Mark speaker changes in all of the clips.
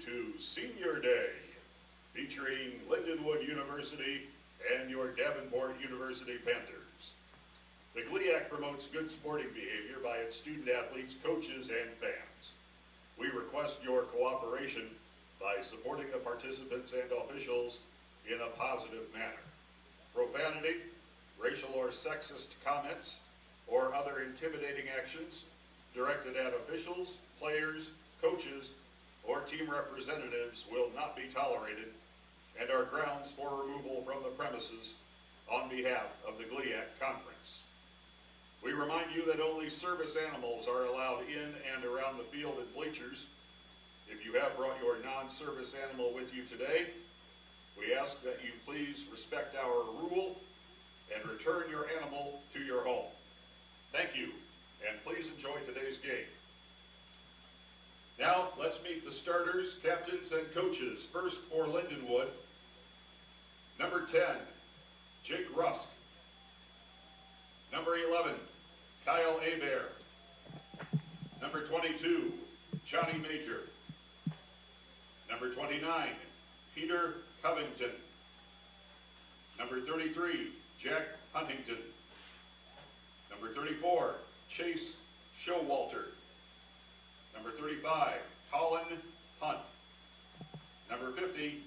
Speaker 1: to Senior Day, featuring Lindenwood University and your Davenport University Panthers. The GLIAC promotes good sporting behavior by its student athletes, coaches, and fans. We request your cooperation by supporting the participants and officials in a positive manner. Profanity, racial or sexist comments, or other intimidating actions directed at officials, players, coaches, or team representatives will not be tolerated and are grounds for removal from the premises on behalf of the GLIAC Conference. We remind you that only service animals are allowed in and around the field and bleachers. If you have brought your non-service animal with you today, we ask that you please respect our rule and return your animal to your home. Thank you, and please enjoy today's game. Now, let's meet the starters, captains, and coaches. First for Lindenwood, number 10, Jake Rusk. Number 11, Kyle Hebert. Number 22, Johnny Major. Number 29, Peter Covington. Number 33, Jack Huntington. Number 34, Chase Showalter. Number 35, Colin Hunt. Number 50,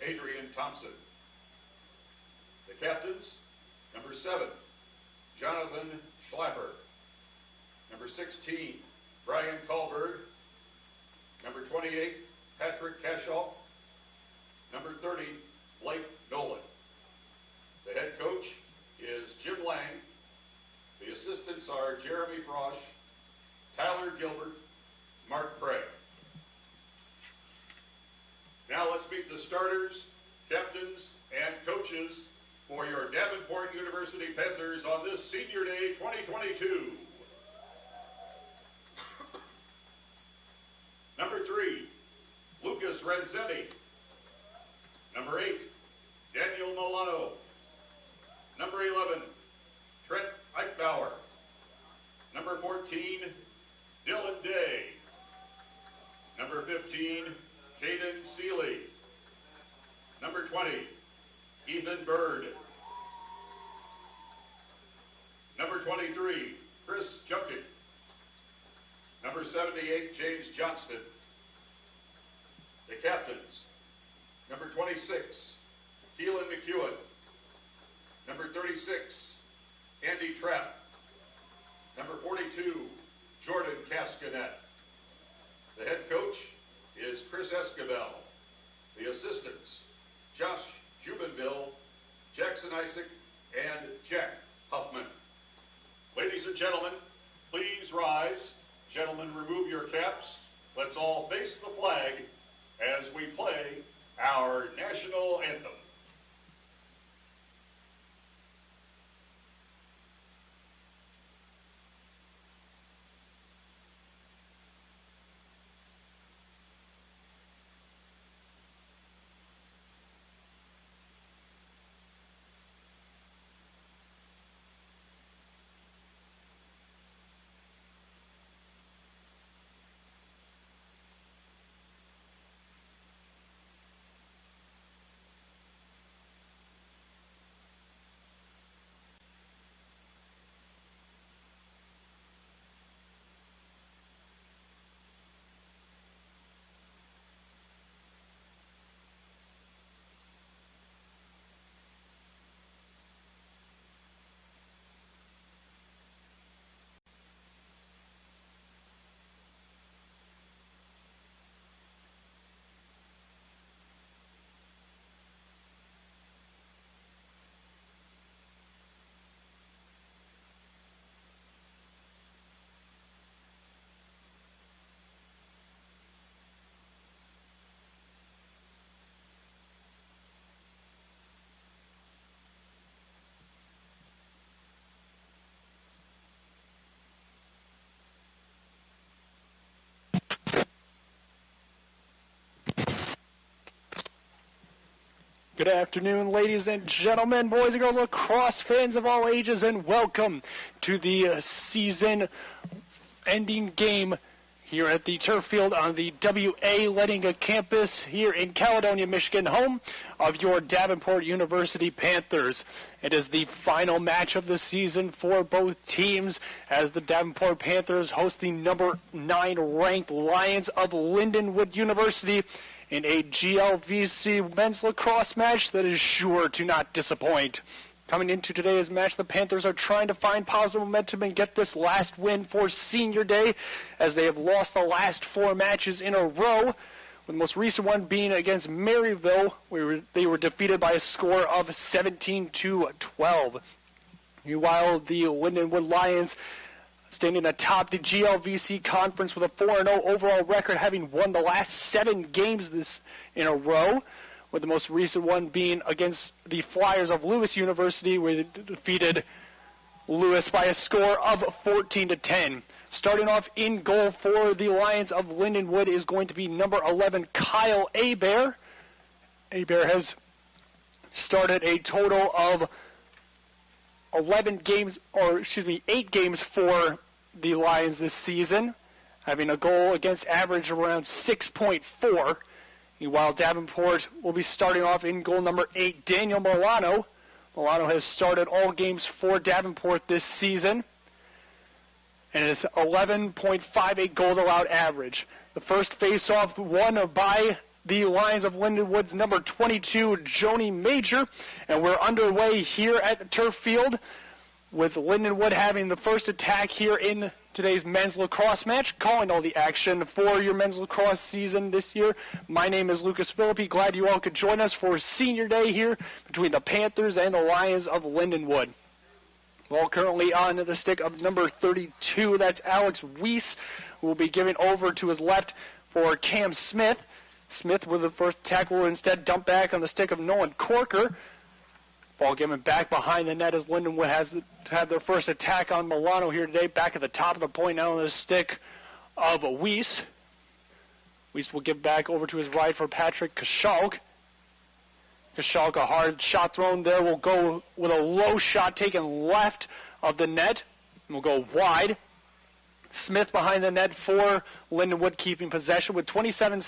Speaker 1: Adrian Thompson. The captains, number 7, Jonathan Schlapper. Number 16, Brian Kahlberg. Number 28, Patrick Cashall. Number 30, Blake Nolan. The head coach is Jim Lang. The assistants are Jeremy Frosch, Tyler Gilbert, Mark Craig. Now let's meet the starters, captains, and coaches for your Davenport University Panthers on this Senior Day 2022. Number 3, Lucas Renzetti. Number 8, Daniel Milano. Number 11, Trent Eichbauer. Number 14, Dylan Day. Number 15, Caden Seeley. Number 20, Ethan Bird. Number 23, Chris Junkin. Number 78, James Johnston. The captains, number 26, Keelan McEwen. Number 36, Andy Trapp. Number 42, Jordan Cascanet. The head coach is Chris Escabel. The assistants, Josh Jubenville, Jackson Isaac, and Jack Huffman. Ladies and gentlemen, please rise. Gentlemen, remove your caps. Let's all face the flag as we play our national anthem.
Speaker 2: Good afternoon, ladies and gentlemen, boys and girls, lacrosse fans of all ages, and welcome to the season-ending game here at the turf field on the W.A. Leninga campus here in Caledonia, Michigan, home of your Davenport University Panthers. It is the final match of the season for both teams as the Davenport Panthers host the number 9 ranked Lions of Lindenwood University in a GLVC men's lacrosse match that is sure to not disappoint. Coming into today's match, the Panthers are trying to find positive momentum and get this last win for Senior Day, as they have lost the last 4 matches in a row, with the most recent one being against Maryville, where they were defeated by a score of 17-12. Meanwhile, the Lindenwood Lions standing atop the GLVC conference with a 4-0 overall record, having won the last 7 games this in a row, with the most recent one being against the Flyers of Lewis University, where they defeated Lewis by a score of 14-10. Starting off in goal for the Lions of Lindenwood is going to be number 11, Kyle Abear. Abear has started a total of 8 games for the Lions this season, having a goal against average around 6.4. Meanwhile, Davenport will be starting off in goal number 8, Daniel Milano. Milano has started all games for Davenport this season, and it is 11.58 goals allowed average. The first face-off won by the Lions of Lindenwood's number 22, Joni Major, and we're underway here at the turf field with Lindenwood having the first attack here in today's men's lacrosse match, calling all the action for your men's lacrosse season this year. My name is Lucas Philippi. Glad you all could join us for Senior Day here between the Panthers and the Lions of Lindenwood. Well, currently on the stick of number 32, that's Alex Weiss, who will be giving over to his left for Cam Smith. Smith with the first tackle will instead dump back on the stick of Nolan Corker. Ball given back behind the net as Lindenwood has had their first attack on Milano here today. Back at the top of the point now on the stick of Weiss. Weiss will give back over to his right for Patrick Kashalk. Kashalk, a hard shot thrown there, will go with a low shot taken left of the net. And will go wide. Smith behind the net for Lindenwood, keeping possession with 27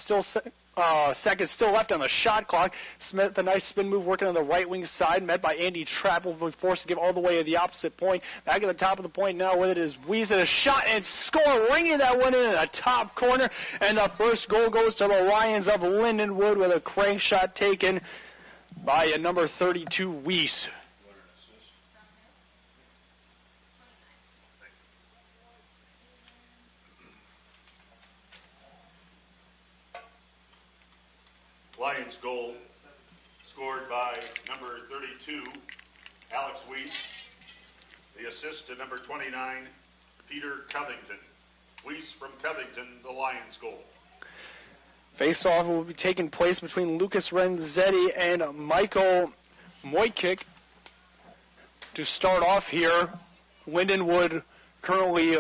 Speaker 2: seconds still left on the shot clock. Smith, a nice spin move working on the right wing side, met by Andy Trapp, will be forced to give all the way to the opposite point. Back at the top of the point now with it is Weiss, a shot and score, ringing that one in the top corner. And the first goal goes to the Lions of Lindenwood with a crank shot taken by a number 32, Weiss.
Speaker 1: Lions goal scored by number 32, Alex Weiss. The assist to number 29, Peter Covington. Weiss from Covington, the Lions goal.
Speaker 2: Face-off will be taking place between Lucas Renzetti and Michael Moykick. To start off here, Lindenwood currently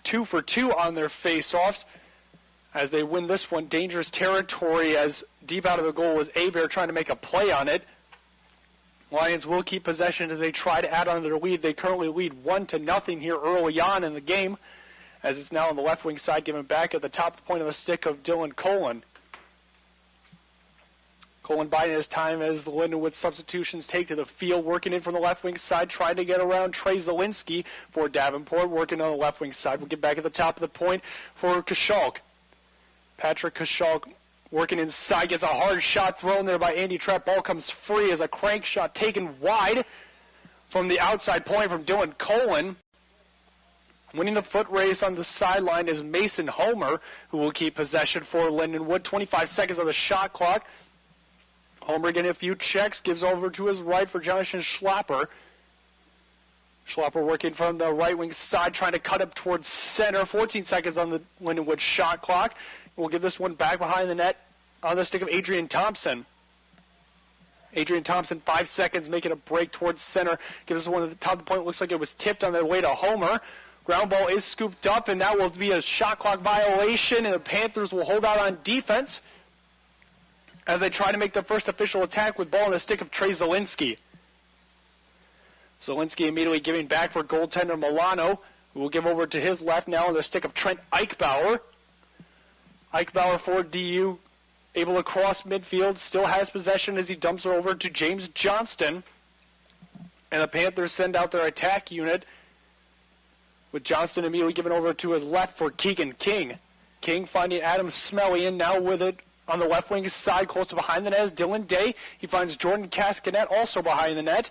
Speaker 2: 2 for 2 on their face-offs. As they win this one, dangerous territory as deep out of the goal was Abear trying to make a play on it. Lions will keep possession as they try to add on to their lead. They currently lead 1-0 here early on in the game, as it's now on the left wing side, given back at the top point of the stick of Dylan Colin. Colin biding his time as the Lindenwood substitutions take to the field, working in from the left wing side, trying to get around Trey Zielinski for Davenport, working on the left wing side. We'll get back at the top of the point for Kashalk. Patrick Kashalk working inside, gets a hard shot thrown there by Andy Trapp. Ball comes free as a crank shot taken wide from the outside point from Dylan Colin. Winning the foot race on the sideline is Mason Homer, who will keep possession for Lindenwood. 25 seconds on the shot clock. Homer getting a few checks, gives over to his right for Jonathan Schlapper. Schlapper working from the right wing side, trying to cut up towards center. 14 seconds on the Lindenwood shot clock. We'll give this one back behind the net on the stick of Adrian Thompson. Adrian Thompson, 5 seconds, making a break towards center. Gives this one at the top of the point. Looks like it was tipped on their way to Homer. Ground ball is scooped up, and that will be a shot clock violation, and the Panthers will hold out on defense as they try to make their first official attack with ball on the stick of Trey Zielinski. Zielinski immediately giving back for goaltender Milano. We'll give over to his left now on the stick of Trent Eichbauer. Eichbauer for DU, able to cross midfield, still has possession as he dumps it over to James Johnston. And the Panthers send out their attack unit, with Johnston immediately given over to his left for Keegan King. King finding Adam Smelly, and now with it on the left wing side, close to behind the net is Dylan Day. He finds Jordan Cascanet also behind the net,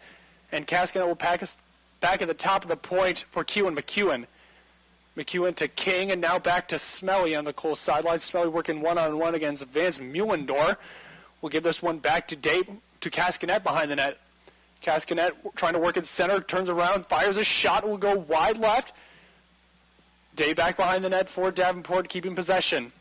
Speaker 2: and Cascanet will pack us back at the top of the point for McEwen. McEwen to King, and now back to Smelly on the close sideline. Smelly working one-on-one against Vance Muellendorf. We'll give this one back to Cascanet behind the net. Cascanet trying to work in center, turns around, fires a shot, will go wide left. Day back behind the net for Davenport, keeping possession.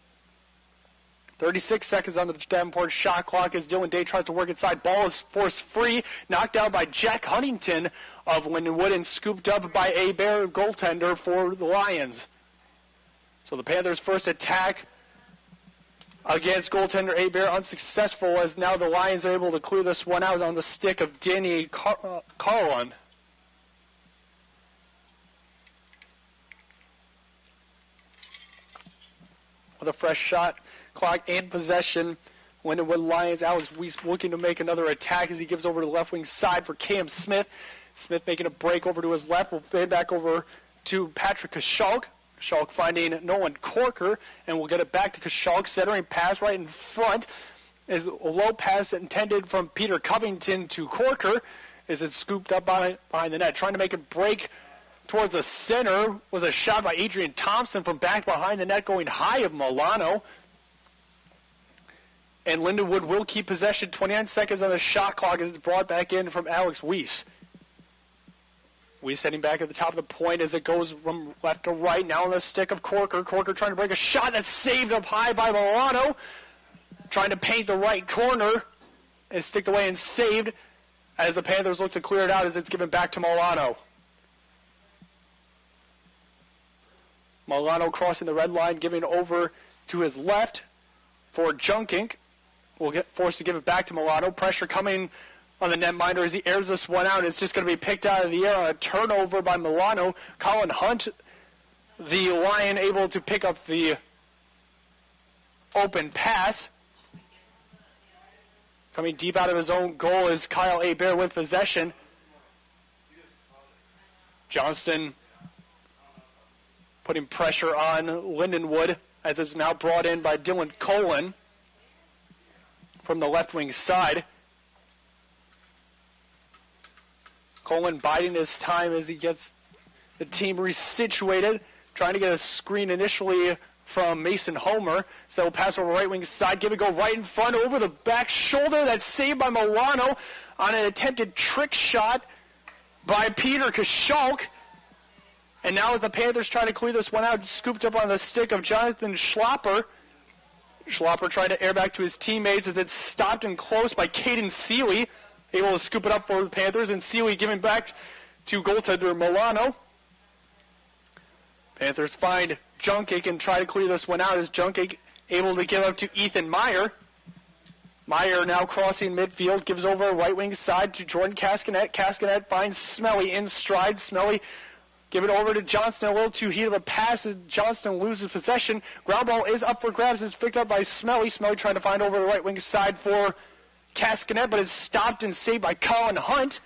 Speaker 2: 36 seconds on the Davenport shot clock as Dylan Day tries to work inside. Ball is forced free, knocked out by Jack Huntington of Lindenwood and scooped up by a Bear goaltender for the Lions. So the Panthers' first attack against goaltender A-Bear unsuccessful, as now the Lions are able to clear this one out on the stick of Danny Carlin. With a fresh shot clock and possession, Lindenwood Lions, Alex Weiss looking to make another attack as he gives over to the left wing side for Cam Smith. Smith making a break over to his left. Will fade back over to Patrick Kashulk. Kashulk finding Nolan Corker, and we'll get it back to Kashulk. Centering pass right in front is a low pass intended from Peter Covington to Corker. Is it scooped up behind the net? Trying to make a break towards the center was a shot by Adrian Thompson from back behind the net, going high of Milano. And Lindenwood will keep possession. 29 seconds on the shot clock as it's brought back in from Alex Weiss. Weiss heading back at the top of the point as it goes from left to right. Now on the stick of Corker. Corker trying to break a shot that's saved up high by Milano. Trying to paint the right corner and sticked away and saved as the Panthers look to clear it out as it's given back to Milano. Milano crossing the red line, giving over to his left for Junkink. Will get forced to give it back to Milano. Pressure coming on the netminder as he airs this one out. It's just going to be picked out of the air on a turnover by Milano. Colin Hunt, the Lion, able to pick up the open pass. Coming deep out of his own goal is Kyle Abear with possession. Johnston putting pressure on Lindenwood as it's now brought in by Dylan Colin from the left wing side. Colin biding his time as he gets the team resituated, trying to get a screen initially from Mason Homer. So he'll pass over right wing side, give it go right in front over the back shoulder. That's saved by Milano on an attempted trick shot by Peter Kashulk. And now as the Panthers try to clear this one out, scooped up on the stick of Jonathan Schlopper. Schlopper trying to air back to his teammates as it's stopped and close by Caden Seeley, able to scoop it up for the Panthers, and Seeley giving back to goaltender Milano. Panthers find Junkink and try to clear this one out as Junkink able to give up to Ethan Meyer. Meyer now crossing midfield, gives over right wing side to Jordan Cascanet. Cascanet finds Smelly in stride. Smelly give it over to Johnston, a little too heat of a pass as Johnston loses possession. Ground ball is up for grabs. It's picked up by Smelly. Smelly trying to find over the right wing side for Cascanet, but it's stopped and saved by Colin Hunt.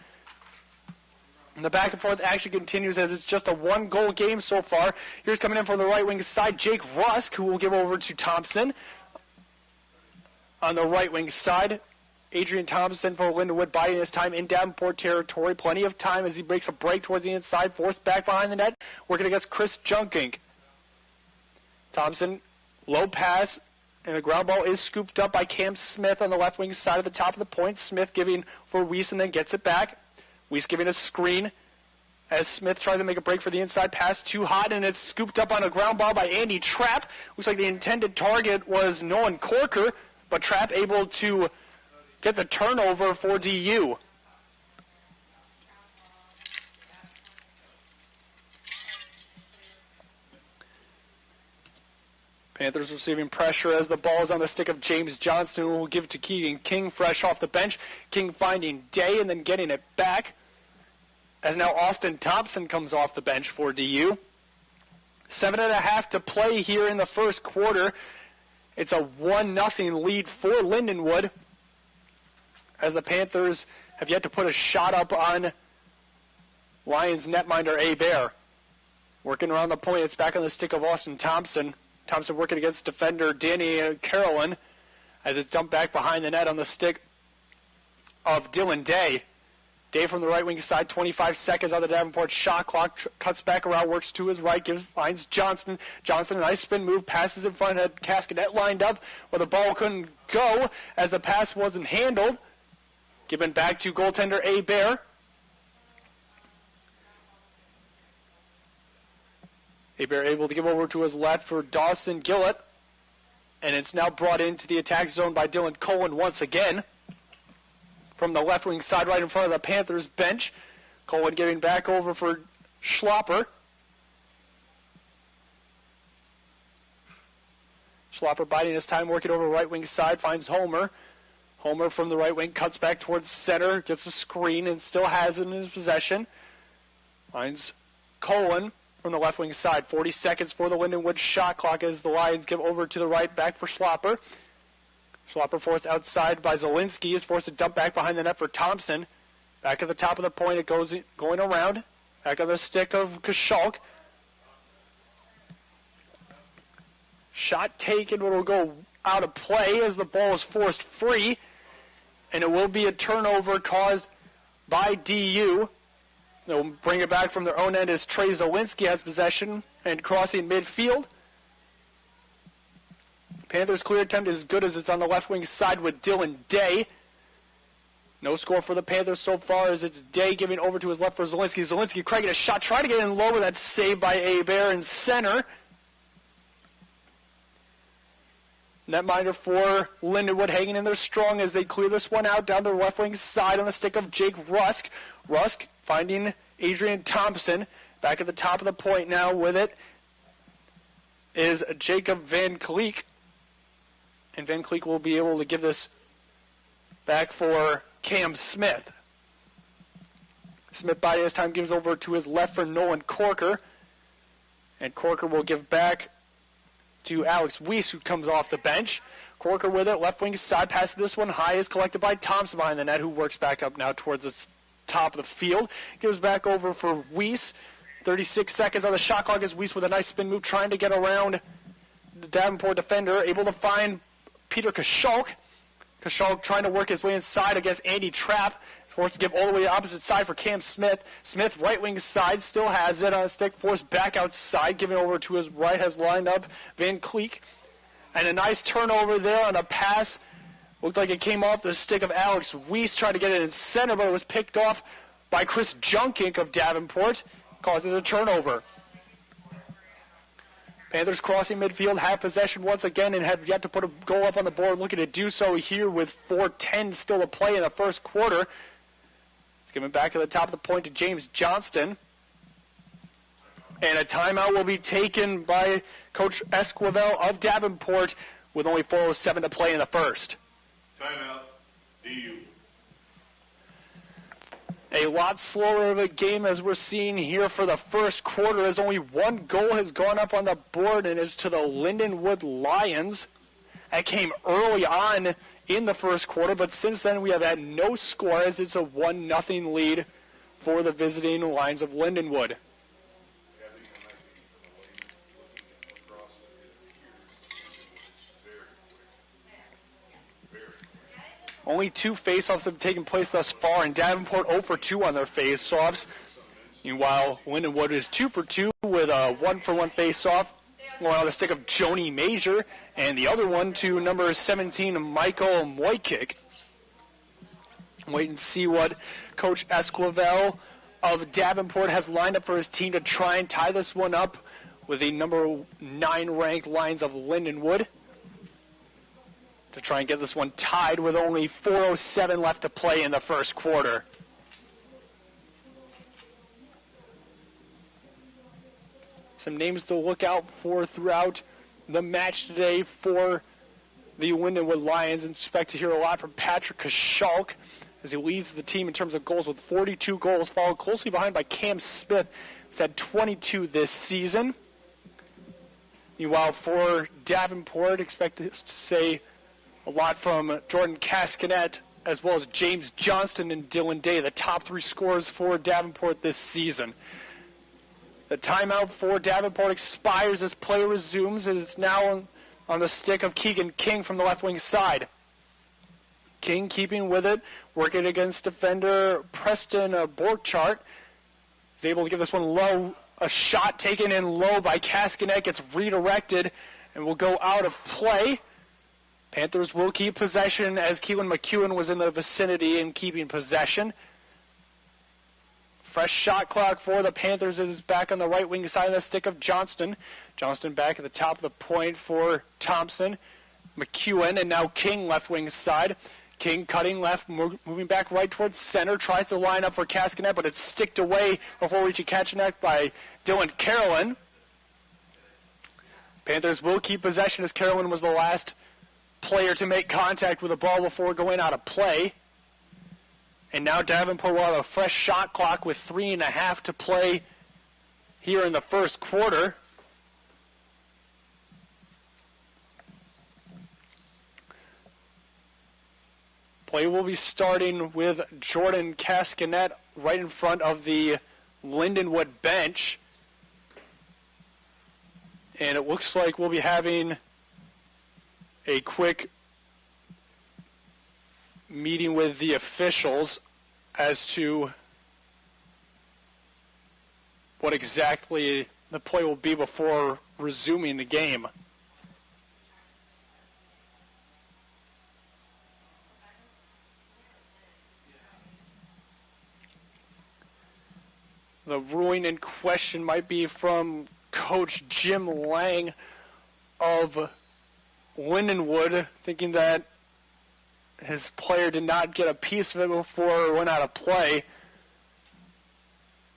Speaker 2: And the back and forth action continues as it's just a one-goal game so far. Here's coming in from the right wing side, Jake Rusk, who will give over to Thompson. On the right wing side, Adrian Thompson for Lindenwood biding his time in Davenport territory. Plenty of time as he breaks a break towards the inside, forced back behind the net, working against Chris Junkink. Thompson, low pass, and the ground ball is scooped up by Cam Smith on the left wing side of the top of the point. Smith giving for Weiss and then gets it back. Weiss giving a screen as Smith tries to make a break for the inside pass. Too hot, and it's scooped up on a ground ball by Andy Trapp. Looks like the intended target was Nolan Corker, but Trapp able to get the turnover for DU. Panthers receiving pressure as the ball is on the stick of James Johnston, who will give it to Keegan King fresh off the bench. King finding Day and then getting it back as now Austin Thompson comes off the bench for DU. 7.5 to play here in the first quarter. It's a 1-0 lead for Lindenwood, as the Panthers have yet to put a shot up on Lions netminder Bear. Working around the point, it's back on the stick of Austin Thompson. Thompson working against defender Danny Carolyn, as it's dumped back behind the net on the stick of Dylan Day. Day from the right wing side, 25 seconds on the Davenport shot clock, cuts back around, works to his right, finds Johnston. Johnston, a nice spin move, passes in front, had Cascadet lined up where the ball couldn't go as the pass wasn't handled. Given back to goaltender Bear. Bear able to give over to his left for Dawson Gillett. And it's now brought into the attack zone by Dylan Cohen once again. From the left wing side, right in front of the Panthers bench. Cohen giving back over for Schlopper. Schlopper biding his time, working over right wing side, finds Homer. Homer from the right wing cuts back towards center, gets a screen, and still has it in his possession. Finds Cohen from the left wing side. 40 seconds for the Lindenwood shot clock as the Lions give over to the right, back for Schlopper. Schlopper forced outside by Zielinski, is forced to dump back behind the net for Thompson. Back at the top of the point, it goes going around. Back on the stick of Kashulk. Shot taken, but will go out of play as the ball is forced free. And it will be a turnover caused by DU. They'll bring it back from their own end as Trey Zielinski has possession and crossing midfield. Panthers' clear attempt is as good as it's on the left wing side with Dylan Day. No score for the Panthers so far as it's Day giving over to his left for Zielinski. Zielinski cracking a shot, trying to get in low, but that's saved by Bear in center. Netminder for Lindenwood hanging in there strong as they clear this one out down the left wing side on the stick of Jake Rusk. Rusk finding Adrian Thompson. Back at the top of the point now with it is Jacob Van Cleek. And Van Cleek will be able to give this back for Cam Smith. Smith by his time gives over to his left for Nolan Corker. And Corker will give back to Alex Weiss, who comes off the bench. Corker with it, left wing side pass. This one high is collected by Thompson behind the net, who works back up now towards the top of the field. Gives back over for Weiss. 36 seconds on the shot clock as Weiss with a nice spin move trying to get around the Davenport defender, able to find Peter Kashulk. Kashulk trying to work his way inside against Andy Trapp. Forced to give all the way to the opposite side for Cam Smith. Smith, right wing side, still has it on a stick. Forced back outside, giving over to his right, has lined up Van Cleek. And a nice turnover there on a pass. Looked like it came off the stick of Alex Weiss, trying to get it in center, but it was picked off by Chris Junkink of Davenport, causing a turnover. Panthers crossing midfield, have possession once again, and have yet to put a goal up on the board. Looking to do so here with 4:10 still to play in the first quarter. It's given back to the top of the point to James Johnston. And a timeout will be taken by Coach Esquivel of Davenport with only 4:07 to play in the first.
Speaker 1: Timeout, DU.
Speaker 2: A lot slower of a game as we're seeing here for the first quarter, as only one goal has gone up on the board, and it's to the Lindenwood Lions. That came early on in the first quarter, but since then we have had no score as it's a 1-0 lead for the visiting Lions of Lindenwood. Only 2 face-offs have taken place thus far, and Davenport 0 for 2 on their face-offs. Meanwhile, Lindenwood is 2 for 2 with a 1-for-1 face-off. One on the stick of Joni Major, and the other one to number 17, Michael Moykick. Wait and see what Coach Esquivel of Davenport has lined up for his team to try and tie this one up with the number 9 ranked Lions of Lindenwood, to try and get this one tied with only 4:07 left to play in the first quarter. Some names to look out for throughout the match today for the Lindenwood Lions. And expect to hear a lot from Patrick Kashulk as he leads the team in terms of goals with 42 goals, followed closely behind by Cam Smith, who's had 22 this season. Meanwhile, for Davenport, expect to say a lot from Jordan Cascanet as well as James Johnston and Dylan Day, the top 3 scorers for Davenport this season. The timeout for Davenport expires as play resumes, and it's now on the stick of Keegan King from the left wing side. King keeping with it, working against defender Preston Borchardt. Is able to give this one low. A shot taken in low by Cascanet gets redirected and will go out of play. Panthers will keep possession as Keelan McEwen was in the vicinity and keeping possession. Fresh shot clock for the Panthers. It is back on the right wing side of the stick of Johnston. Johnston back at the top of the point for Thompson. McEwen, and now King left wing side. King cutting left, moving back right towards center, tries to line up for Cascanet, but it's sticked away before reaching Cascanet by Dylan Carolyn. Panthers will keep possession as Carolyn was the last player to make contact with the ball before going out of play. And now Davenport will have a fresh shot clock with 3.5 to play here in the first quarter. Play will be starting with Jordan Cascanet right in front of the Lindenwood bench. And it looks like we'll be having a quick meeting with the officials as to what exactly the play will be before resuming the game. The ruling in question might be from Coach Jim Lang of Lindenwood, thinking that his player did not get a piece of it before it went out of play.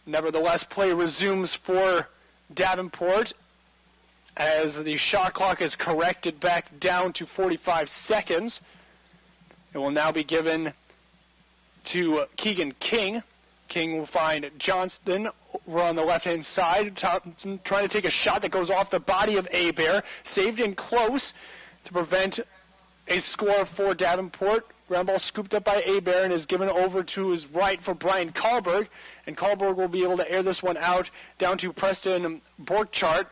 Speaker 2: Nevertheless, play resumes for Davenport as the shot clock is corrected back down to 45 seconds. It will now be given to Keegan King. King will find Johnston on the left-hand side. Thompson trying to take a shot that goes off the body of Abear. Saved in close to prevent a score for Davenport. Ground ball scooped up by Abear and is given over to his right for Brian Karlberg. And Karlberg will be able to air this one out down to Preston Borchardt,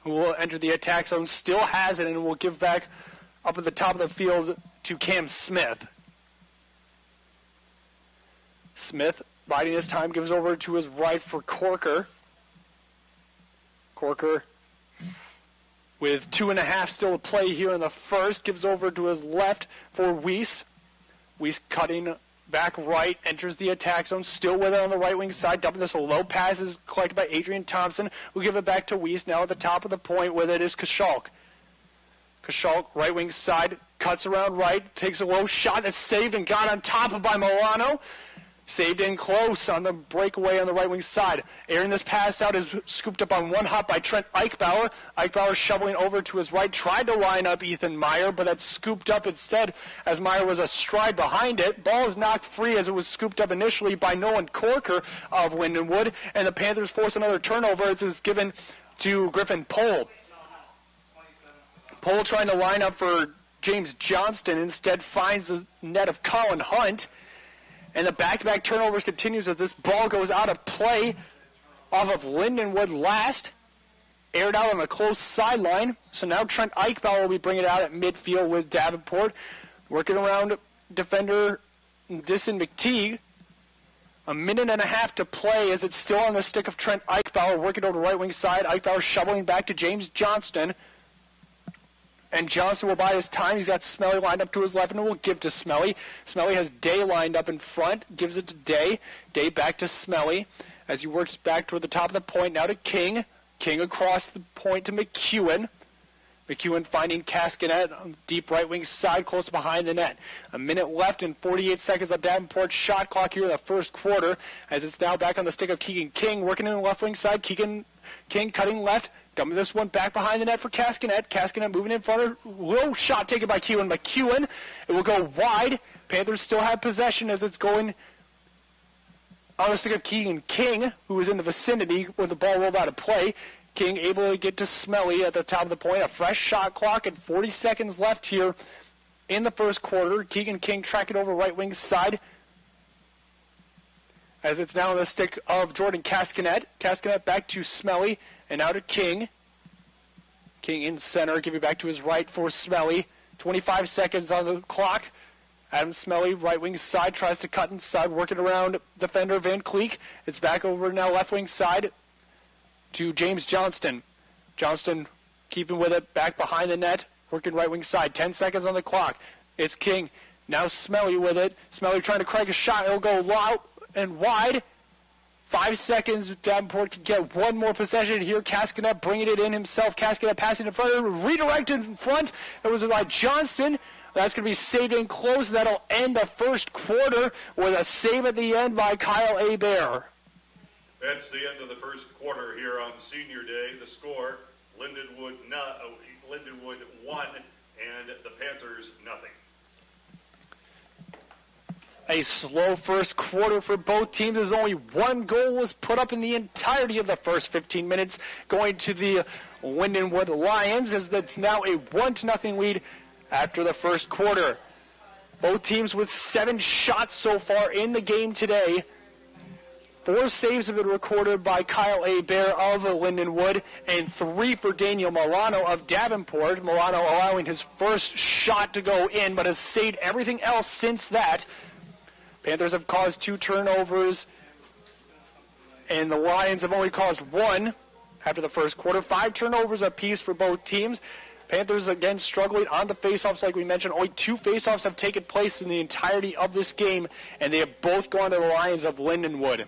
Speaker 2: who will enter the attack zone. Still has it and will give back up at the top of the field to Cam Smith. Smith, biding his time, gives over to his right for Corker. Corker, with 2.5 still to play here in the first, gives over to his left for Weiss. Weiss cutting back right, enters the attack zone, still with it on the right wing side. Dumping this, a low pass is collected by Adrian Thompson, who give it back to Weiss. Now at the top of the point with it is Kashalk. Kashalk, right wing side, cuts around right, takes a low shot that's saved and got on top of by Milano. Saved in close on the breakaway on the right wing side. Airing this pass out is scooped up on one hop by Trent Eichbauer. Eichbauer shoveling over to his right. Tried to line up Ethan Meyer, but that's scooped up instead as Meyer was a stride behind it. Ball is knocked free as it was scooped up initially by Nolan Corker of Lindenwood. And the Panthers force another turnover as it's given to Griffin Pohl. Pohl trying to line up for James Johnston. Instead finds the net of Colin Hunt. And the back-to-back turnovers continues as this ball goes out of play off of Lindenwood last. Aired out on the close sideline. So now Trent Eichbauer will be bringing it out at midfield with Davenport. Working around defender Dyson McTeague. 1.5 to play as it's still on the stick of Trent Eichbauer. Working over the right wing side. Eichbauer shoveling back to James Johnston. And Johnston will buy his time. He's got Smelly lined up to his left and will give to Smelly. Smelly has Day lined up in front. Gives it to Day. Day back to Smelly as he works back toward the top of the point. Now to King. King across the point to McEwen. McEwen finding Cascanet on the deep right wing side close behind the net. 1 minute left and 48 seconds of Davenport's shot clock here in the first quarter as it's now back on the stick of Keegan King. Working in the left wing side. Keegan King cutting left. Dumping this one back behind the net for Cascanet. Cascanet moving in front of low shot taken by Keelan McEwen. It will go wide. Panthers still have possession as it's going on the stick of Keegan King, who is in the vicinity when the ball rolled out of play. King able to get to Smelly at the top of the point. A fresh shot clock and 40 seconds left here in the first quarter. Keegan King tracking over right wing side, as it's now on the stick of Jordan Cascanet. Cascanet back to Smelly, and now to King. King in center, giving back to his right for Smelly. 25 seconds on the clock. Adam Smelly, right wing side, tries to cut inside, working around defender Van Cleek. It's back over now left wing side to James Johnston. Johnston keeping with it, back behind the net, working right wing side. 10 seconds on the clock. It's King. Now Smelly with it. Smelly trying to crank a shot. It'll go low and wide. 5 seconds. Davenport can get one more possession here. Cascanet bringing it in himself. Cascanet passing in front. Redirected in front. It was by Johnston. That's going to be saved in close. That'll end the first quarter with a save at the end by Kyle Hebert.
Speaker 1: That's the end of the first quarter here on Senior Day. The score, Lindenwood 1 and the Panthers nothing.
Speaker 2: A slow first quarter for both teams, as only one goal was put up in the entirety of the first 15 minutes, going to the Lindenwood Lions, as that's now a 1-0 lead after the first quarter. Both teams with 7 shots so far in the game today. 4 saves have been recorded by Kyle Hebert of Lindenwood, and 3 for Daniel Milano of Davenport. Milano allowing his first shot to go in, but has saved everything else since that. Panthers have caused 2 turnovers, and the Lions have only caused 1 after the first quarter. 5 turnovers apiece for both teams. Panthers again struggling on the faceoffs, like we mentioned. Only 2 faceoffs have taken place in the entirety of this game, and they have both gone to the Lions of Lindenwood.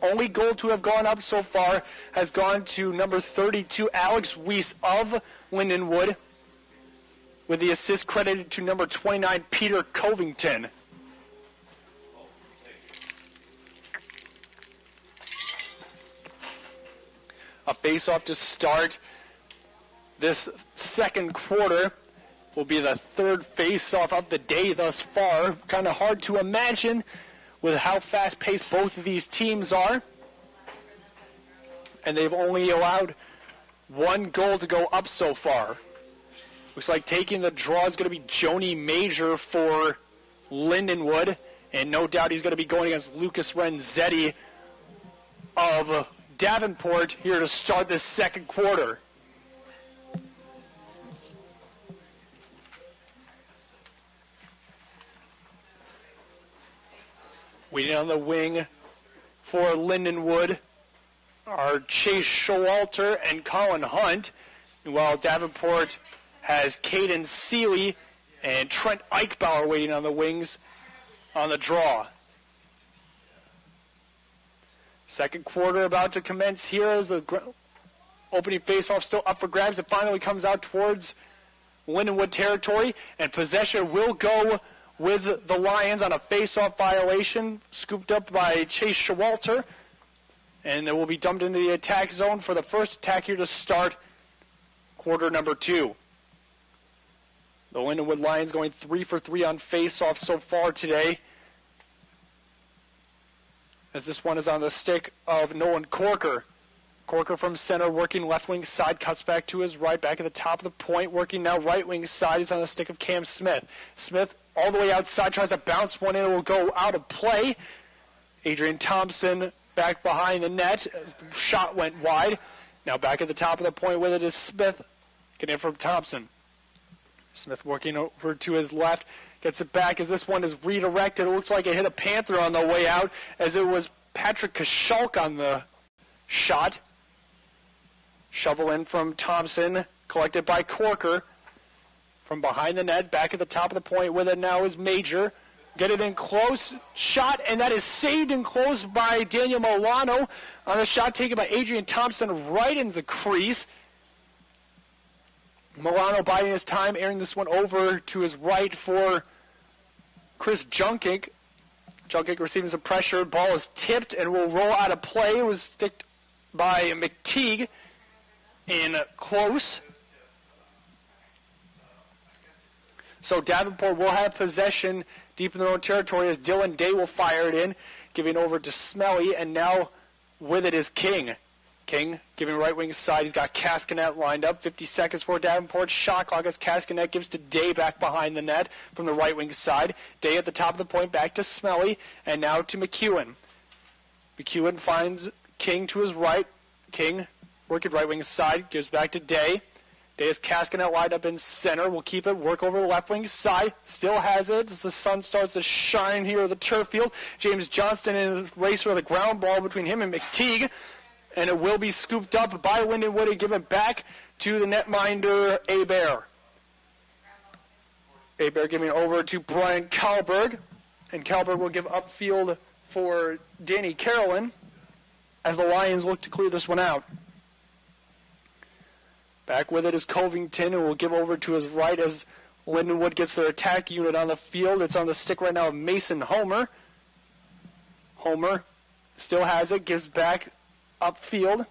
Speaker 2: Only goal to have gone up so far has gone to number 32, Alex Weiss of Lindenwood, with the assist credited to number 29, Peter Covington. A face-off to start this second quarter. Will be the 3rd face-off of the day thus far. Kind of hard to imagine with how fast-paced both of these teams are. And they've only allowed 1 goal to go up so far. Looks like taking the draw is going to be Joni Major for Lindenwood. And no doubt he's going to be going against Lucas Renzetti of Davenport here to start this second quarter. Waiting on the wing for Lindenwood are Chase Showalter and Colin Hunt, while Davenport has Caden Seeley and Trent Eichbauer waiting on the wings on the draw. Second quarter about to commence here as the opening faceoff still up for grabs. It finally comes out towards Lindenwood territory, and possession will go with the Lions on a face-off violation, scooped up by Chase Showalter, and it will be dumped into the attack zone for the first attack here to start quarter number 2. The Lindenwood Lions going 3 for 3 on face-off so far today, as this one is on the stick of Nolan Corker. Corker from center, working left wing side, cuts back to his right, back at the top of the point, working now right wing side. He's on the stick of Cam Smith. Smith all the way outside, tries to bounce one in, it will go out of play. Adrian Thompson back behind the net as the shot went wide. Now back at the top of the point with it is Smith, getting it from Thompson. Smith working over to his left, gets it back as this one is redirected. It looks like it hit a Panther on the way out, as it was Patrick Kashulk on the shot. Shovel in from Thompson, collected by Corker. From behind the net, back at the top of the point with it now is Major. Get it in close, shot, and that is saved in close by Daniel Milano on a shot taken by Adrian Thompson right into the crease. Milano biding his time, airing this one over to his right for Chris Junkink. Junkink receiving some pressure. Ball is tipped and will roll out of play. It was sticked by McTeague in close. So Davenport will have possession deep in their own territory as Dylan Day will fire it in, giving over to Smelly, and now with it is King. King giving right wing side. He's got Caskanet lined up. 50 seconds for Davenport. Shot clock as Caskanet gives to Day back behind the net from the right wing side. Day at the top of the point, back to Smelly, and now to McEwen. McEwen finds King to his right. King working right wing side, gives back to Day. Day has Caskanet lined up in center. Will keep it, work over the left wing side. Still has it as the sun starts to shine here at the turf field. James Johnston in a race for the ground ball between him and McTeague. And it will be scooped up by Lindenwood and given back to the netminder, Abear. Abear giving over to Brian Kalberg. And Kalberg will give upfield for Danny Carolyn as the Lions look to clear this one out. Back with it is Covington, who will give over to his right as Lindenwood gets their attack unit on the field. It's on the stick right now of Mason Homer. Homer still has it, gives back upfield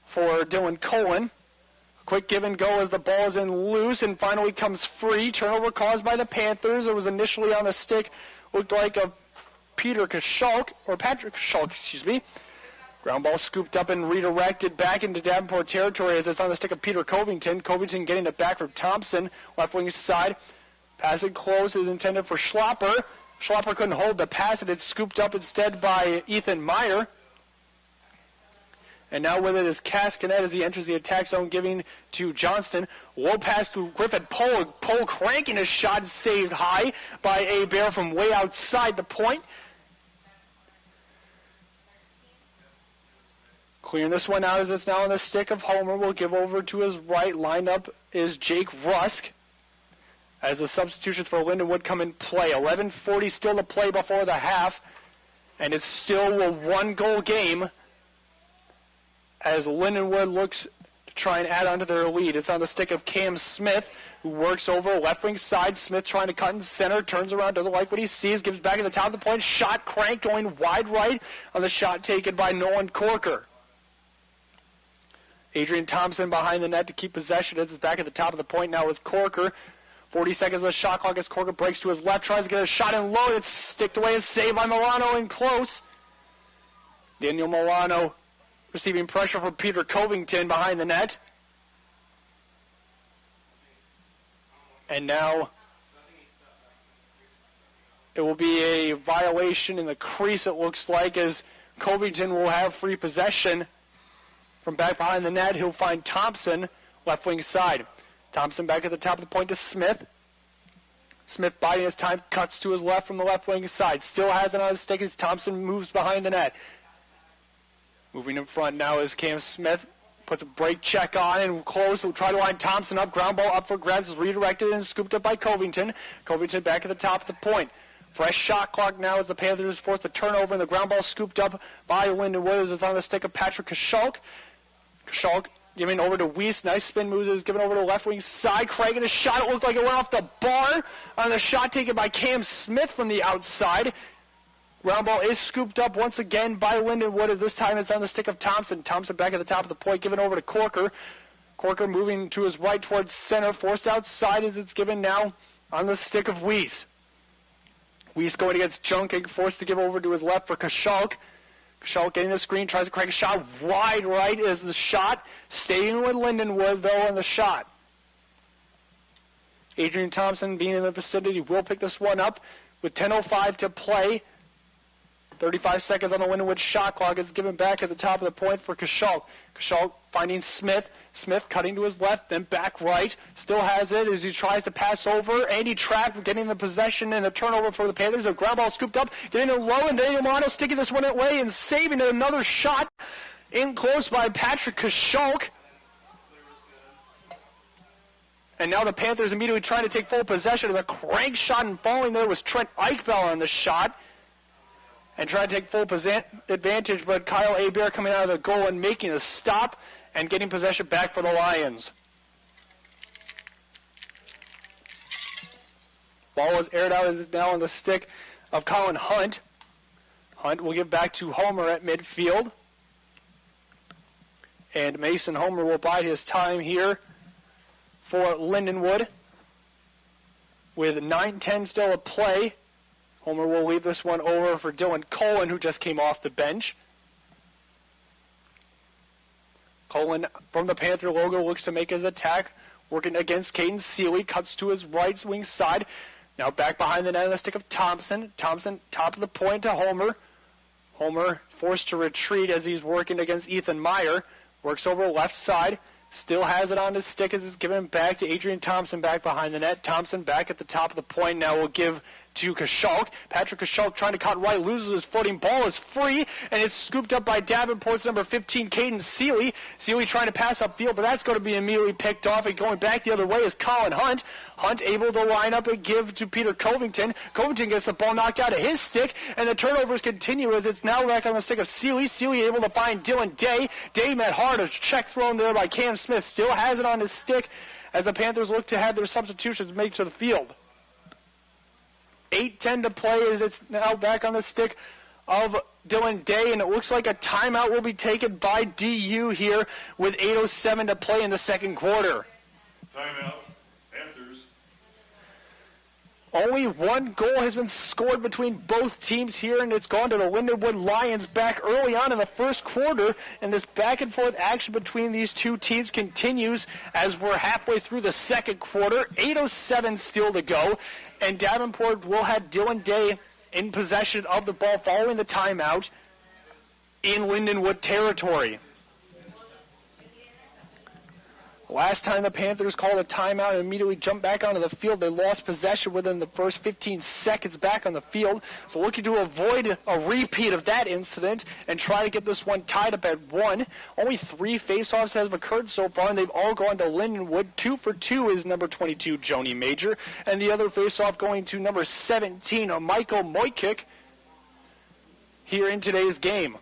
Speaker 2: for Dylan Cohen. Quick give and go as the ball is in loose and finally comes free. Turnover caused by the Panthers. It was initially on the stick, looked like a Patrick Kashulk, excuse me. Ground ball scooped up and redirected back into Davenport territory as it's on the stick of Peter Covington. Covington getting it back from Thompson, left wing side. Passing close is intended for Schlopper. Schlopper couldn't hold the pass, and it's scooped up instead by Ethan Meyer. And now with it is Caskanet as he enters the attack zone, giving to Johnston. Low pass to Griffin Pohl. Pohl cranking a shot, saved high by Abear from way outside the point. Clearing this one out as it's now on the stick of Homer. Will give over to his right. Lined up is Jake Rusk as the substitutions for Lindenwood come in play. 11:40 still to play before the half. And it's still a one-goal game as Lindenwood looks to try and add on to their lead. It's on the stick of Cam Smith, who works over left wing side. Smith trying to cut in center, turns around, doesn't like what he sees, gives back at the top of the point. Shot cranked going wide right on the shot taken by Nolan Corker. Adrian Thompson behind the net to keep possession. It's back at the top of the point now with Corker. 40 seconds with shot clock as Corker breaks to his left, tries to get a shot in low. It's sticked away and saved by Milano in close. Daniel Milano receiving pressure from Peter Covington behind the net. And now it will be a violation in the crease, it looks like, as Covington will have free possession from back behind the net. He'll find Thompson, left wing side. Thompson back at the top of the point to Smith. Smith biding his time, cuts to his left from the left wing side. Still has it on his stick as Thompson moves behind the net. Moving in front now is Cam Smith. Puts a brake check on and close. Will try to line Thompson up. Ground ball up for grabs. Is redirected and scooped up by Covington. Covington back at the top of the point. Fresh shot clock now as the Panthers force the turnover, and the ground ball scooped up by Lindenwood as it's on the stick of Patrick Kashulk. Kashulk giving over to Weiss. Nice spin moves. Is given over to the left wing side. Craig in a shot. It looked like it went off the bar on the shot taken by Cam Smith from the outside. Ground ball is scooped up once again by Lindenwood, and this time it's on the stick of Thompson. Thompson back at the top of the point, given over to Corker. Corker moving to his right towards center, forced outside as it's given now on the stick of Weiss. Weiss going against Junking, forced to give over to his left for Kashulk. Kashulk getting the screen, tries to crank a shot wide right as the shot, staying with Lindenwood though on the shot. Adrian Thompson being in the vicinity will pick this one up with 10:05 to play. 35 seconds on the Lindenwood shot clock. It's given back at the top of the point for Kashulk. Kashulk finding Smith. Smith cutting to his left, then back right. Still has it as he tries to pass over. Andy trapped, getting the possession and the turnover for the Panthers. A ground ball scooped up, getting it low, and Daniel Milano sticking this one away and saving another shot in close by Patrick Kashulk. And now the Panthers immediately trying to take full possession as a crank shot, and falling there was Trent Eichbell on the shot. And trying to take full advantage, but Kyle Abear coming out of the goal and making a stop and getting possession back for the Lions. Ball was aired out as it's now on the stick of Colin Hunt. Hunt will give back to Homer at midfield. And Mason Homer will bide his time here for Lindenwood. With 9:10 still to play. Homer will leave this one over for Dylan Cohen, who just came off the bench. Cullen from the Panther logo looks to make his attack, working against Caden Seeley, cuts to his right wing side. Now back behind the net on the stick of Thompson. Thompson, top of the point to Homer. Homer forced to retreat as he's working against Ethan Meyer. Works over left side. Still has it on his stick as it's given back to Adrian Thompson back behind the net. Thompson back at the top of the point. Now will give to Kashulk. Patrick Kashulk trying to cut right, loses his footing. Ball is free, and it's scooped up by Davenport's number 15, Caden Seeley. Seeley trying to pass upfield, but that's going to be immediately picked off. And going back the other way is Colin Hunt. Hunt able to line up and give to Peter Covington. Covington gets the ball knocked out of his stick, and the turnovers continue as it's now back on the stick of Seeley. Seeley able to find Dylan Day. Day met hard. A check thrown there by Cam Smith. Still has it on his stick as the Panthers look to have their substitutions make to the field. 8:10 to play as it's now back on the stick of Dylan Day, and it looks like a timeout will be taken by DU here with 8:07 to play in the second quarter.
Speaker 1: Timeout, Panthers.
Speaker 2: Only one goal has been scored between both teams here, and it's gone to the Lindenwood Lions back early on in the first quarter, and this back-and-forth action between these two teams continues as we're halfway through the second quarter. 8:07 still to go, and Davenport will have Dylan Day in possession of the ball following the timeout in Lindenwood territory. Last time the Panthers called a timeout and immediately jumped back onto the field, they lost possession within the first 15 seconds back on the field. So looking to avoid a repeat of that incident and try to get this one tied up at 1. Only 3 faceoffs have occurred so far, and they've all gone to Lindenwood. 2 for 2 is number 22, Joni Major, and the other faceoff going to number 17, Michael Moykick, here in today's game.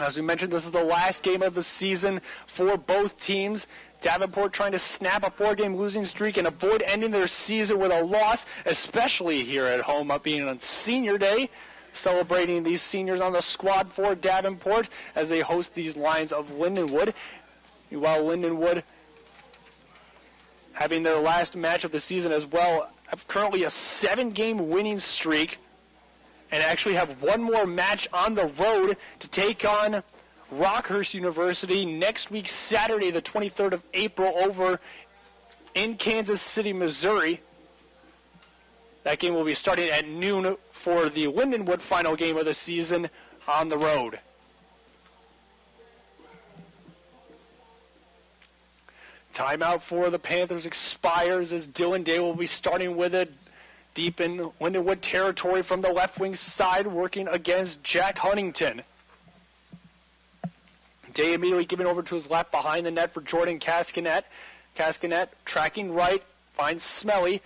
Speaker 2: As we mentioned, this is the last game of the season for both teams. Davenport trying to snap a 4-game losing streak and avoid ending their season with a loss, especially here at home, up being on Senior Day, celebrating these seniors on the squad for Davenport as they host these Lions of Lindenwood. While Lindenwood, having their last match of the season as well, have currently a 7-game winning streak, and actually have one more match on the road to take on Rockhurst University next week, Saturday, the 23rd of April, over in Kansas City, Missouri. That game will be starting at noon for the Lindenwood final game of the season on the road. Timeout for the Panthers expires as Dylan Day will be starting with it. Deep in Lindenwood territory from the left wing side, working against Jack Huntington. Day immediately giving over to his left behind the net for Jordan Cascanet. Cascanet tracking right, finds Smelly.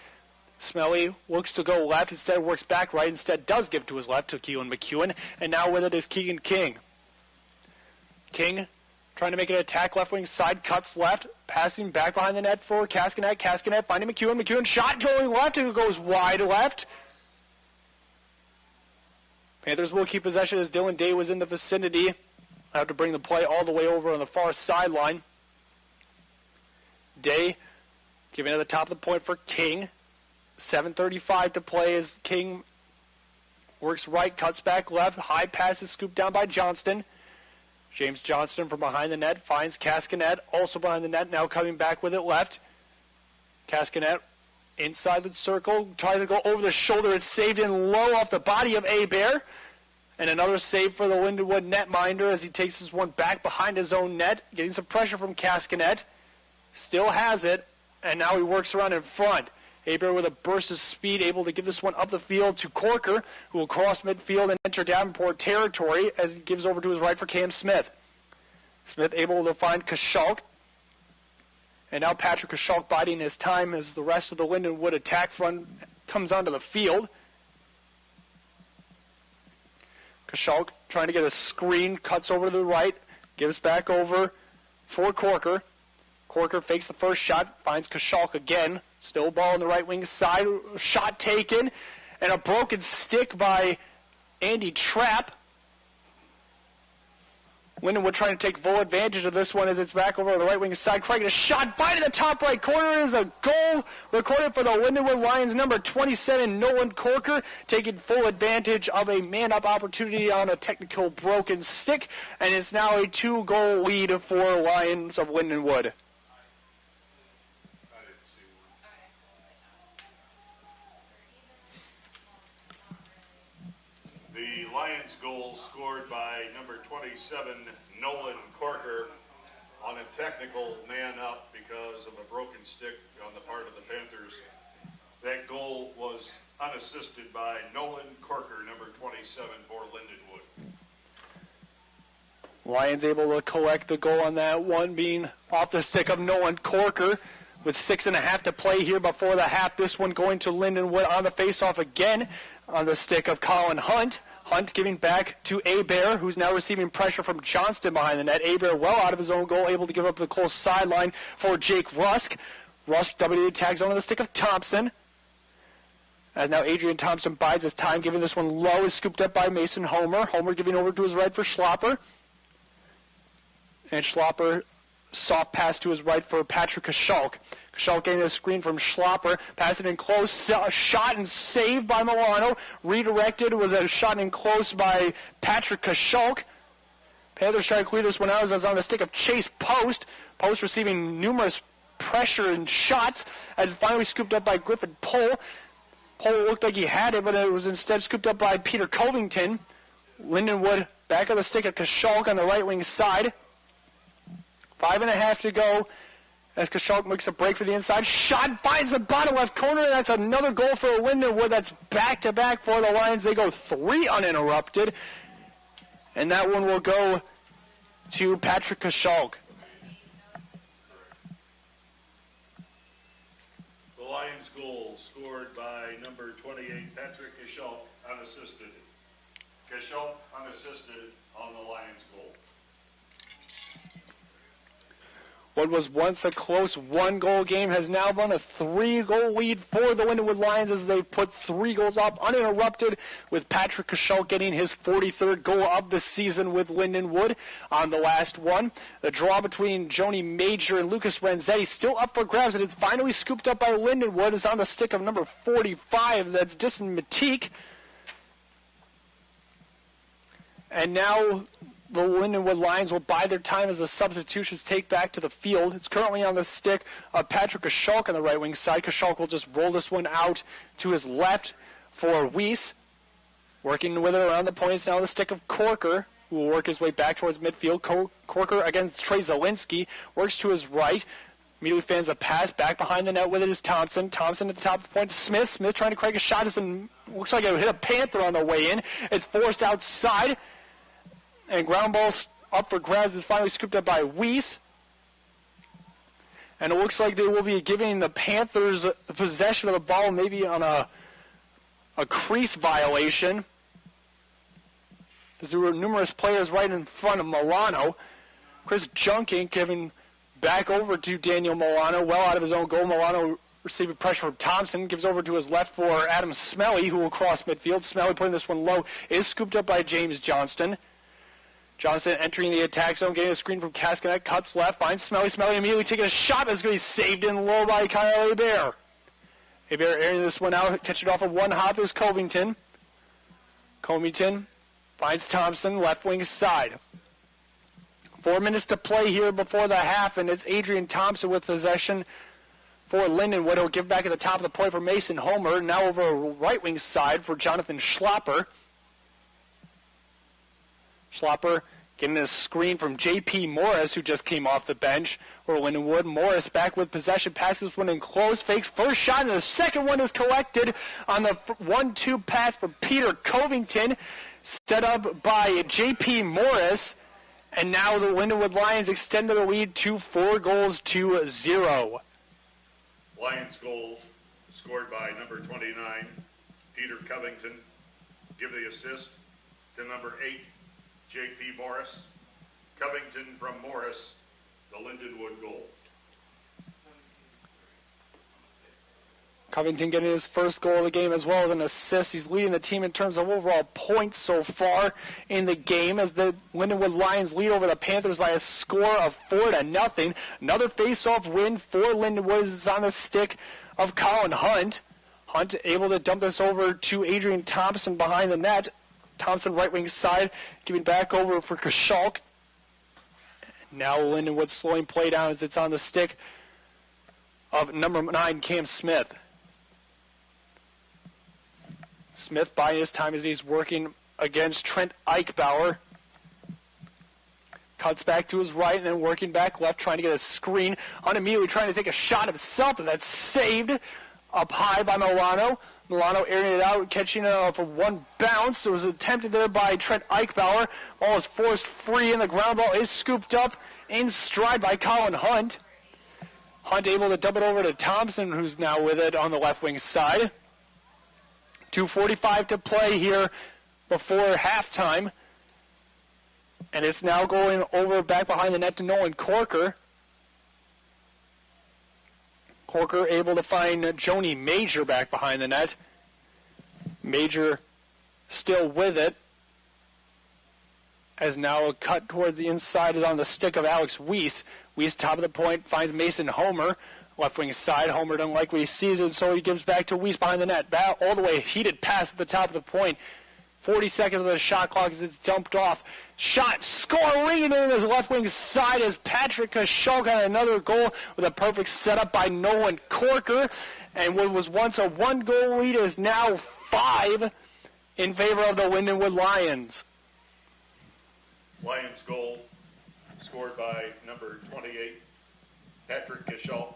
Speaker 2: Smelly looks to go left, instead works back right, instead does give to his left to Keelan McEwen. And now with it is Keegan King. King trying to make an attack left wing side, cuts left, passing back behind the net for Cascanet. Cascanet finding McEwen. McEwen shot going left, and it goes wide left. Panthers will keep possession as Dylan Day was in the vicinity. I have to bring the play all the way over on the far sideline. Day giving it at the top of the point for King. 7:35 to play as King works right, cuts back left. High pass is scooped down by Johnston. James Johnston from behind the net finds Cascanet, also behind the net, now coming back with it left. Cascanet inside the circle, tries to go over the shoulder. It's saved in low off the body of Abear. And another save for the Lindenwood netminder as he takes this one back behind his own net, getting some pressure from Cascanet. Still has it, and now he works around in front. Abear with a burst of speed, able to give this one up the field to Corker, who will cross midfield and enter Davenport territory as he gives over to his right for Cam Smith. Smith able to find Kashulk. And now Patrick Kashulk biding his time as the rest of the Lindenwood attack front comes onto the field. Kashulk trying to get a screen, cuts over to the right, gives back over for Corker. Corker fakes the first shot, finds Kashulk again. Still ball on the right wing side, shot taken, and a broken stick by Andy Trapp. Lindenwood trying to take full advantage of this one as it's back over on the right wing side. Craig, a shot by to the top right corner is a goal recorded for the Lindenwood Lions. Number 27, Nolan Corker, taking full advantage of a man-up opportunity on a technical broken stick. And it's now a 2-goal lead for Lions of Lindenwood.
Speaker 1: The Lions goal scored by number 27, Nolan Corker, on a technical man-up because of a broken stick on the part of the Panthers. That goal was unassisted by Nolan Corker, number 27 for Lindenwood.
Speaker 2: Lions able to collect the goal on that one, being off the stick of Nolan Corker. With 6.5 to play here before the half. This one going to Lindenwood on the face-off again on the stick of Colin Hunt. Hunt giving back to Abear, who's now receiving pressure from Johnston behind the net. Abear well out of his own goal, able to give up the close sideline for Jake Rusk. Rusk WD tags on the stick of Thompson. As now Adrian Thompson bides his time, giving this one low, is scooped up by Mason Homer. Homer giving over to his right for Schlopper. And Schlopper, soft pass to his right for Patrick Kashulk. Kashulk getting a screen from Schlopper, passing in close, shot and saved by Milano. Redirected was a shot in close by Patrick Kashulk. Panthers try to clear this one out as it's on the stick of Chase Post. Post receiving numerous pressure and shots, and finally scooped up by Griffin Pohl. Pohl looked like he had it, but it was instead scooped up by Peter Covington. Lindenwood back on the stick of Kashulk on the right wing side. 5.5 to go as Kashulk makes a break for the inside. Shot finds the bottom left corner. That's another goal for Lindenwood. That's back-to-back for the Lions. They go 3 uninterrupted. And that one will go to Patrick Kashulk.
Speaker 1: The Lions goal scored by number 28, Patrick Kashulk, unassisted. Kashulk unassisted on the Lions goal.
Speaker 2: What was once a close 1-goal game has now been a 3-goal lead for the Lindenwood Lions as they put 3 goals up uninterrupted, with Patrick Kashulk getting his 43rd goal of the season with Lindenwood on the last one. The draw between Joni Major and Lucas Renzetti still up for grabs, and it's finally scooped up by Lindenwood. It's on the stick of number 45. That's Disson Matique. And now the Lindenwood Lions will bide their time as the substitutions take back to the field. It's currently on the stick of Patrick Kashulk on the right wing side. Kashulk will just roll this one out to his left for Weiss. Working with it around the points now on the stick of Corker, who will work his way back towards midfield. Corker against Trey Zielinski. Works to his right. Immediately fans a pass. Back behind the net with it is Thompson. Thompson at the top of the point to Smith. Smith trying to crank a shot. Looks like it hit a Panther on the way in. It's forced outside. And ground ball up for grabs is finally scooped up by Weiss. And it looks like they will be giving the Panthers the possession of the ball, maybe on a crease violation. Because there were numerous players right in front of Milano. Chris Junkin giving back over to Daniel Milano, well out of his own goal. Milano receiving pressure from Thompson, gives over to his left for Adam Smelly, who will cross midfield. Smelly putting this one low, is scooped up by James Johnston. Johnston entering the attack zone, getting a screen from Cascanet, cuts left, finds Smelly. Smelly immediately taking a shot that's going to be saved in low by Kyle Hebert. Hebert airing this one out, catch it off of one hop is Covington. Covington finds Thompson, left wing side. 4 minutes to play here before the half, and it's Adrian Thompson with possession for Lindenwood. He'll give back at the top of the point for Mason Homer. Now over right wing side for Jonathan Schlopper. Schlopper getting a screen from J.P. Morris, who just came off the bench for Lindenwood. Morris back with possession, passes one in close, fakes first shot, and the second one is collected on the 1-2 pass for Peter Covington, set up by J.P. Morris. And now the Lindenwood Lions extend the lead to 4-0.
Speaker 1: Lions goal scored by number 29, Peter Covington. Give the assist to number 8, J.P. Morris. Covington from Morris, the Lindenwood goal.
Speaker 2: Covington getting his first goal of the game as well as an assist. He's leading the team in terms of overall points so far in the game as the Lindenwood Lions lead over the Panthers by a score of 4-0. Another face-off win for Lindenwood is on the stick of Colin Hunt. Hunt able to dump this over to Adrian Thompson behind the net. Thompson right wing side, giving back over for Kashalk. Now Lindenwood slowing play down as it's on the stick of number 9, Cam Smith. Smith buying his time as he's working against Trent Eichbauer. Cuts back to his right and then working back left, trying to get a screen. Hunt immediately trying to take a shot himself, and that's saved up high by Milano. Milano airing it out, catching it off of one bounce. It was attempted there by Trent Eichbauer. Ball is forced free, and the ground ball is scooped up in stride by Colin Hunt. Hunt able to dump it over to Thompson, who's now with it on the left wing side. 2:45 to play here before halftime. And it's now going over back behind the net to Nolan Corker. Corker able to find Joni Major back behind the net. Major still with it. As now a cut towards the inside is on the stick of Alex Weiss. Weiss top of the point finds Mason Homer. Left wing side, Homer doesn't like what he sees it, so he gives back to Weiss behind the net. All the way, heated pass at the top of the point. 40 seconds of the shot clock as it's dumped off. Shot, score, ringing in his left wing side as Patrick Kashalk got another goal with a perfect setup by Nolan Corker. And what was once a 1-goal lead is now 5 in favor of the Lindenwood Lions.
Speaker 1: Lions goal scored by number 28, Patrick Kashalk.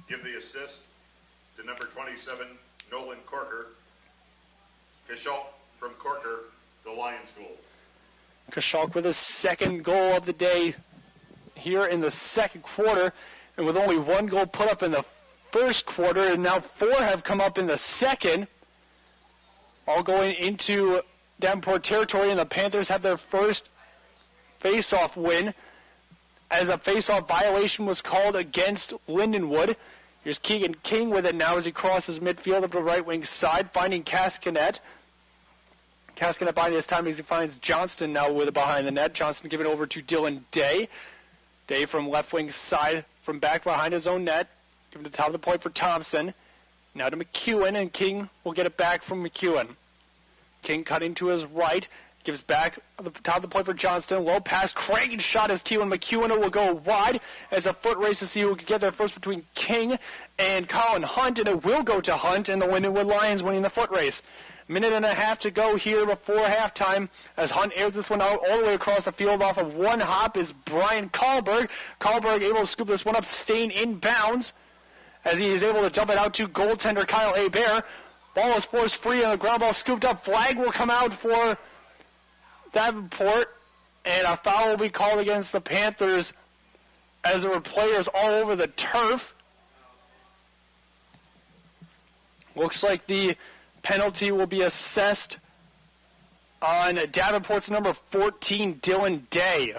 Speaker 1: Give the assist to number 27, Nolan Corker. Kashalk from Corker, the Lions goal.
Speaker 2: Kashalk with his second goal of the day here in the second quarter, and with only 1 goal put up in the first quarter, and now 4 have come up in the second, all going into Davenport territory, and the Panthers have their first face-off win as a face-off violation was called against Lindenwood. Here's Keegan King with it now as he crosses midfield up the right wing side, finding Cascanet. Cascanet buying his time as he finds Johnston now with it behind the net. Johnston giving it over to Dylan Day. Day from left wing side from back behind his own net. Giving to the top of the point for Thompson. Now to McEwen, and King will get it back from McEwen. King cutting to his right. Gives back at the top of the point for Johnston. Low pass, cranking shot as McEwen will go wide. It's a foot race to see who can get there first between King and Colin Hunt, and it will go to Hunt, and the Lindenwood Lions winning the foot race. Minute and a half to go here before halftime as Hunt airs this one out all the way across the field off of one hop is Brian Kahlberg. Kahlberg able to scoop this one up, staying in bounds as he is able to dump it out to goaltender Kyle Hebert. Ball is forced free and the ground ball scooped up. Flag will come out for Davenport, and a foul will be called against the Panthers as there were players all over the turf. Looks like the penalty will be assessed on Davenport's number 14, Dylan Day.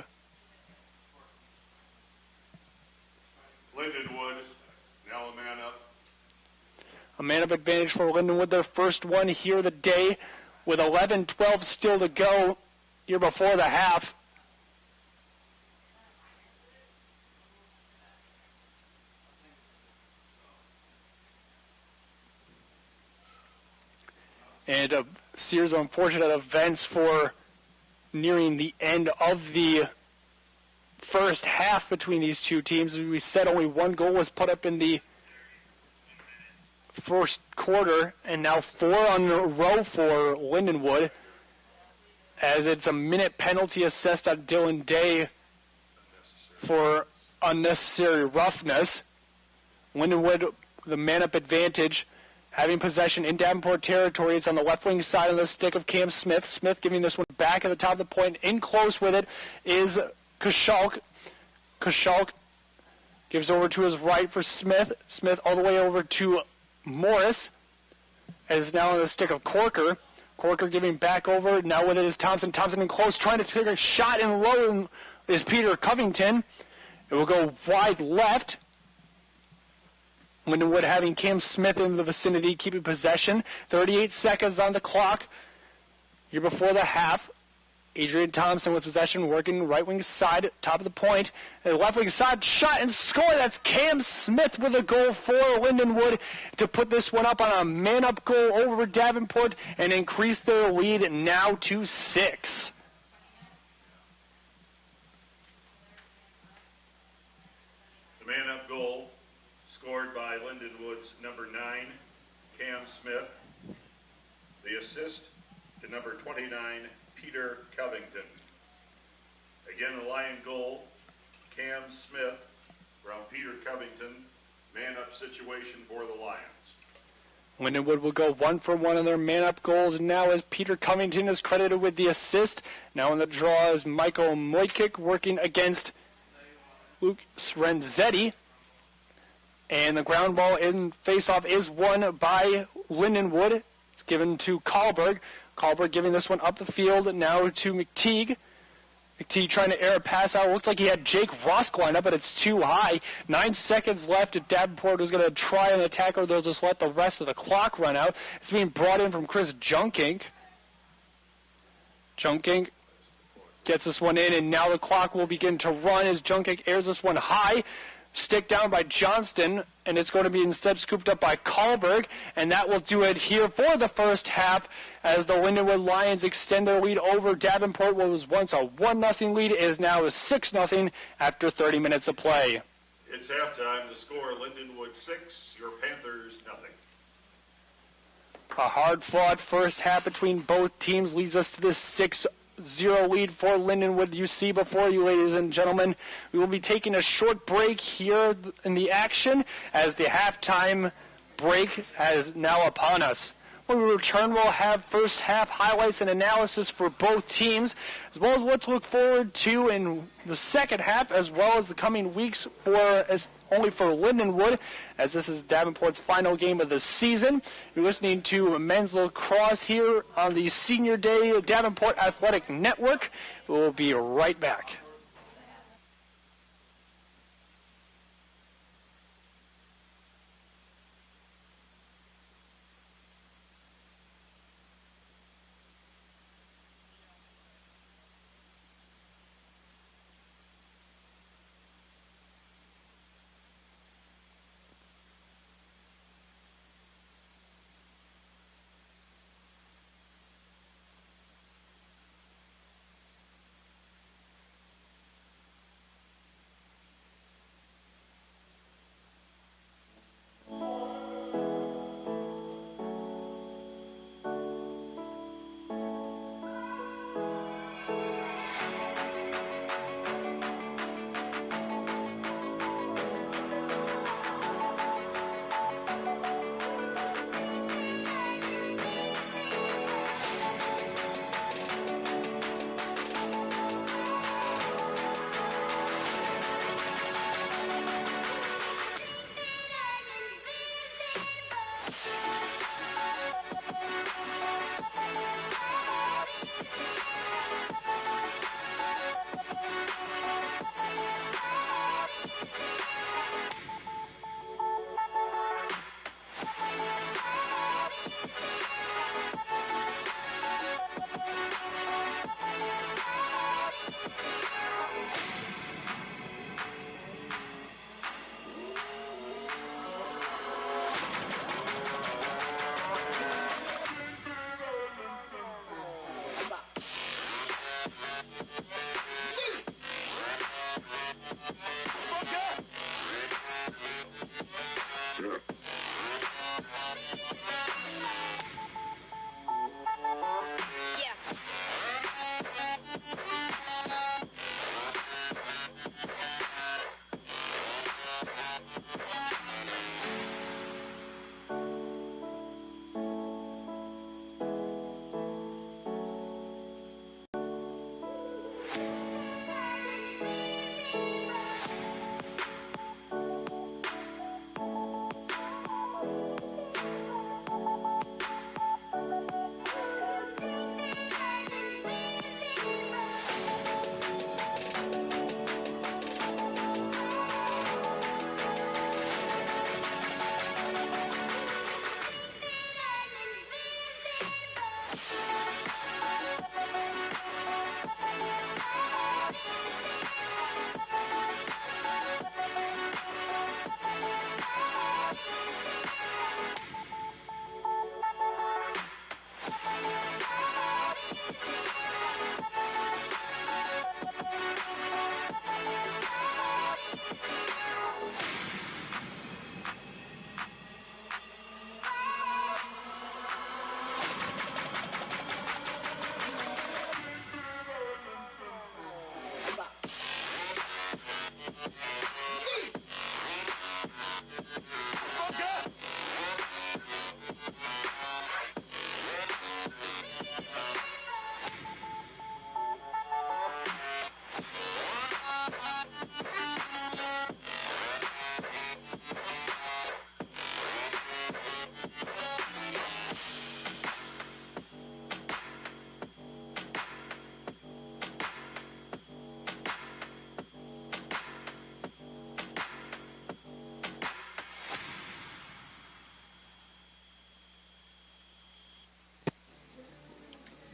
Speaker 1: Lindenwood, now a man up.
Speaker 2: A man-up advantage for Lindenwood, their first one here of the day with 11-12 still to go here before the half. And a series of unfortunate events for nearing the end of the first half between these two teams. As we said, only 1 goal was put up in the first quarter, and now 4 on the row for Lindenwood, as it's a minute penalty assessed on Dylan Day for unnecessary roughness. Lindenwood, the man-up advantage, having possession in Davenport territory. It's on the left wing side of the stick of Cam Smith. Smith giving this one back at the top of the point. In close with it is Kashalk. Kashalk gives over to his right for Smith. Smith all the way over to Morris, as now on the stick of Corker. Corker giving back over. Now with it is Thompson. Thompson in close, trying to take a shot in low is Peter Covington. It will go wide left. Lindenwood having Cam Smith in the vicinity, keeping possession. 38 seconds on the clock here before the half. Adrian Thompson with possession, working right wing side, top of the point. And left wing side, shot and score. That's Cam Smith with a goal for Lindenwood to put this one up on a man-up goal over Davenport and increase their lead now to 6.
Speaker 1: The man-up goal scored by Lindenwood's number 9, Cam Smith. The assist to number 29, Peter Covington. Again, the Lion goal, Cam Smith from Peter Covington. Man-up situation for the Lions.
Speaker 2: Lindenwood will go 1-for-1 on their man-up goals now as Peter Covington is credited with the assist. Now in the draw is Michael Moikic working against Luke Renzetti. And the ground ball in face-off is won by Lindenwood. It's given to Kahlberg. Kahlberg giving this one up the field now to McTeague. McTeague trying to air a pass out. Looked like he had Jake Rosk lined up, but it's too high. 9 seconds left. If Davenport was going to try an attack, or they'll just let the rest of the clock run out. It's being brought in from Chris Junkink. Junkink gets this one in, and now the clock will begin to run as Junkink airs this one high. Stick down by Johnston, and it's going to be instead scooped up by Kahlberg, and that will do it here for the first half as the Lindenwood Lions extend their lead over Davenport. What was once a 1-0 lead is now a 6-0 after 30 minutes of play.
Speaker 1: It's halftime. The score, Lindenwood 6, your Panthers nothing.
Speaker 2: A hard-fought first half between both teams leads us to this 6-0 lead for Lindenwood. You see before you, ladies and gentlemen. We will be taking a short break here in the action as the halftime break is now upon us. When we return, we'll have first half highlights and analysis for both teams, as well as what to look forward to in the second half, as well as the coming weeks only for Lindenwood, as this is Davenport's final game of the season. You're listening to men's lacrosse here on the Senior Day Davenport Athletic Network. We'll be right back.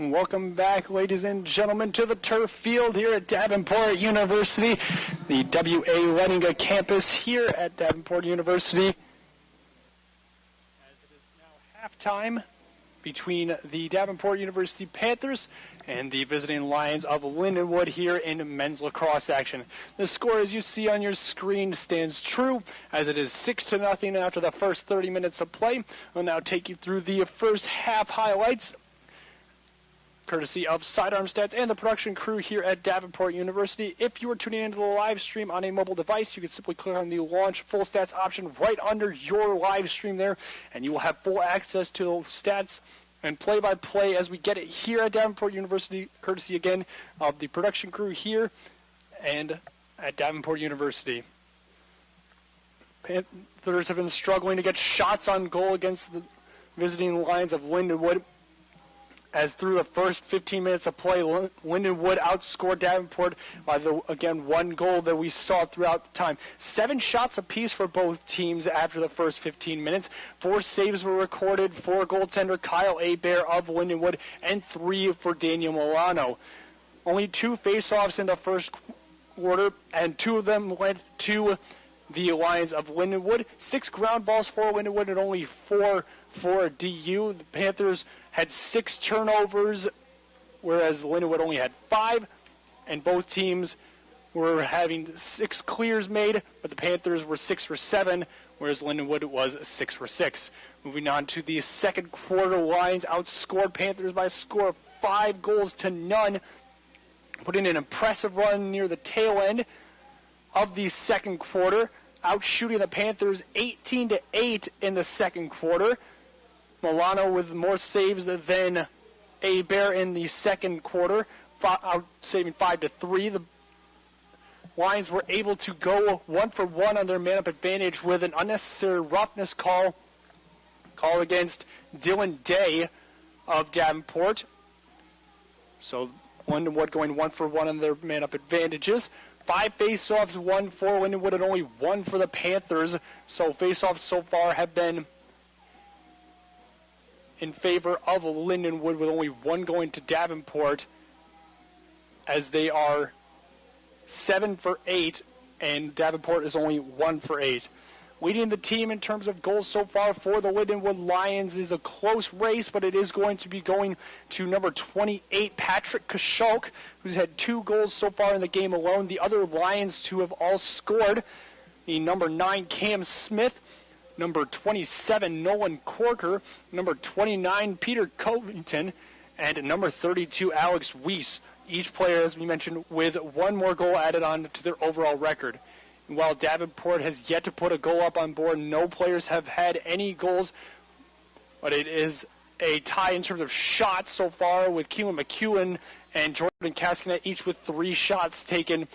Speaker 2: Welcome back, ladies and gentlemen, to the turf field here at Davenport University, the W.A. Leninga campus here at Davenport University. As it is now halftime between the Davenport University Panthers and the visiting Lions of Lindenwood here in men's lacrosse action. The score, as you see on your screen, stands true, as it is 6-0 after the first 30 minutes of play. We'll now take you through the first half highlights, courtesy of Sidearm Stats and the production crew here at Davenport University. If you are tuning into the live stream on a mobile device, you can simply click on the Launch Full Stats option right under your live stream there, and you will have full access to the stats and play-by-play as we get it here at Davenport University, courtesy again of the production crew here and at Davenport University. Panthers have been struggling to get shots on goal against the visiting Lions of Lindenwood, as through the first 15 minutes of play, Lindenwood outscored Davenport by again one goal that we saw throughout the time. 7 shots apiece for both teams after the first 15 minutes. 4 saves were recorded for goaltender Kyle Abear of Lindenwood and 3 for Daniel Milano. Only 2 face-offs in the first quarter, and 2 of them went to the Lions of Lindenwood. 6 ground balls for Lindenwood and only 4 for DU. The Panthers had 6 turnovers, whereas Lindenwood only had 5, and both teams were having 6 clears made, but the Panthers were 6 for 7, whereas Lindenwood was 6 for 6. Moving on to the second quarter, Lions outscored Panthers by a score of 5-0, putting an impressive run near the tail end of the second quarter, outshooting the Panthers 18-8 in the second quarter. Milano with more saves than Abear in the second quarter, saving 5-3. The Lions were able to go 1-for-1 on their man-up advantage with an unnecessary roughness call against Dylan Day of Davenport. So Lindenwood going 1-for-1 on their man-up advantages. 5 face-offs, 1 for Lindenwood and only 1 for the Panthers. So face-offs so far have been in favor of Lindenwood, with only 1 going to Davenport, as they are 7 for 8 and Davenport is only 1 for 8. Leading the team in terms of goals so far for the Lindenwood Lions is a close race, but it is going to be going to number 28, Patrick Kashulk, who's had 2 goals so far in the game alone. The other Lions who have all scored, the number 9, Cam Smith, number 27, Nolan Corker, number 29, Peter Covington, and number 32, Alex Weiss. Each player, as we mentioned, with 1 more goal added on to their overall record. And while Davenport has yet to put a goal up on board, no players have had any goals, but it is a tie in terms of shots so far, with Keelan McEwen and Jordan Caskinet each with 3 shots taken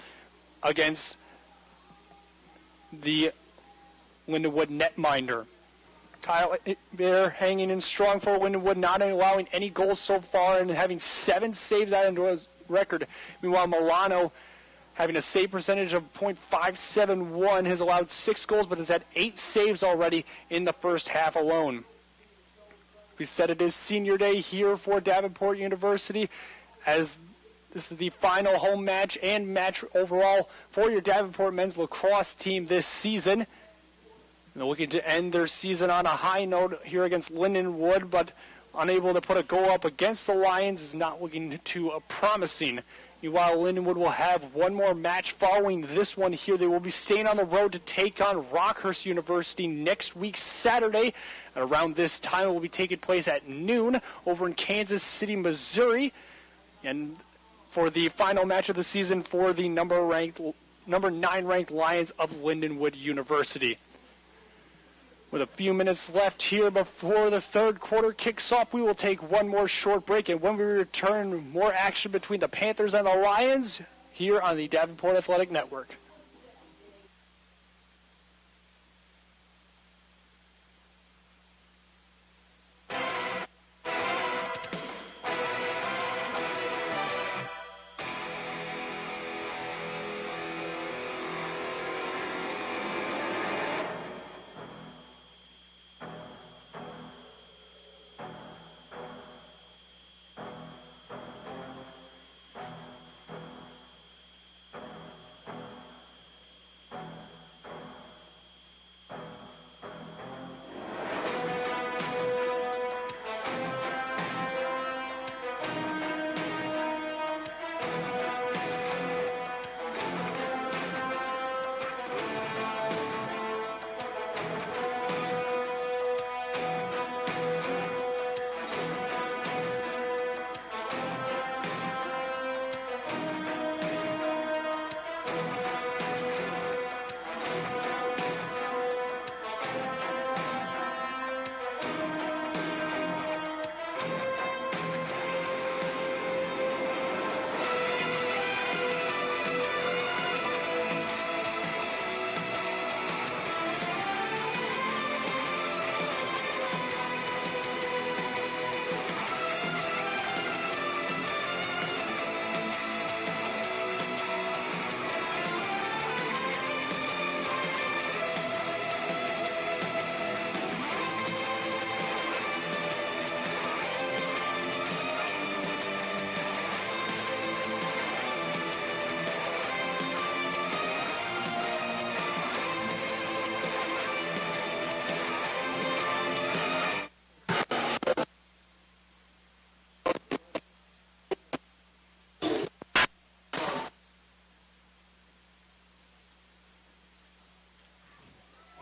Speaker 2: against the Lindenwood netminder. Kyle Bear hanging in strong for Lindenwood, not allowing any goals so far and having 7 saves added into his record. Meanwhile, Milano, having a save percentage of .571, has allowed 6 goals but has had 8 saves already in the first half alone. We said it is senior day here for Davenport University, as this is the final home match and match overall for your Davenport men's lacrosse team this season. They're looking to end their season on a high note here against Lindenwood, but unable to put a goal up against the Lions is not looking too promising. While Lindenwood will have 1 more match following this one here, they will be staying on the road to take on Rockhurst University next week, Saturday. And around this time, it will be taking place at noon over in Kansas City, Missouri. And for the final match of the season for the number 9 ranked Lions of Lindenwood University. With a few minutes left here before the third quarter kicks off, we will take 1 more short break, and when we return, more action between the Panthers and the Lions here on the Davenport Athletic Network.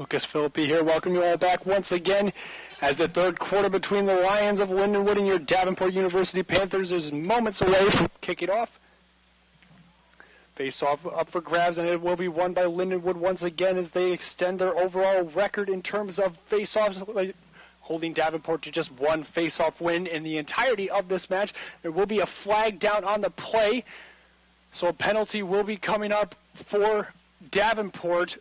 Speaker 2: Lucas Philippi here. Welcome you all back once again as the third quarter between the Lions of Lindenwood and your Davenport University Panthers is moments away from kicking off. Face-off up for grabs, and it will be won by Lindenwood once again as they extend their overall record in terms of face-offs, holding Davenport to just one face-off win in the entirety of this match. There will be a flag down on the play, so a penalty will be coming up for Davenport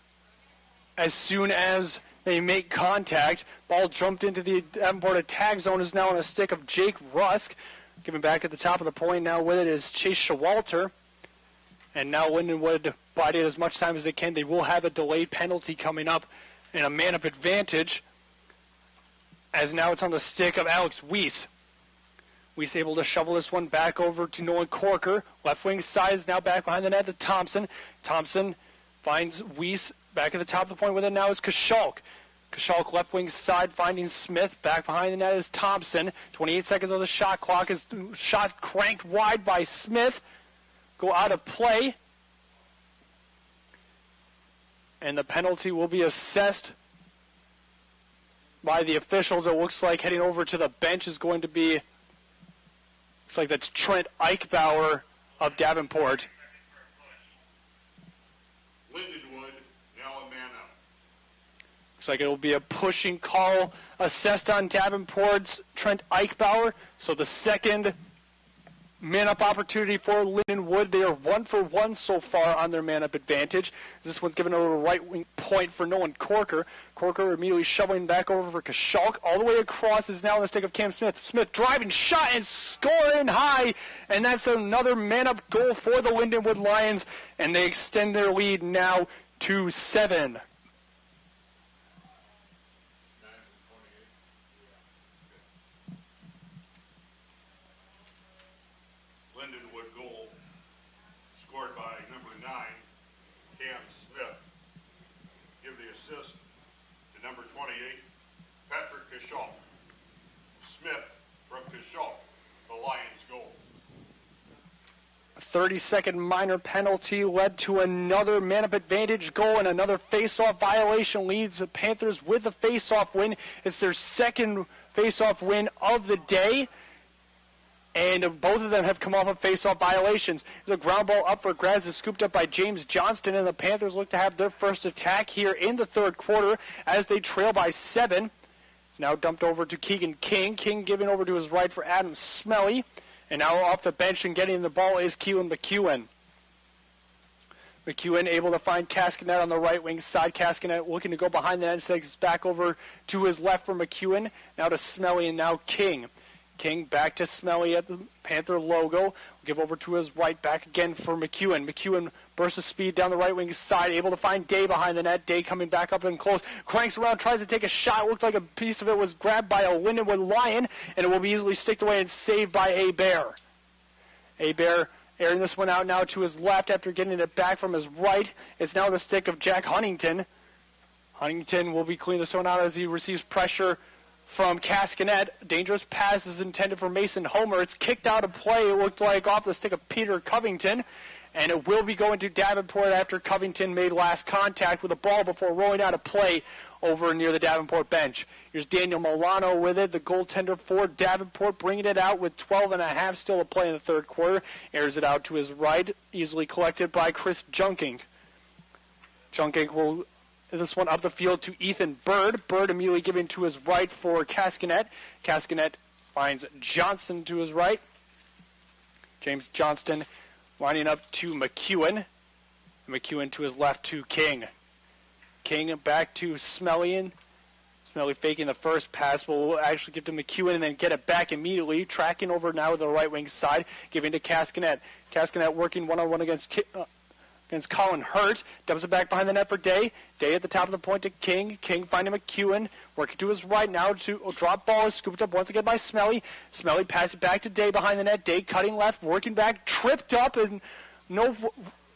Speaker 2: as soon as they make contact. Ball jumped into the Davenport attack zone, is now on a stick of Jake Rusk. Giving back at the top of the point now with it is Chase Shawalter. And now Lindenwood bided as much time as they can. They will have a delayed penalty coming up and a man-up advantage, as now it's on the stick of Alex Weiss. Weiss able to shovel this one back over to Nolan Corker. Left wing side is now back behind the net to Thompson. Thompson finds Weiss back at the top of the point with it now is Kashalk. Kashalk left wing side finding Smith. Back behind the net is Thompson. 28 seconds on the shot clock. Is shot cranked wide by Smith. Go out of play. And the penalty will be assessed by the officials. It looks like heading over to the bench is going to be, looks like that's Trent Eichbauer of Davenport.
Speaker 1: Lindenwood, now a man up.
Speaker 2: Looks like it will be a pushing call assessed on Davenport's Trent Eichbauer. So the second man-up opportunity for Lindenwood. They are 1-for-1 so far on their man-up advantage. This one's given over a right-wing point for Nolan Corker. Corker immediately shoveling back over for Kashalk. All the way across is now on the stick of Cam Smith. Smith driving, shot, and scoring high. And that's another man-up goal for the Lindenwood Lions. And they extend their lead now to 7.
Speaker 1: Lindenwood goal scored by number 9, Cam Smith. Give the assist to number 28, Patrick Kashalk. Smith from Kashalk, the Lions goal.
Speaker 2: A 30-second minor penalty led to another man-up advantage goal, and another face-off violation leads the Panthers with a face-off win. It's their second face-off win of the day. And both of them have come off of face-off violations. The ground ball up for grabs is scooped up by James Johnston, and the Panthers look to have their first attack here in the third quarter as they trail by 7. It's now dumped over to Keegan King. King giving over to his right for Adam Smelly. And now off the bench and getting the ball is Keelan McEwen. McEwen able to find Cascanet on the right wing side. Cascanet looking to go behind the net. Instead, it's back over to his left for McEwen. Now to Smelly and now King. King back to Smelly at the Panther logo. We'll give over to his right, back again for McEwen. McEwen bursts of speed down the right wing side, able to find Day behind the net. Day coming back up and close. Cranks around, tries to take a shot. Looked like a piece of it was grabbed by a Lindenwood Lion, and it will be easily sticked away and saved by Bear. Bear airing this one out now to his left after getting it back from his right. It's now the stick of Jack Huntington. Huntington will be cleaning this one out as he receives pressure from Cascanet. Dangerous pass is intended for Mason Homer. It's kicked out of play. It looked like off the stick of Peter Covington. And it will be going to Davenport after Covington made last contact with the ball before rolling out of play over near the Davenport bench. Here's Daniel Milano with it, the goaltender for Davenport, bringing it out with 12.5 still to play in the third quarter. Airs it out to his right, easily collected by Chris Junking. Junking will this one up the field to Ethan Bird. Bird immediately giving to his right for Cascanet. Cascanet finds Johnson to his right. James Johnston lining up to McEwen. McEwen to his left to King. King back to Smelly. Smelly faking the first pass, but will actually give to McEwen and then get it back immediately. Tracking over now to the right wing side, giving to Cascanet. Cascanet working one-on-one against Colin Hurt. Dumps it back behind the net for Day. Day at the top of the point to King. King finding McEwen. Working to his right now to drop ball is scooped up once again by Smelly. Smelly passes it back to Day behind the net. Day cutting left, working back, tripped up, and no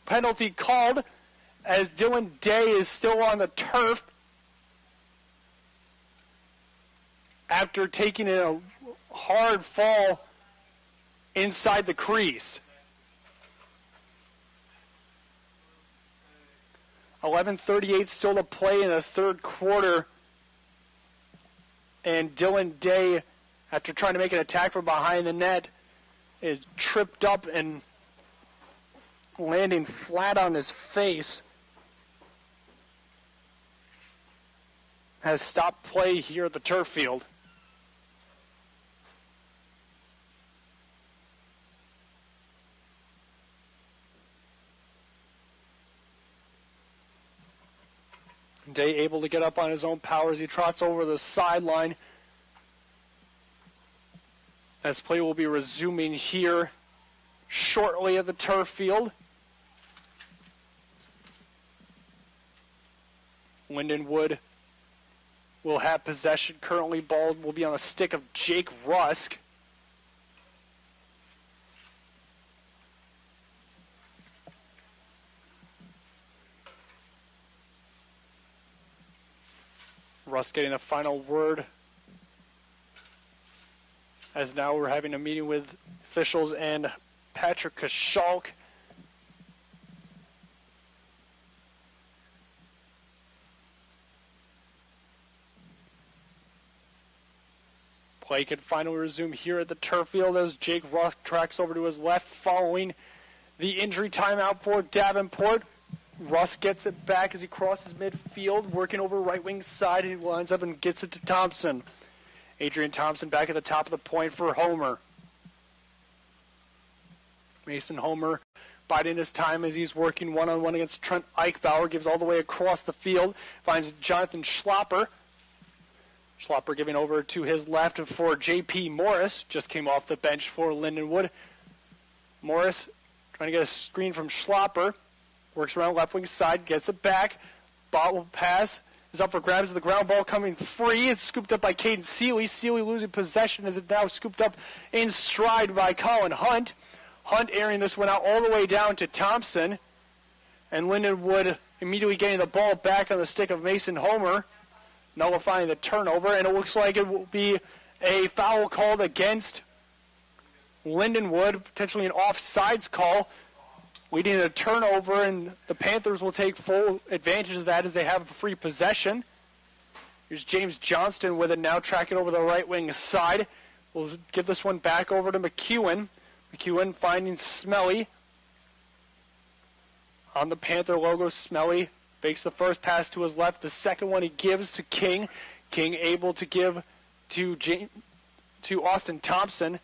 Speaker 2: penalty called as Dylan Day is still on the turf after taking a hard fall inside the crease. 11:38 still to play in the third quarter. And Dylan Day, after trying to make an attack from behind the net, is tripped up and landing flat on his face. Has stopped play here at the turf field. Day able to get up on his own power as he trots over the sideline. As play will be resuming here shortly at the turf field. Lindenwood will have possession. Currently, ball will be on the stick of Jake Rusk. Rusk getting the final word. As now we're having a meeting with officials and Patrick Kashalk. Play can finally resume here at the turf field as Jake Rusk tracks over to his left following the injury timeout for Davenport. Rusk gets it back as he crosses midfield, working over right wing side. He lines up and gets it to Thompson. Adrian Thompson back at the top of the point for Homer. Mason Homer biding his time as he's working one-on-one against Trent Eichbauer. Gives all the way across the field. Finds Jonathan Schlopper. Schlopper giving over to his left for J.P. Morris. Just came off the bench for Lindenwood. Morris trying to get a screen from Schlopper. Works around left wing side, gets it back. Bottle pass is up for grabs. The ground ball coming free. It's scooped up by Caden Seeley. Seeley losing possession as it now scooped up in stride by Colin Hunt. Hunt airing this one out all the way down to Thompson. And Lindenwood immediately getting the ball back on the stick of Mason Homer, nullifying the turnover. And it looks like it will be a foul called against Lindenwood, potentially an offsides call, leading to a turnover, and the Panthers will take full advantage of that as they have free possession. Here's James Johnston with it now, tracking over the right wing side. We'll give this one back over to McEwen. McEwen finding Smelly on the Panther logo. Smelly fakes the first pass to his left. The second one he gives to King. King able to give to Austin Thompson.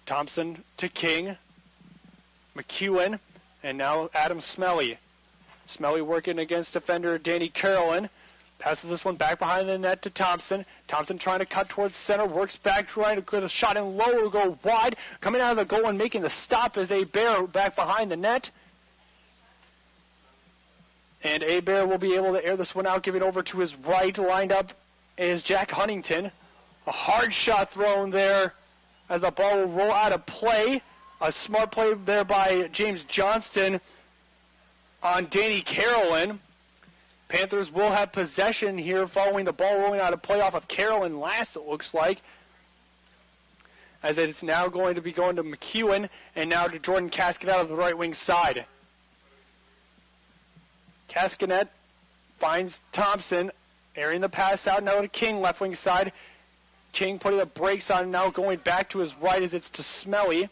Speaker 2: Thompson to King. McEwen. And now Adam Smelly. Smelly working against defender Danny Carolyn. Passes this one back behind the net to Thompson. Thompson trying to cut towards center. Works back, trying to get a shot in low to go wide. Coming out of the goal and making the stop is Bear back behind the net. And Bear will be able to air this one out, giving over to his right. Lined up is Jack Huntington. A hard shot thrown there as the ball will roll out of play. A smart play there by James Johnston on Danny Carolyn. Panthers will have possession here following the ball rolling out of play off of Carolyn last, it looks like. As it's now going to be going to McEwen and now to Jordan Cascanet of the right wing side. Cascanet finds Thompson, airing the pass out now to King, left wing side. King putting the brakes on, now going back to his right as it's to Smelly.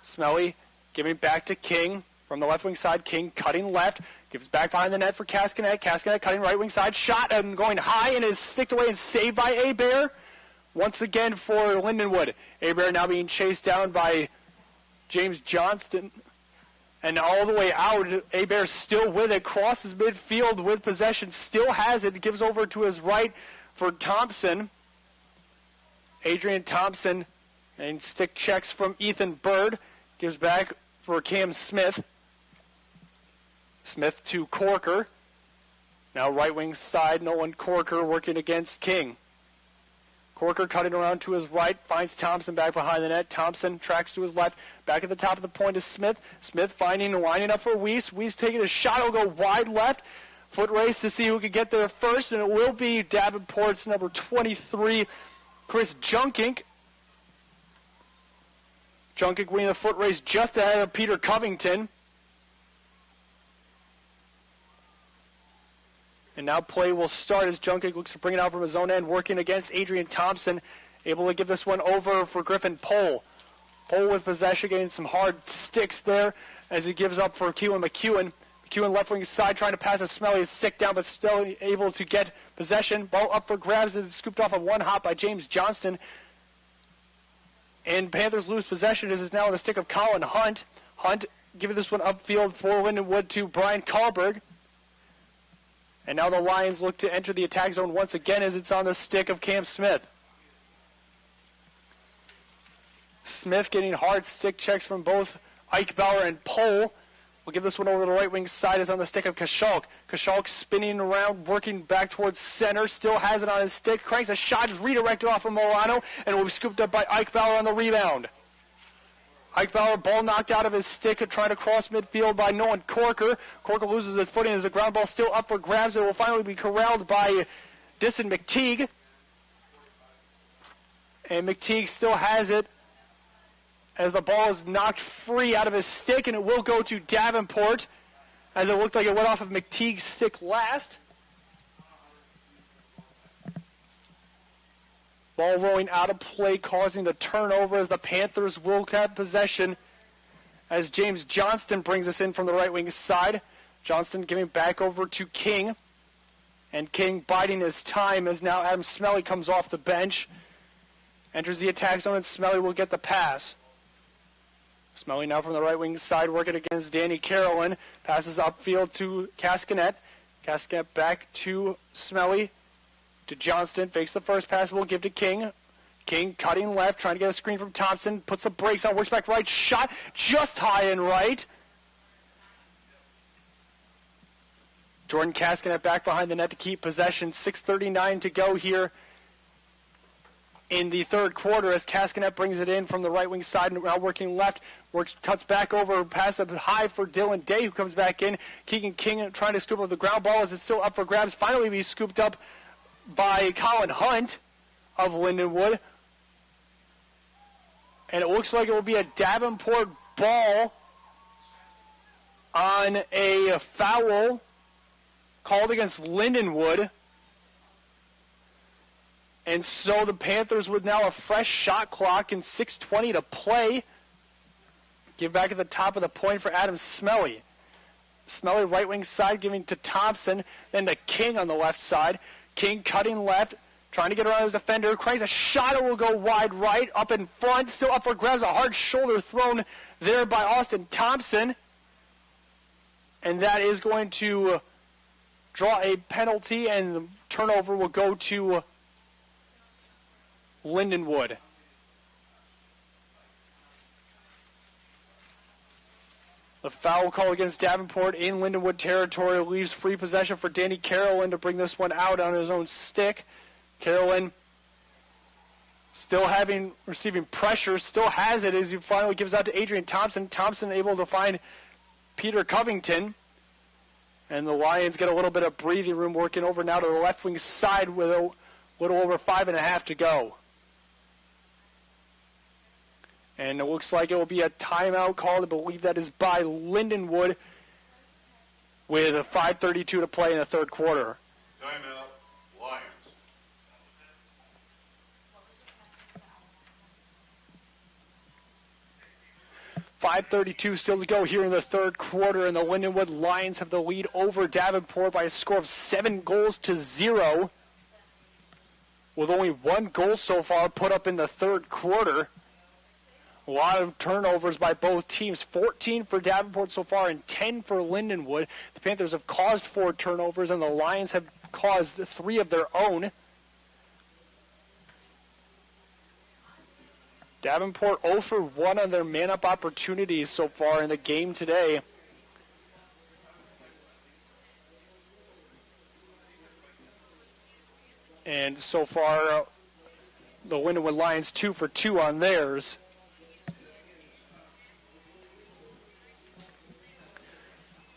Speaker 2: Smelly giving back to King from the left wing side. King cutting left, gives back behind the net for Cascanet. Cascanet cutting right wing side, shot and going high and is sticked away and saved by Bear. Once again for Lindenwood. Bear now being chased down by James Johnston. And all the way out, Bear still with it, crosses midfield with possession, still has it, gives over to his right for Thompson. Adrian Thompson, and stick checks from Ethan Bird. Gives back for Cam Smith. Smith to Corker. Now right wing side, Nolan Corker working against King. Corker cutting around to his right, finds Thompson back behind the net. Thompson tracks to his left. Back at the top of the point is Smith. Smith finding and lining up for Weiss. Weiss taking a shot. He'll go wide left. Foot race to see who can get there first, and it will be Davenport's number 23, Chris Junkink. Junkink winning the foot race just ahead of Peter Covington. And now play will start as Junkic looks to bring it out from his own end, working against Adrian Thompson, able to give this one over for Griffin Pohl. Pohl with possession, getting some hard sticks there as he gives up for Keelan McEwen. McEwen left wing side trying to pass a Smelly, is sick down but still able to get possession. Ball up for grabs, and scooped off a one hop by James Johnston. And Panthers lose possession. This is now on the stick of Colin Hunt. Hunt giving this one upfield for Lindenwood to Brian Kahlberg. And now the Lions look to enter the attack zone once again as it's on the stick of Cam Smith. Smith getting hard stick checks from both Ike Bauer and Pohl. We'll give this one over to the right wing side. Is on the stick of Kashalk. Kashalk spinning around, working back towards center. Still has it on his stick. Cranks a shot, is redirected off of Milano, and will be scooped up by Ike Bauer on the rebound. Ike Bauer, ball knocked out of his stick, trying to cross midfield by Nolan Corker. Corker loses his footing as the ground ball still up for grabs. It will finally be corralled by Disson McTeague. And McTeague still has it as the ball is knocked free out of his stick, and it will go to Davenport as it looked like it went off of McTeague's stick last. Ball rolling out of play, causing the turnover as the Panthers will have possession as James Johnston brings us in from the right wing side. Johnston giving back over to King. And King biding his time as now Adam Smelly comes off the bench. Enters the attack zone, and Smelly will get the pass. Smelly now from the right wing side working against Danny Carolyn. Passes upfield to Cascanet. Cascanet back to Smelly. To Johnston, fakes the first pass, will give to King. King cutting left, trying to get a screen from Thompson, puts the brakes on, works back right, shot just high and right. Jordan Cascanet back behind the net to keep possession. 6:39 to go here in the third quarter as Cascanet brings it in from the right wing side, and now working left, cuts back over, pass up high for Dylan Day, who comes back in. Keegan King trying to scoop up the ground ball as it's still up for grabs, finally be scooped up by Colin Hunt of Lindenwood. And it looks like it will be a Davenport ball on a foul called against Lindenwood. And so the Panthers with now a fresh shot clock and 6:20 to play. Give back at the top of the point for Adam Smelly. Smelly right wing side giving to Thompson, then to King on the left side. King cutting left, trying to get around his defender. Cranks a shot, it will go wide right, up in front, still up for grabs. A hard shoulder thrown there by Austin Thompson. And that is going to draw a penalty, and the turnover will go to Lindenwood. The foul call against Davenport in Lindenwood territory leaves free possession for Danny Carolyn to bring this one out on his own stick. Carolyn still receiving pressure, still has it as he finally gives out to Adrian Thompson. Thompson able to find Peter Covington. And the Lions get a little bit of breathing room, working over now to the left wing side with a little over 5.5 to go. And it looks like it will be a timeout call. I believe that is by Lindenwood with 5:32 to play in the third quarter.
Speaker 1: Timeout, Lions.
Speaker 2: .532 still to go here in the third quarter, and the Lindenwood Lions have the lead over Davenport by a score of 7-0, with only 1 goal so far put up in the third quarter. A lot of turnovers by both teams, 14 for Davenport so far and 10 for Lindenwood. The Panthers have caused 4 turnovers, and the Lions have caused 3 of their own. Davenport 0 for 1 on their man-up opportunities so far in the game today. And so far, the Lindenwood Lions 2 for 2 on theirs.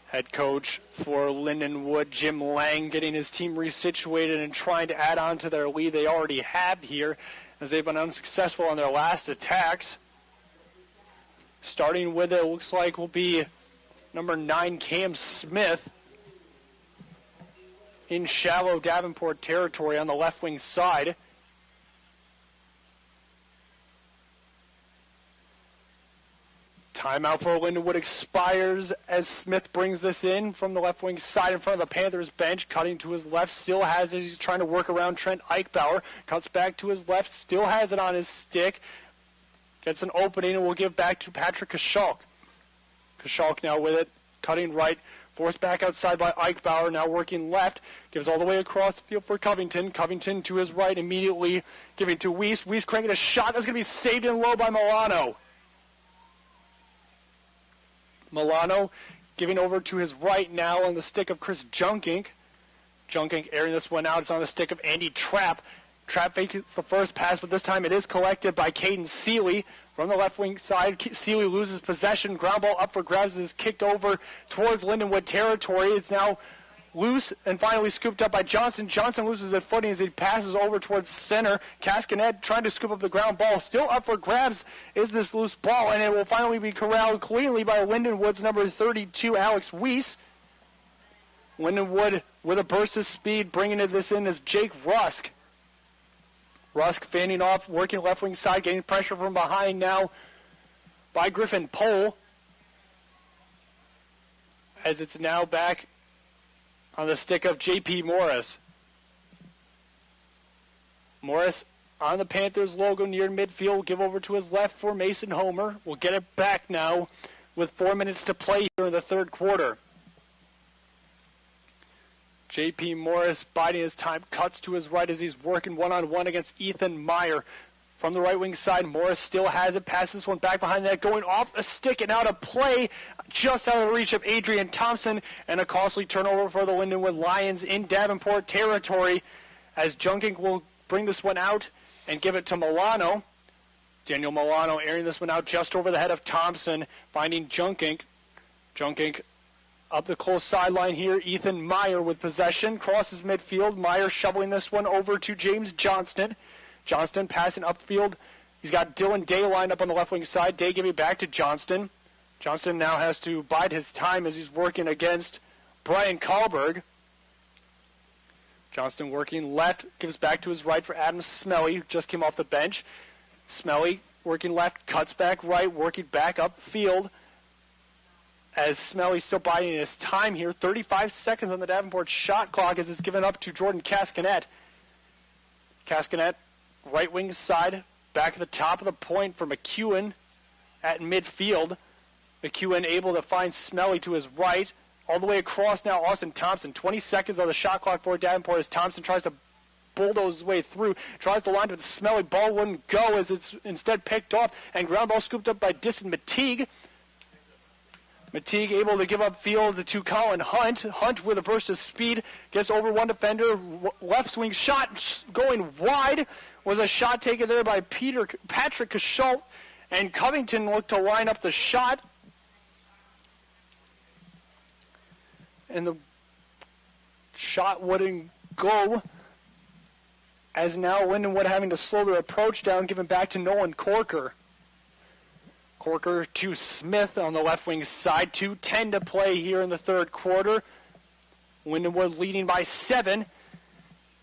Speaker 2: Head coach for Lindenwood, Jim Lang, getting his team resituated and trying to add on to their lead they already have here, as they've been unsuccessful on their last attacks. Starting with it looks like will be number 9, Cam Smith. in shallow Davenport territory on the left wing side. Timeout for Lindenwood expires as Smith brings this in from the left wing side in front of the Panthers bench. Cutting to his left, still has it. He's trying to work around Trent Eichbauer. Cuts back to his left, still has it on his stick. Gets an opening and will give back to Patrick Kashulk. Kashulk now with it, cutting right. Forced back outside by Eichbauer, now working left. Gives all the way across the field for Covington. Covington to his right, immediately giving to Weiss. Weiss cranking a shot that's going to be saved in low by Milano. Milano giving over to his right now on the stick of Chris Junkink. Junkink airing this one out. It's on the stick of Andy Trapp. Trapp fakes the first pass, but this time it is collected by Caden Seeley from the left wing side. Seeley loses possession. Ground ball up for grabs. It's kicked over towards Lindenwood territory. It's now loose and finally scooped up by Johnson. Johnson loses the footing as he passes over towards center. Cascanet trying to scoop up the ground ball. Still up for grabs is this loose ball, and it will finally be corralled cleanly by Lindenwood's number 32, Alex Weiss. Lindenwood with a burst of speed, bringing this in as Jake Rusk. Rusk fanning off, working left wing side, getting pressure from behind now by Griffin Pohl. As it's now back on the stick of J.P. Morris. Morris on the Panthers logo near midfield. Give over to his left for Mason Homer. We'll get it back now with 4 minutes to play here in the third quarter. J.P. Morris biding his time, cuts to his right as he's working one-on-one against Ethan Meyer. From the right wing side, Morris still has it, passes this one back behind that, going off a stick and out of play, just out of the reach of Adrian Thompson, and a costly turnover for the Lindenwood Lions in Davenport territory, as Junkink will bring this one out and give it to Milano. Daniel Milano airing this one out just over the head of Thompson, finding Junkink. Junkink up the close sideline here. Ethan Meyer with possession, crosses midfield. Meyer shoveling this one over to James Johnston. Johnston passing upfield. He's got Dylan Day lined up on the left wing side. Day giving back to Johnston. Johnston now has to bide his time as he's working against Brian Kahlberg. Johnston working left, gives back to his right for Adam Smelly, who just came off the bench. Smelly working left, cuts back right, working back upfield. As Smelly's still biding his time here. 35 seconds on the Davenport shot clock as it's given up to Jordan Cascanet. Cascanet, right wing side, back at the top of the point for McEwen at midfield. McEwen able to find Smelly to his right. All the way across now, Austin Thompson. 20 seconds on the shot clock for Davenport as Thompson tries to bulldoze his way through. Tries to line with the Smelly. Ball wouldn't go as it's instead picked off. And ground ball scooped up by Diston Mateague. Mateague able to give up field to Colin Hunt. Hunt with a burst of speed gets over one defender. Left swing shot going wide. Was a shot taken there by Patrick Kashult. And Covington looked to line up the shot. And the shot wouldn't go. As now Lindenwood having to slow their approach down, given back to Nolan Corker. Corker to Smith on the left wing side. 2:10 to play here in the third quarter. Lindenwood leading by 7.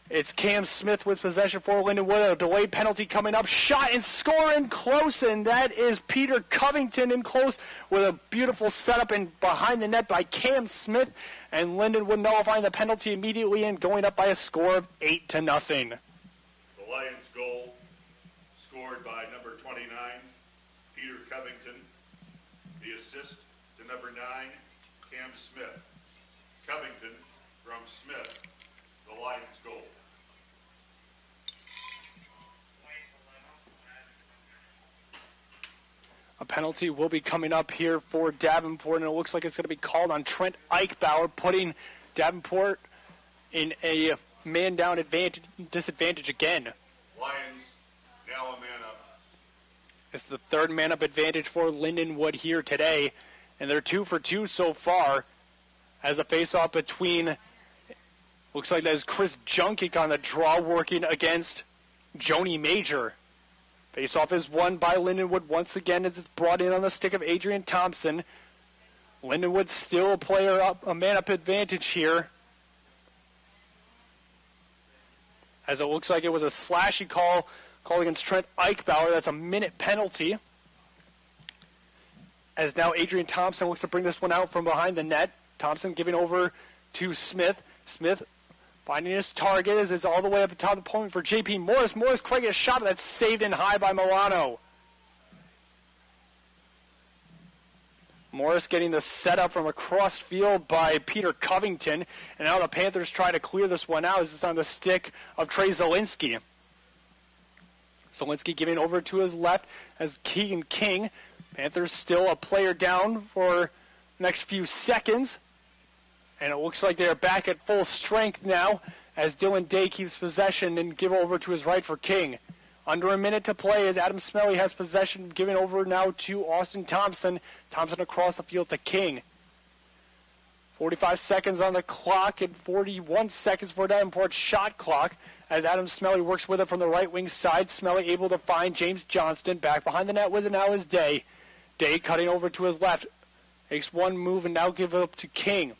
Speaker 2: It's Cam Smith with possession for Lindenwood. A delayed penalty coming up. Shot and scoring close, and that is Peter Covington in close with a beautiful setup and behind the net by Cam Smith. And Lindenwood nullifying the penalty immediately and going up by a score of 8-0.
Speaker 1: The Lions goal scored by number 29, Peter Covington. The assist to number 9, Cam Smith. Covington from Smith, the Lions goal.
Speaker 2: A penalty will be coming up here for Davenport, and it looks like it's going to be called on Trent Eichbauer, putting Davenport in a man-down disadvantage again.
Speaker 1: Lions now a man up.
Speaker 2: It's the third man-up advantage for Lindenwood here today, and they're 2 for 2 so far as a face-off between, looks like there's Chris Junkink on the draw working against Joni Major. Face-off is won by Lindenwood once again as it's brought in on the stick of Adrian Thompson. Lindenwood still a man-up advantage here. as it looks like it was a slashy call against Trent Eichbauer. That's a minute penalty. As now Adrian Thompson looks to bring this one out from behind the net. Thompson giving over to Smith. Smith finding his target as it's all the way up atop the point for J.P. Morris. Morris quick a shot, but that's saved in high by Milano. Morris getting the setup from across field by Peter Covington. And now the Panthers try to clear this one out as it's on the stick of Trey Zielinski. Zielinski giving over to his left as Keegan King. Panthers still a player down for the next few seconds. And it looks like they're back at full strength now as Dylan Day keeps possession and give over to his right for King. Under a minute to play as Adam Smelly has possession, giving over now to Austin Thompson. Thompson across the field to King. 45 seconds on the clock and 41 seconds for Davenport's shot clock as Adam Smelly works with it from the right wing side. Smelly able to find James Johnston. Back behind the net with it now is Day. Day cutting over to his left. Makes one move and now give it up to King.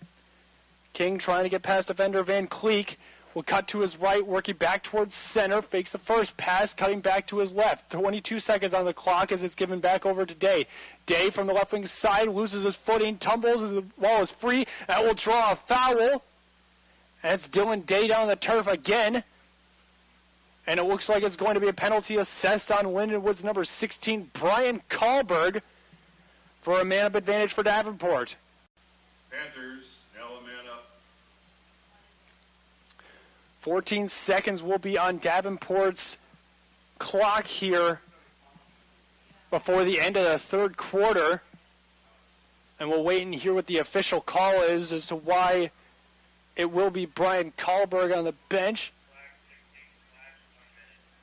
Speaker 2: King trying to get past defender Van Cleek. Will cut to his right, working back towards center. Fakes the first pass, cutting back to his left. 22 seconds on the clock as it's given back over to Day. Day from the left wing side loses his footing, tumbles as the ball is free. That will draw a foul. And it's Dylan Day down the turf again. And it looks like it's going to be a penalty assessed on Lindenwood's number 16, Brian Kahlberg, for a man-up advantage for Davenport.
Speaker 1: Panthers, now a man up.
Speaker 2: 14 seconds will be on Davenport's clock here before the end of the third quarter. And we'll wait and hear what the official call is as to why it will be Brian Kahlberg on the bench.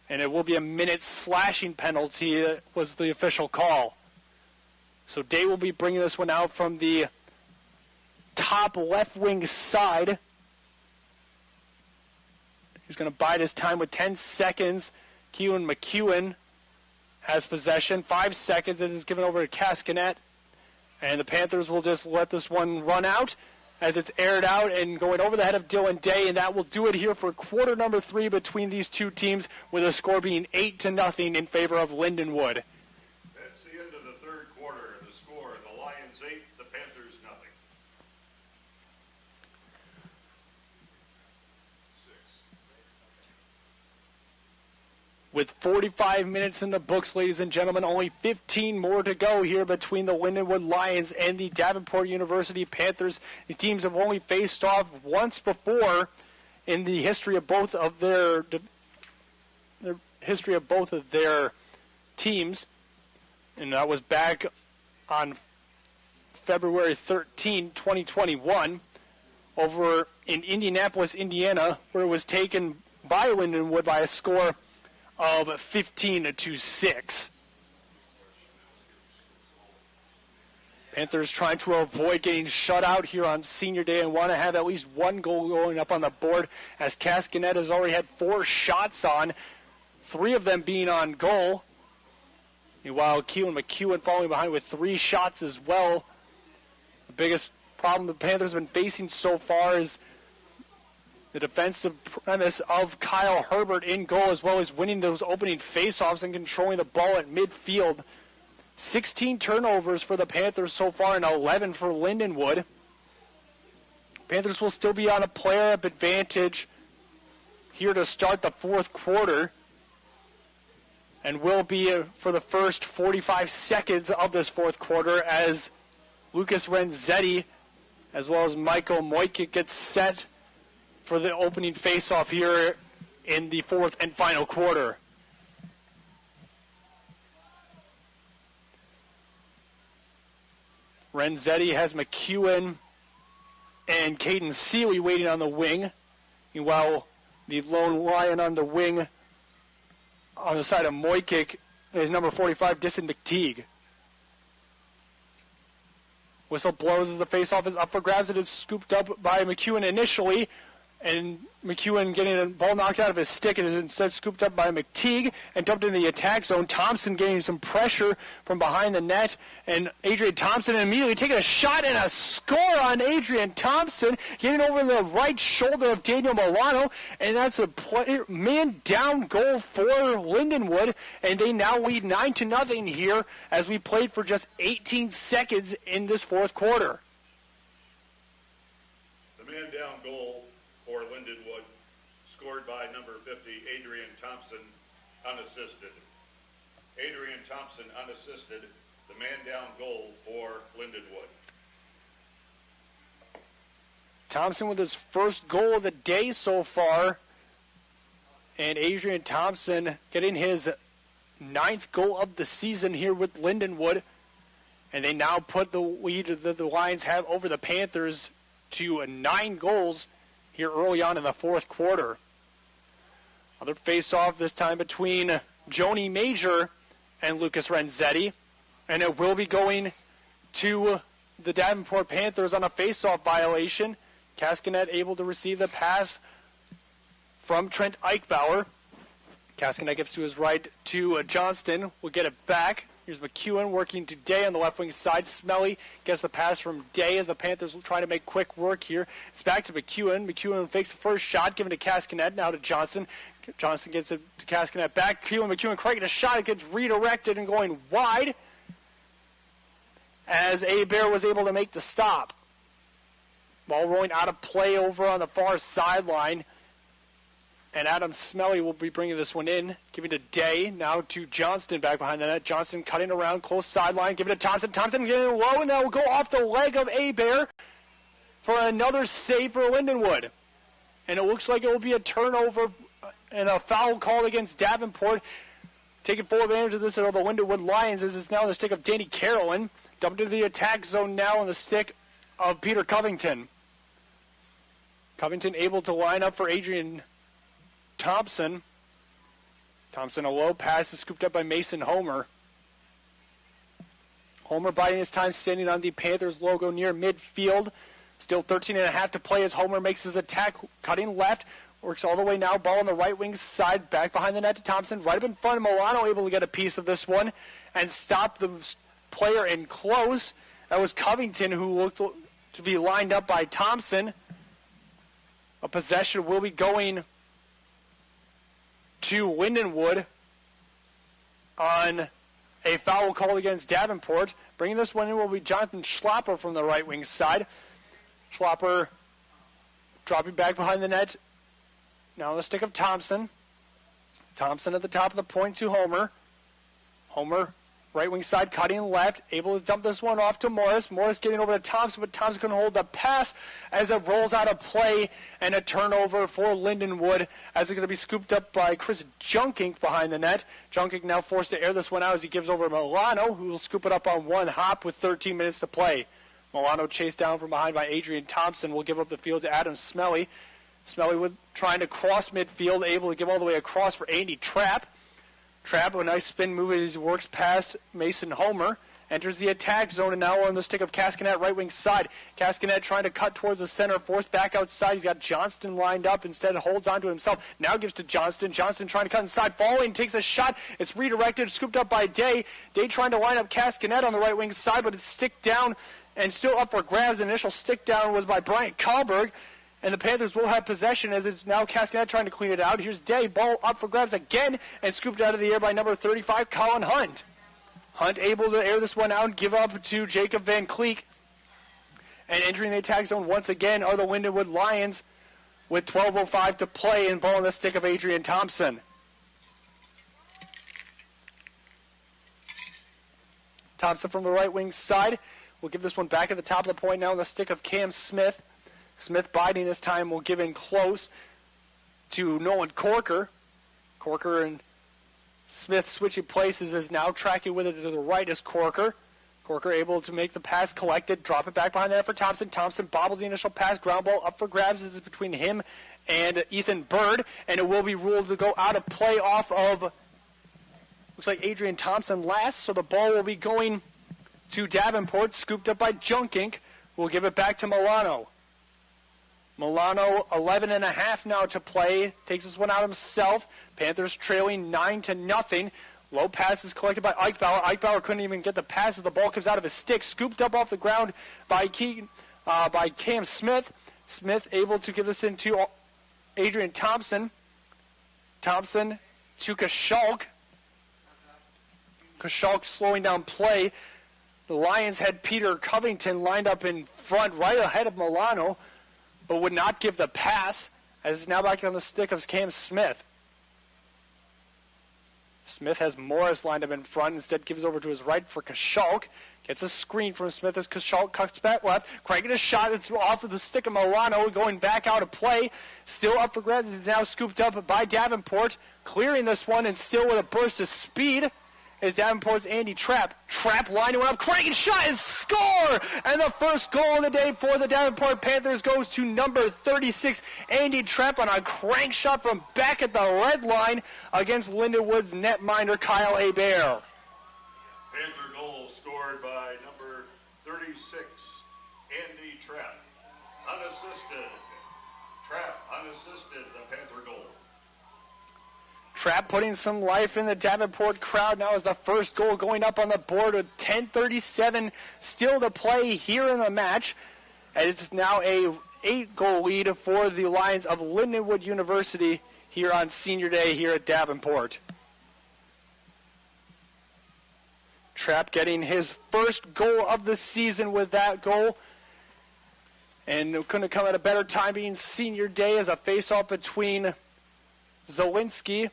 Speaker 2: And it will be a minute slashing penalty, that was the official call. So Day will be bringing this one out from the top left wing side. He's going to bide his time with 10 seconds. Keelan McEwen has possession. 5 seconds, and is given over to Cascanet. And the Panthers will just let this one run out as it's aired out and going over the head of Dylan Day. And that will do it here for quarter number 3 between these two teams, with a score being 8-0 in favor of Lindenwood.
Speaker 1: That's the end of the third quarter. The score, the Lions 8, the Panthers nothing. 6.
Speaker 2: With 45 minutes in the books, ladies and gentlemen, only 15 more to go here between the Lindenwood Lions and the Davenport University Panthers. The teams have only faced off once before in the history of both of their teams, and that was back on February 13, 2021, over in Indianapolis, Indiana, where it was taken by Lindenwood by a score of 15-6. Panthers trying to avoid getting shut out here on senior day and want to have at least one goal going up on the board, as Cascanet has already had 4 shots on, 3 of them being on goal. Meanwhile, Keelan McEwen following behind with 3 shots as well. The biggest problem the Panthers have been facing so far is the defensive premise of Kyle Herbert in goal, as well as winning those opening faceoffs and controlling the ball at midfield. 16 turnovers for the Panthers so far and 11 for Lindenwood. Panthers will still be on a player-up advantage here to start the fourth quarter, and will be for the first 45 seconds of this fourth quarter as Lucas Renzetti as well as Michael Moikic gets set for the opening faceoff here in the fourth and final quarter. Renzetti has McEwen and Caden Seeley waiting on the wing. Meanwhile, the lone Lion on the wing on the side of Moikic is number 45, Dyson McTeague. Whistle blows as the faceoff is up for grabs. It is scooped up by McEwen initially. And McEwen getting the ball knocked out of his stick. It is instead scooped up by McTeague and dumped into the attack zone. Thompson getting some pressure from behind the net. And Adrian Thompson immediately taking a shot and a score on Adrian Thompson. Getting over the right shoulder of Daniel Milano. And that's a man-down goal for Lindenwood. And they now lead 9-0 here as we played for just 18 seconds in this fourth quarter.
Speaker 1: The man-down goal for Lindenwood, scored by number 50, Adrian Thompson, unassisted. Adrian Thompson unassisted, the man-down goal for Lindenwood.
Speaker 2: Thompson with his first goal of the day so far. And Adrian Thompson getting his 9th goal of the season here with Lindenwood. And they now put the lead that the Lions have over the Panthers to 9 goals here early on in the fourth quarter. Another face-off this time between Joni Major and Lucas Renzetti. And it will be going to the Davenport Panthers on a face-off violation. Cascanet able to receive the pass from Trent Eichbauer. Cascanet gives to his right to Johnston. Will get it back. Here's McEwen working to Day on the left wing side. Smelly gets the pass from Day as the Panthers will try to make quick work here. It's back to McEwen. McEwen fakes the first shot, given to Cascanet. Now to Johnson. Johnson gets it to Cascanet back. McEwen cracking a shot. It gets redirected and going wide as Bear was able to make the stop. Ball rolling out of play over on the far sideline. And Adam Smelly will be bringing this one in. Giving to Day. Now to Johnston back behind the net. Johnston cutting around close sideline. Giving to Thompson. Thompson getting low. And that will go off the leg of Bear for another save for Lindenwood. And it looks like it will be a turnover and a foul called against Davenport. Taking full advantage of this are the Lindenwood Lions as it's now in the stick of Danny Carolyn. Dumped into the attack zone now on the stick of Peter Covington. Covington able to line up for Adrian Thompson. Thompson a low pass is scooped up by Mason Homer. Homer biding his time standing on the Panthers logo near midfield. Still 13.5 to play as Homer makes his attack, cutting left. Works all the way now, ball on the right wing side, back behind the net to Thompson. Right up in front, Milano able to get a piece of this one and stop the player in close. That was Covington who looked to be lined up by Thompson. A possession will be going to Lindenwood on a foul called against Davenport. Bringing this one in will be Jonathan Schlapper from the right wing side. Schlapper dropping back behind the net. Now on the stick of Thompson. Thompson at the top of the point to Homer. Homer, right wing side, cutting left. Able to dump this one off to Morris. Morris getting over to Thompson, but Thompson couldn't hold the pass as it rolls out of play. And a turnover for Lindenwood as it's going to be scooped up by Chris Junkink behind the net. Junkink now forced to air this one out as he gives over Milano, who will scoop it up on one hop with 13 minutes to play. Milano chased down from behind by Adrian Thompson will give up the field to Adam Smelly. Smelly trying to cross midfield, able to give all the way across for Andy Trapp. Trapp, a nice spin move as he works past Mason Homer. Enters the attack zone and now on the stick of Cascanet, right wing side. Cascanet trying to cut towards the center, forced back outside. He's got Johnston lined up, instead holds on to himself. Now gives to Johnston. Johnston trying to cut inside, falling, takes a shot. It's redirected, scooped up by Day. Day trying to line up Cascanet on the right wing side, but it's stick down and still up for grabs. The initial stick down was by Bryant Kahlberg. And the Panthers will have possession as it's now Cascanet trying to clean it out. Here's Day, ball up for grabs again, and scooped out of the air by number 35, Colin Hunt. Hunt able to air this one out and give up to Jacob Van Cleek. And entering the attack zone once again are the Lindenwood Lions with 12:05 to play and ball on the stick of Adrian Thompson. Thompson from the right wing side will give this one back at the top of the point now on the stick of Cam Smith. Smith biding this time will give in close to Nolan Corker. Corker and Smith switching places is now tracking with it to the right is Corker. Corker able to make the pass collected, drop it back behind the net for Thompson. Thompson bobbles the initial pass, ground ball up for grabs. This is between him and Ethan Bird, and it will be ruled to go out of play off of, looks like Adrian Thompson last, so the ball will be going to Davenport, scooped up by Junkink, who will give it back to Milano. Milano, 11.5 now to play. Takes this one out himself. Panthers trailing 9-0. Low pass is collected by Eichbauer. Eichbauer couldn't even get the pass as the ball comes out of his stick. Scooped up off the ground by Cam Smith. Smith able to give this into Adrian Thompson. Thompson to Kashulk. Kashulk slowing down play. The Lions had Peter Covington lined up in front right ahead of Milano, but would not give the pass, as it's now back on the stick of Cam Smith. Smith has Morris lined up in front, instead gives over to his right for Kashulk. Gets a screen from Smith as Kashulk cuts back left. Cranking a shot, it's off of the stick of Milano, going back out of play. Still up for grabs, it's now scooped up by Davenport. Clearing this one, and still with a burst of speed is Davenport's Andy Trapp. Trapp lining one up, cranking shot, and score! And the first goal of the day for the Davenport Panthers goes to number 36, Andy Trapp, on a crank shot from back at the red line against Lindenwood's netminder Kyle Hebert.
Speaker 1: Panther goal scored by number 36, Andy Trapp. Unassisted. Trapp unassisted, the Panther goal.
Speaker 2: Trapp putting some life in the Davenport crowd now as the first goal going up on the board with 10:37 still to play here in the match. And it's now a 8-goal lead for the Lions of Lindenwood University here on Senior Day here at Davenport. Trapp getting his first goal of the season with that goal. And it couldn't come at a better time being Senior Day as a face-off between Zawinski.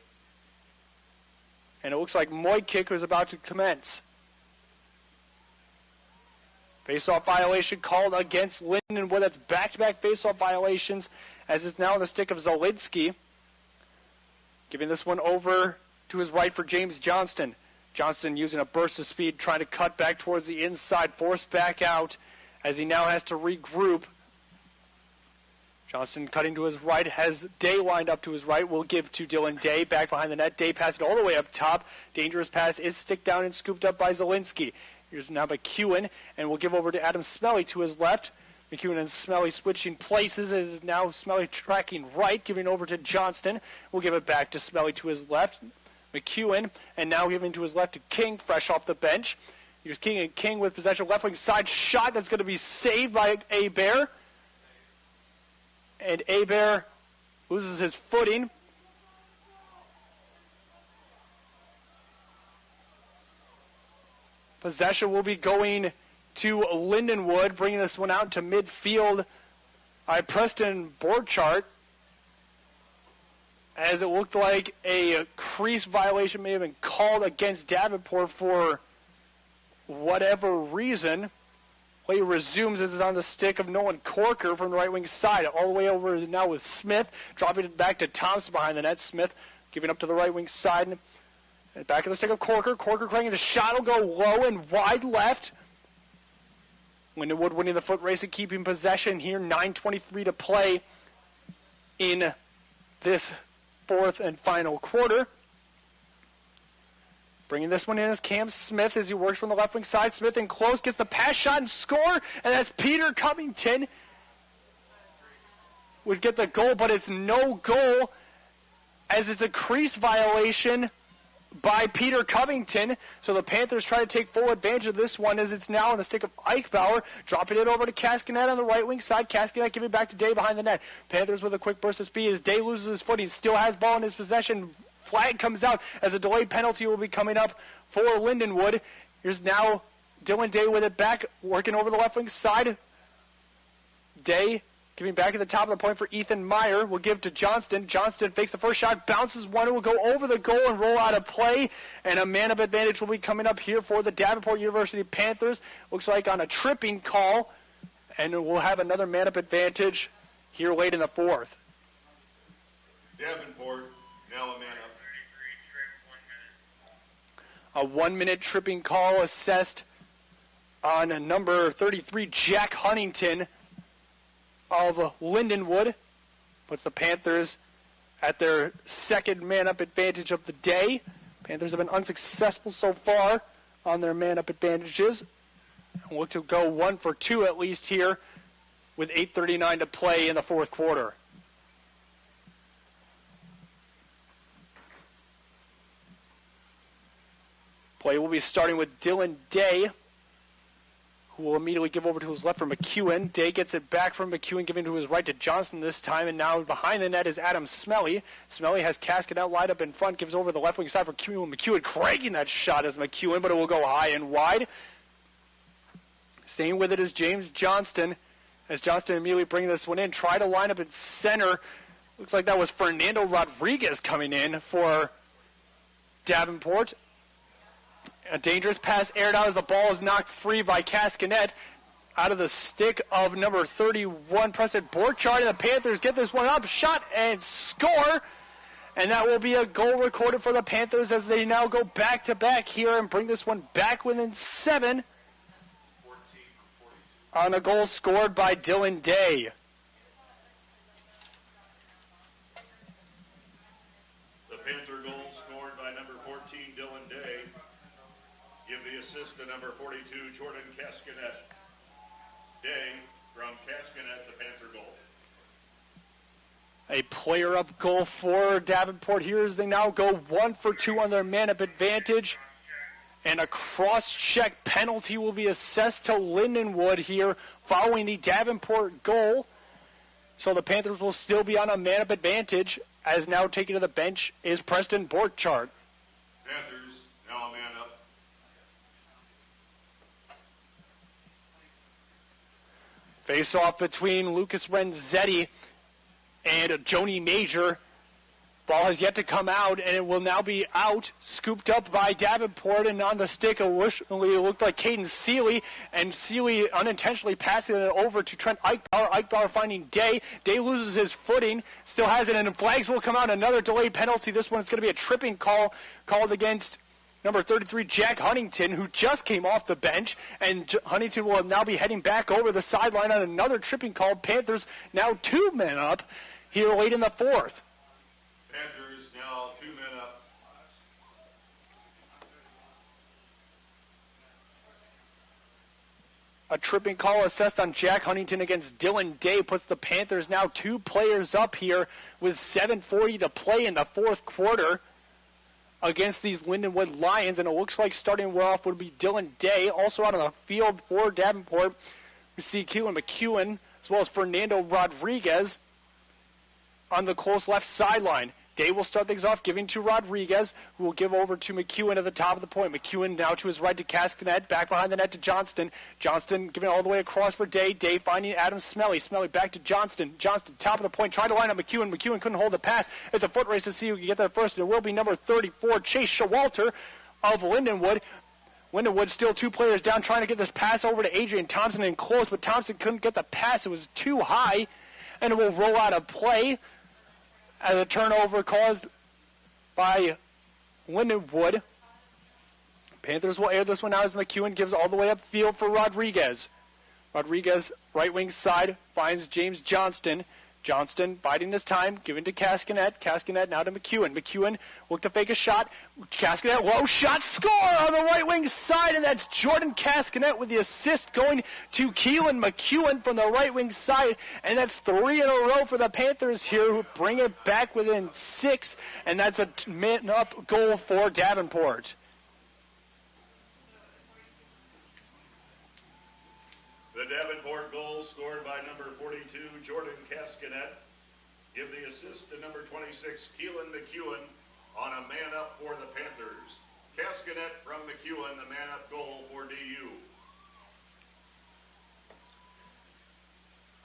Speaker 2: And it looks like Moykick was about to commence. Face-off violation called against Lindenwood. That's back-to-back face-off violations as it's now on the stick of Zawinski. Giving this one over to his right for James Johnston. Johnston using a burst of speed, trying to cut back towards the inside, forced back out as he now has to regroup. Johnston cutting to his right, has Day lined up to his right, will give to Dylan Day, back behind the net. Day passing all the way up top. Dangerous pass is stick down and scooped up by Zielinski. Here's now McEwen, and we'll give over to Adam Smelly to his left. McEwen and Smelly switching places, as now Smelly tracking right, giving over to Johnston. We'll give it back to Smelly to his left. McEwen, and now giving to his left to King, fresh off the bench. Here's King, and King with possession, left wing side shot that's going to be saved by Hebert. And Hebert loses his footing. Possession will be going to Lindenwood, bringing this one out to midfield by Preston Borchardt, as it looked like a crease violation may have been called against Davenport for whatever reason. Play resumes as it's on the stick of Nolan Corker from the right wing side. All the way over now with Smith, dropping it back to Thompson behind the net. Smith giving up to the right wing side. And back in the stick of Corker. Corker cranking the shot will go low and wide left. Lindenwood winning the foot race and keeping possession here. 9:23 to play in this fourth and final quarter. Bringing this one in is Cam Smith as he works from the left wing side. Smith in close, gets the pass shot and score, and that's Peter Covington. Would get the goal, but it's no goal as it's a crease violation by Peter Covington. So the Panthers try to take full advantage of this one as it's now on the stick of Eichbauer, dropping it over to Kaskanet on the right wing side. Kaskanet giving it back to Day behind the net. Panthers with a quick burst of speed as Day loses his footing, still has ball in his possession. Flag comes out as a delayed penalty will be coming up for Lindenwood. Here's now Dylan Day with it back, working over the left wing side. Day giving back at the top of the point for Ethan Meyer. Will give to Johnston. Johnston fakes the first shot, bounces one, will go over the goal and roll out of play. And a man-up advantage will be coming up here for the Davenport University Panthers. Looks like on a tripping call. And we'll have another man-up advantage here late in the fourth.
Speaker 1: Davenport, now a man up.
Speaker 2: A 1-minute tripping call assessed on number 33, Jack Huntington of Lindenwood. Puts the Panthers at their second man-up advantage of the day. Panthers have been unsuccessful so far on their man-up advantages. Look to go 1 for 2 at least here with 8:39 to play in the fourth quarter. Play will be starting with Dylan Day, who will immediately give over to his left for McEwen. Day gets it back from McEwen, giving to his right to Johnston this time, and now behind the net is Adam Smelly. Smelly has Cascadet lined up in front, gives over the left wing side for McEwen. McEwen cranking that shot as McEwen, but it will go high and wide. Staying with it is James Johnston, as Johnston immediately bringing this one in. Try to line up in center. Looks like that was Fernando Rodriguez coming in for Davenport. A dangerous pass aired out as the ball is knocked free by Cascadet out of the stick of number 31, Preston Borchardt, and the Panthers get this one up, shot, and score. And that will be a goal recorded for the Panthers as they now go back-to-back here and bring this one back within 7 on a goal scored by Dylan Day.
Speaker 1: The Panther goal scored by number 14, Dylan Day. Give the assist to number 42, Jordan Cascanet. Day from Cascanet, the Panther goal.
Speaker 2: A player-up goal for Davenport here as they now go 1 for 2 on their man-up advantage. And a cross-check penalty will be assessed to Lindenwood here following the Davenport goal. So the Panthers will still be on a man-up advantage, as now taken to the bench is Preston Borchardt.
Speaker 1: Panthers now a man up.
Speaker 2: Face-off between Lucas Renzetti and Joni Major. Ball has yet to come out, and it will now be out, scooped up by Davenport, and on the stick, initially it looked like Caden Seeley, and Seeley unintentionally passing it over to Trent Eichbauer. Eichbauer finding Day. Day loses his footing, still has it, and flags will come out. Another delayed penalty. This one is going to be a tripping call called against number 33, Jack Huntington, who just came off the bench, and Huntington will now be heading back over the sideline on another tripping call. Panthers now 2 men up here late in the fourth.
Speaker 1: Panthers now 2 men up.
Speaker 2: A tripping call assessed on Jack Huntington against Dylan Day puts the Panthers now 2 players up here with 7:40 to play in the fourth quarter against these Lindenwood Lions, and it looks like starting off would be Dylan Day. Also out on the field for Davenport, we see Keelan McEwen as well as Fernando Rodriguez on the close left sideline. Day will start things off, giving to Rodriguez, who will give over to McEwen at the top of the point. McEwen now to his right to Cascadet, back behind the net to Johnston. Johnston giving it all the way across for Day. Day finding Adam Smelly. Smelly back to Johnston. Johnston, top of the point, trying to line up McEwen. McEwen couldn't hold the pass. It's a foot race to see who can get there first. It will be number 34, Chase Showalter of Lindenwood. Lindenwood still 2 players down, trying to get this pass over to Adrian Thompson and close, but Thompson couldn't get the pass. It was too high, and it will roll out of play as a turnover caused by Lindenwood. Panthers will air this one out as McEwen gives all the way upfield for Rodriguez. Rodriguez, right wing side, finds James Johnston. Johnston biding his time, giving to Cascadet. Cascadet now to McEwen. McEwen looked to fake a shot. Cascadet, low shot, score on the right wing side, and that's Jordan Cascadet with the assist going to Keelan McEwen from the right wing side, and that's 3 in a row for the Panthers here, who bring it back within 6, and that's a man-up goal for Davenport.
Speaker 1: The Davenport goal scored by number 42, Jordan Cascanet. Give the assist to number 26, Keelan McEwen, on a man-up for the Panthers. Cascanet from McEwen, the man-up goal for DU.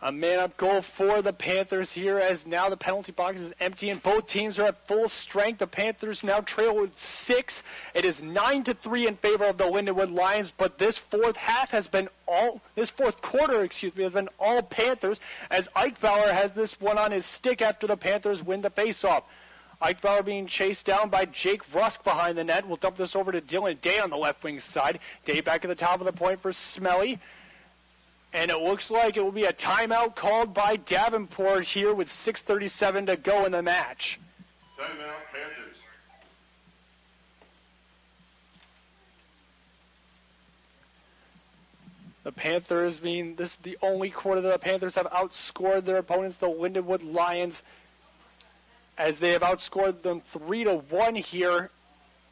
Speaker 2: A man-up goal for the Panthers here, as now the penalty box is empty and both teams are at full strength. The Panthers now trail with 6. It is 9-3 in favor of the Lindenwood Lions, but this fourth quarter has been all Panthers, as Eichbauer has this one on his stick after the Panthers win the faceoff. Eichbauer being chased down by Jake Rusk behind the net. We'll dump this over to Dylan Day on the left wing side. Day back at the top of the point for Smelly. And it looks like it will be a timeout called by Davenport here with 6:37 to go in the match.
Speaker 1: Timeout, Panthers.
Speaker 2: The The Panthers this is the only quarter that the Panthers have outscored their opponents, the Lindenwood Lions, as they have outscored them 3-1 here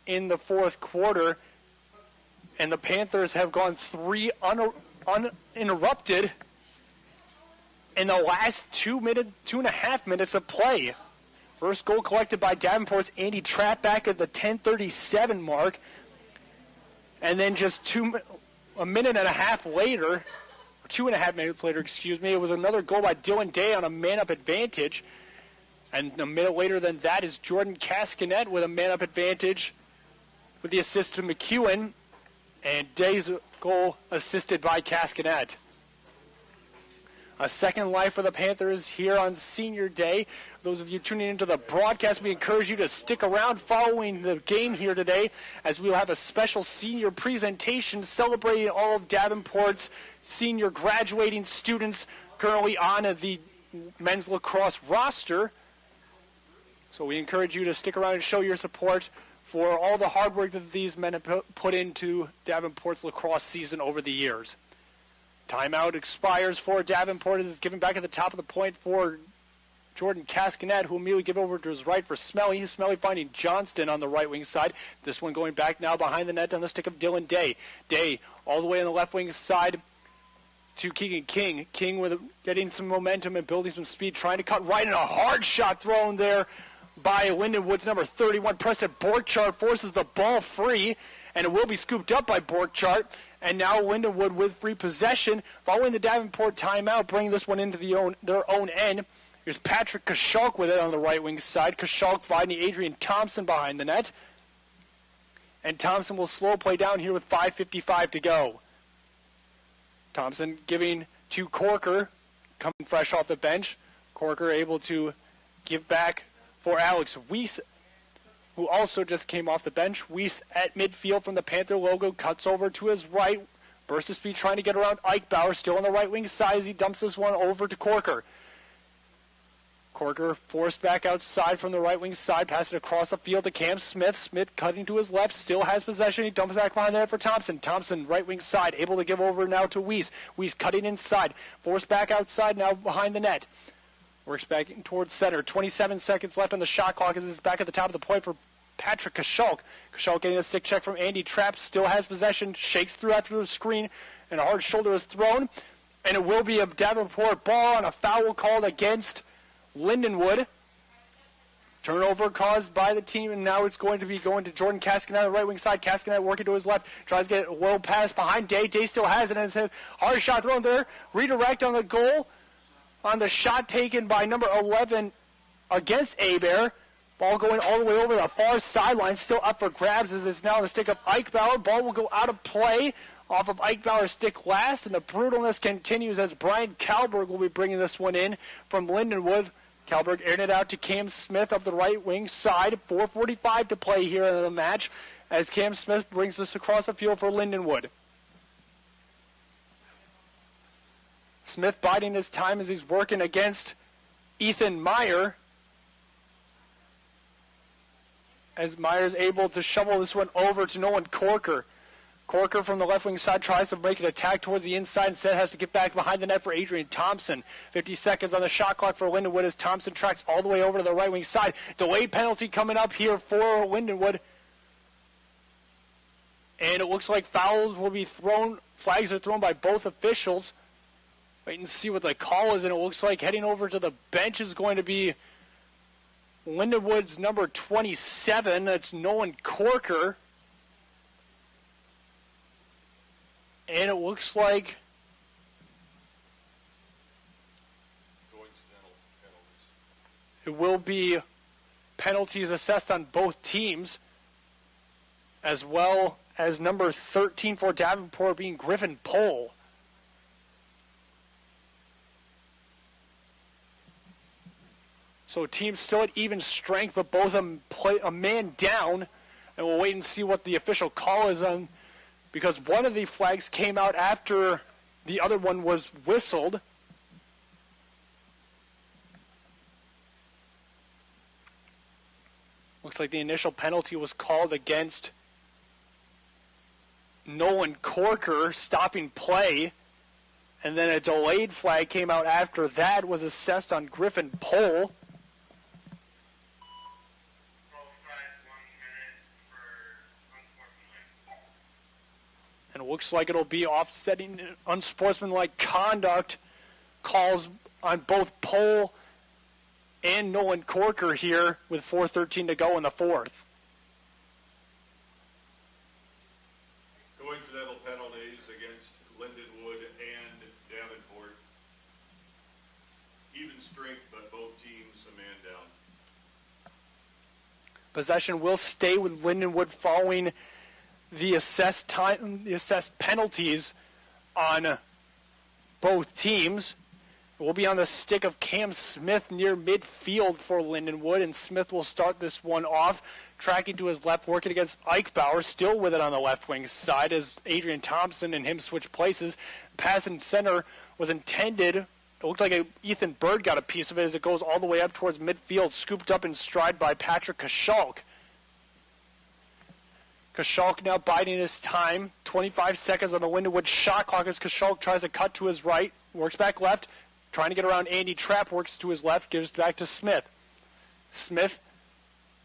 Speaker 2: in the fourth quarter. And the Panthers have gone 3 uninterrupted in the last 2.5 minutes of play. First goal collected by Davenport's Andy Trapp back at the 10:37 mark. And then just a minute and a half later, 2.5 minutes later, it was another goal by Dylan Day on a man-up advantage. And a minute later than that is Jordan Cascanet with a man-up advantage with the assist to McEwen. And Day's goal assisted by Cascanet. A second life for the Panthers here on Senior Day. Those of you tuning into the broadcast, we encourage you to stick around following the game here today, as we'll have a special senior presentation celebrating all of Davenport's senior graduating students currently on the men's lacrosse roster. So we encourage you to stick around and show your support for all the hard work that these men have put into Davenport's lacrosse season over the years. Timeout expires for Davenport. It is given back at the top of the point for Jordan Cascanet, who will immediately give over to his right for Smelly. Smelly finding Johnston on the right wing side. This one going back now behind the net on the stick of Dylan Day. Day all the way on the left wing side to Keegan King. King with getting some momentum and building some speed, trying to cut right, and a hard shot thrown there by Lindenwood's number 31. Preston Borchardt forces the ball free, and it will be scooped up by Borchardt. And now Lindenwood with free possession, following the Davenport timeout, bringing this one into their own end. Here's Patrick Kashulk with it on the right wing side. Kashulk finding Adrian Thompson behind the net. And Thompson will slow play down here with 5:55 to go. Thompson giving to Corker, coming fresh off the bench. Corker able to give back for Alex Weiss, who also just came off the bench. Weiss at midfield from the Panther logo, cuts over to his right. Burst of speed trying to get around Eichbauer, still on the right wing side as he dumps this one over to Corker. Corker forced back outside from the right wing side, pass it across the field to Cam Smith. Smith cutting to his left, still has possession. He dumps back behind the net for Thompson. Thompson, right wing side, able to give over now to Weiss. Weiss cutting inside, forced back outside now behind the net. Works back towards center. 27 seconds left on the shot clock as it's back at the top of the point for Patrick Kashulk. Kashulk getting a stick check from Andy Trapp, still has possession, shakes through after the screen, and a hard shoulder is thrown. And it will be a Davenport ball on a foul called against Lindenwood. Turnover caused by the team, and now it's going to be going to Jordan Cascanet on the right wing side. Cascanet working to his left, tries to get a low pass behind Day. Day still has it, and it's a hard shot thrown there. Redirect on the goal on the shot taken by number 11 against Hebert. Ball going all the way over the far sideline, still up for grabs as it's now on the stick of Eichbauer. Ball will go out of play off of Eichbauer's stick last, and the brutalness continues as Brian Kalberg will be bringing this one in from Lindenwood. Kalberg airing it out to Cam Smith up the right wing side. 4:45 to play here in the match as Cam Smith brings this across the field for Lindenwood. Smith biding his time as he's working against Ethan Meyer, as Meyer's able to shovel this one over to Nolan Corker. Corker from the left wing side tries to make an attack towards the inside. Instead has to get back behind the net for Adrian Thompson. 50 seconds on the shot clock for Lindenwood as Thompson tracks all the way over to the right wing side. Delayed penalty coming up here for Lindenwood. And it looks like fouls will be thrown. Flags are thrown by both officials. Wait and see what the call is, and it looks like heading over to the bench is going to be Lindenwood's number 27. That's Nolan Corker. And it looks like it will be penalties assessed on both teams, as well as number 13 for Davenport being Griffin Pohl. So teams still at even strength, but both of them play a man down, and we'll wait and see what the official call is on, because one of the flags came out after the other one was whistled. Looks like the initial penalty was called against Nolan Corker, stopping play. And then a delayed flag came out after that, was assessed on Griffin Pohl. And it looks like it'll be offsetting unsportsmanlike conduct calls on both Pohl and Nolan Corker here with 4:13 to go in the fourth.
Speaker 1: Coincidental penalties against Lindenwood and Davenport. Even strength, but both teams a man down.
Speaker 2: Possession will stay with Lindenwood following the assessed penalties on both teams. It will be on the stick of Cam Smith near midfield for Lindenwood, and Smith will start this one off, tracking to his left, working against Eichbauer, still with it on the left wing side as Adrian Thompson and him switch places. Pass in center was intended. It looked like Ethan Bird got a piece of it as it goes all the way up towards midfield, scooped up in stride by Patrick Kaschalk. Kaschalk now biding his time. 25 seconds on the Lindenwood shot clock as Kaschalk tries to cut to his right, works back left, trying to get around Andy Trapp, works to his left, gives back to Smith. Smith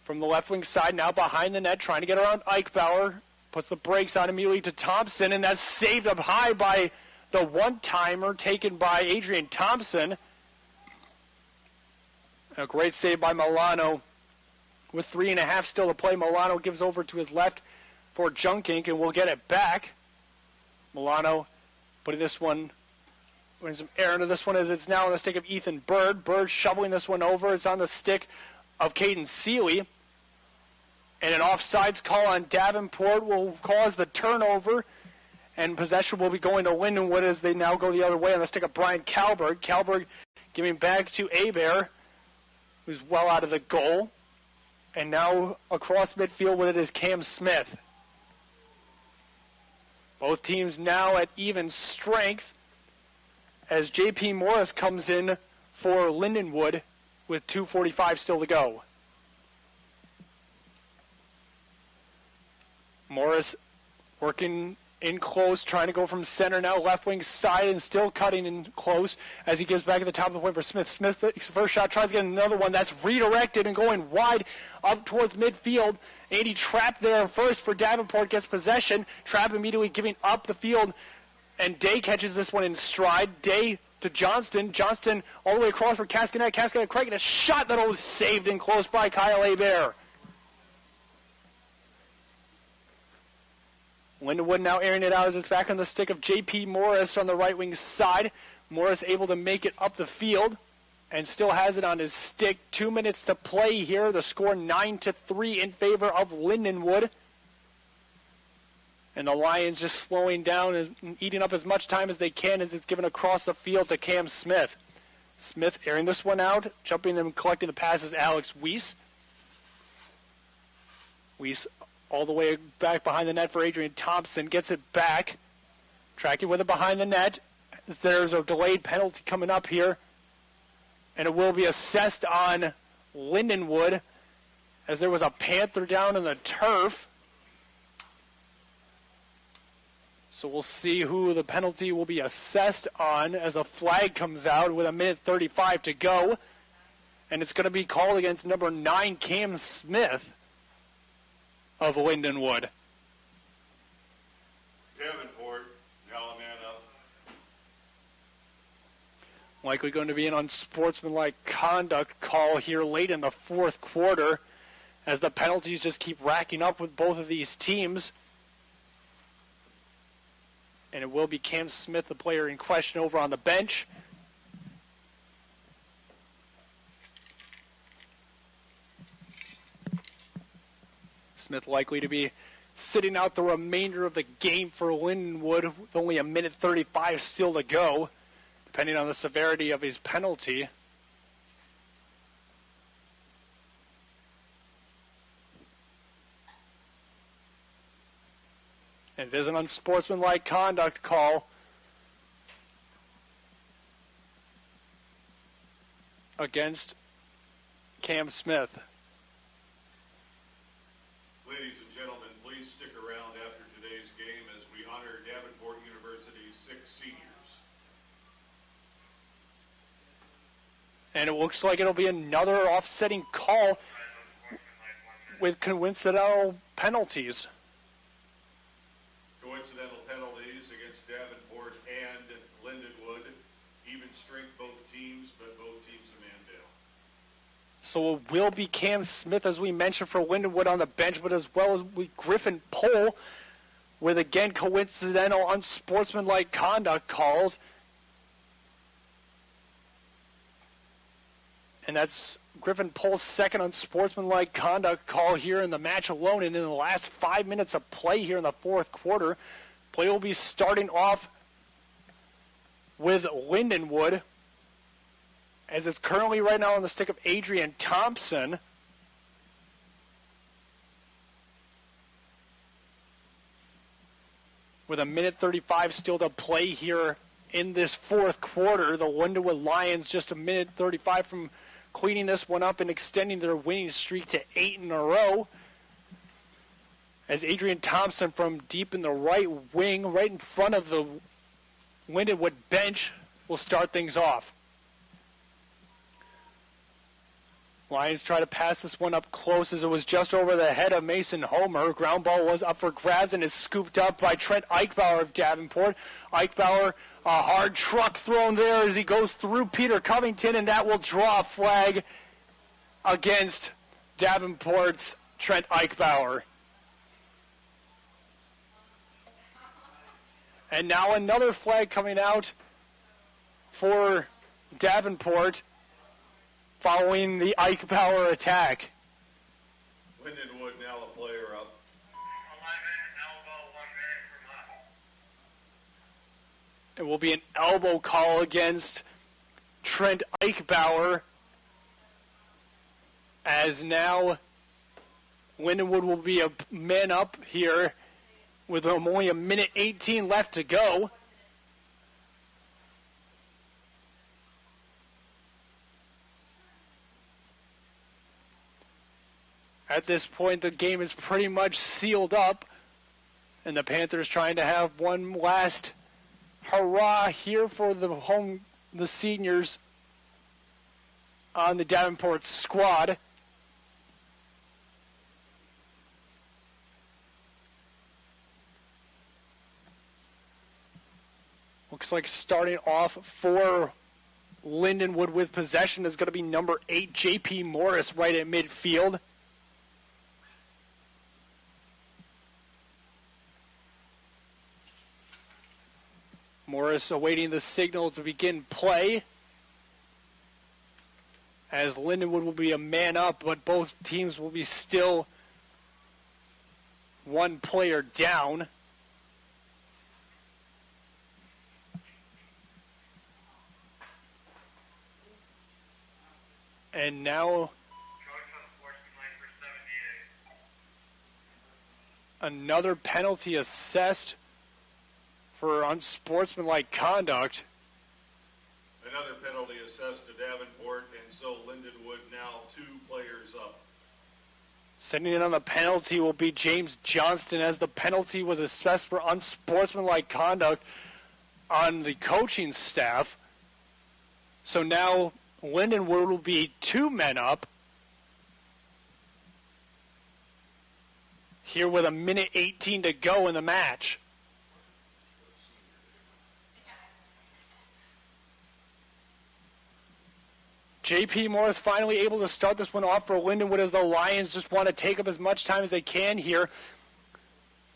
Speaker 2: from the left wing side, now behind the net, trying to get around Eichbauer, puts the brakes on immediately to Thompson, and that's saved up high by the one-timer taken by Adrian Thompson. A great save by Milano. With 3.5 still to play, Milano gives over to his left for Junkink, and will get it back. Milano putting this one, putting some air into this one as it's now on the stick of Ethan Bird. Bird shoveling this one over. It's on the stick of Caden Seeley. And an offsides call on Davenport will cause the turnover. And possession will be going to Lindenwood as they now go the other way on the stick of Brian Kalberg. Kalberg giving back to Abear, who's well out of the goal. And now across midfield with it is Cam Smith. Both teams now at even strength as J.P. Morris comes in for Lindenwood with 2:45 still to go. Morris working in close, trying to go from center now, left wing side, and still cutting in close as he gives back at the top of the point for Smith. Smith, first shot, tries to get another one. That's redirected and going wide up towards midfield. Andy Trapp there first for Davenport, gets possession. Trapp immediately giving up the field, and Day catches this one in stride. Day to Johnston. Johnston all the way across for Cascanet. Cascanet Craig, and a shot that was saved in close by Kyle Hebert. Lindenwood now airing it out as it's back on the stick of J.P. Morris on the right wing side. Morris able to make it up the field and still has it on his stick. 2 minutes to play here. The score 9-3 in favor of Lindenwood. And the Lions just slowing down and eating up as much time as they can as it's given across the field to Cam Smith. Smith airing this one out, jumping and collecting the passes, Alex Weiss. Weiss all the way back behind the net for Adrian Thompson. Gets it back. Tracking with it behind the net. There's a delayed penalty coming up here. And it will be assessed on Lindenwood as there was a Panther down in the turf. So we'll see who the penalty will be assessed on as the flag comes out with 1:35 to go. And it's going to be called against number 9, Cam Smith of Lindenwood.
Speaker 1: Davenport, now a man up.
Speaker 2: Likely going to be an unsportsmanlike conduct call here late in the fourth quarter as the penalties just keep racking up with both of these teams. And it will be Cam Smith, the player in question, over on the bench. Smith likely to be sitting out the remainder of the game for Lindenwood with only 1:35 still to go, depending on the severity of his penalty. And it is an unsportsmanlike conduct call against Cam Smith.
Speaker 1: Ladies and gentlemen, please stick around after today's game as we honor Davenport University's 6 seniors.
Speaker 2: And it looks like it'll be another offsetting call with coincidental penalties.
Speaker 1: Coincidental penalties against Davenport and Lindenwood. Even strength both teams, but both teams a man down.
Speaker 2: So it will be Cam Smith, as we mentioned, for Lindenwood on the bench, but as well as Griffin Pohl, with again coincidental unsportsmanlike conduct calls. And that's Griffin Pohl's second unsportsmanlike conduct call here in the match alone. And in the last 5 minutes of play here in the fourth quarter, play will be starting off with Lindenwood, as it's currently right now on the stick of Adrian Thompson. With a minute 35 still to play here in this fourth quarter, the Lindenwood Lions just a minute 35 from cleaning this one up and extending their winning streak to 8 in a row. As Adrian Thompson from deep in the right wing, right in front of the Lindenwood bench, will start things off. Lions try to pass this one up close as it was just over the head of Mason Homer. Ground ball was up for grabs and is scooped up by Trent Eichbauer of Davenport. Eichbauer, a hard truck thrown there as he goes through Peter Covington, and that will draw a flag against Davenport's Trent Eichbauer. And now another flag coming out for Davenport following the Eichbauer attack.
Speaker 1: Lindenwood now a player up.
Speaker 2: 11, elbow, 1 minute from us. It will be an elbow call against Trent Eichbauer, as now Lindenwood will be a man up here with only a minute 18 left to go. At this point, the game is pretty much sealed up, and the Panthers trying to have one last hurrah here for the seniors on the Davenport squad. Looks like starting off for Lindenwood with possession is going to be number 8, J.P. Morris, right at midfield. Morris awaiting the signal to begin play, as Lindenwood will be a man up, but both teams will be still one player down. And now another penalty assessed for unsportsmanlike conduct.
Speaker 1: Another penalty assessed to Davenport, and so Lindenwood now 2 players up.
Speaker 2: Sending in on the penalty will be James Johnston, as the penalty was assessed for unsportsmanlike conduct on the coaching staff. So now Lindenwood will be 2 men up here with a minute 18 to go in the match. J.P. Morris finally able to start this one off for Lindenwood, as the Lions just want to take up as much time as they can here.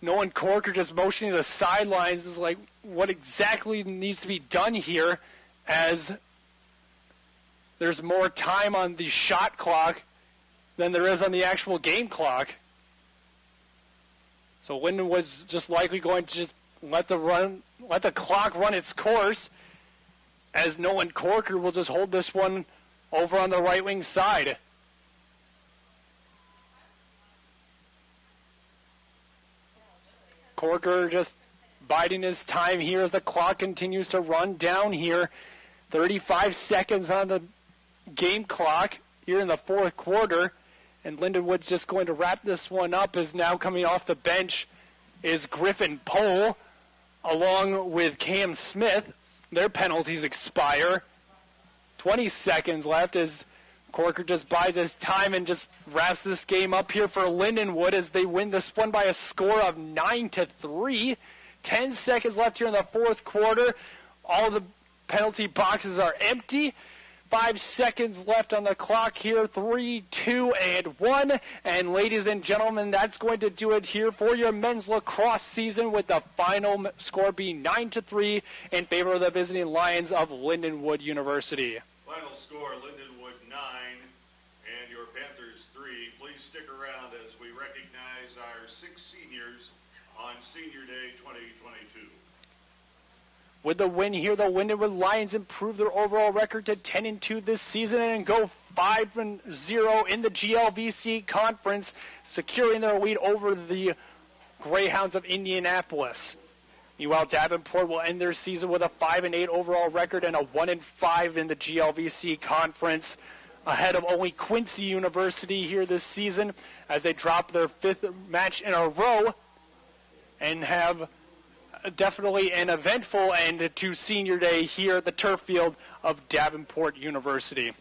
Speaker 2: Nolan Corker just motioning to the sidelines. Is like, what exactly needs to be done here, as there's more time on the shot clock than there is on the actual game clock. So Lindenwood's just likely going to just let the clock run its course, as Nolan Corker will just hold this one over on the right wing side. Corker just biding his time here as the clock continues to run down here. 35 seconds on the game clock here in the fourth quarter. And Lindenwood's just going to wrap this one up, as now coming off the bench is Griffin Pohl along with Cam Smith. Their penalties expire. 20 seconds left as Corker just buys his time and just wraps this game up here for Lindenwood as they win this one by a score of 9-3. 10 seconds left here in the fourth quarter. All the penalty boxes are empty. 5 seconds left on the clock here. 3, 2, and 1. And ladies and gentlemen, that's going to do it here for your men's lacrosse season, with the final score being 9-3 in favor of the visiting Lions of Lindenwood University.
Speaker 1: Final score, Lindenwood 9 and your Panthers 3. Please stick around as we recognize our 6 seniors on Senior Day 2022.
Speaker 2: With the win here, the Lindenwood Lions improve their overall record to 10-2 this season and go 5-0 in the GLVC conference, securing their lead over the Greyhounds of Indianapolis. Meanwhile, Davenport will end their season with a 5-8 overall record and a 1-5 in the GLVC conference, ahead of only Quincy University here this season as they drop their 5th match in a row and have definitely an eventful end to Senior Day here at the turf field of Davenport University.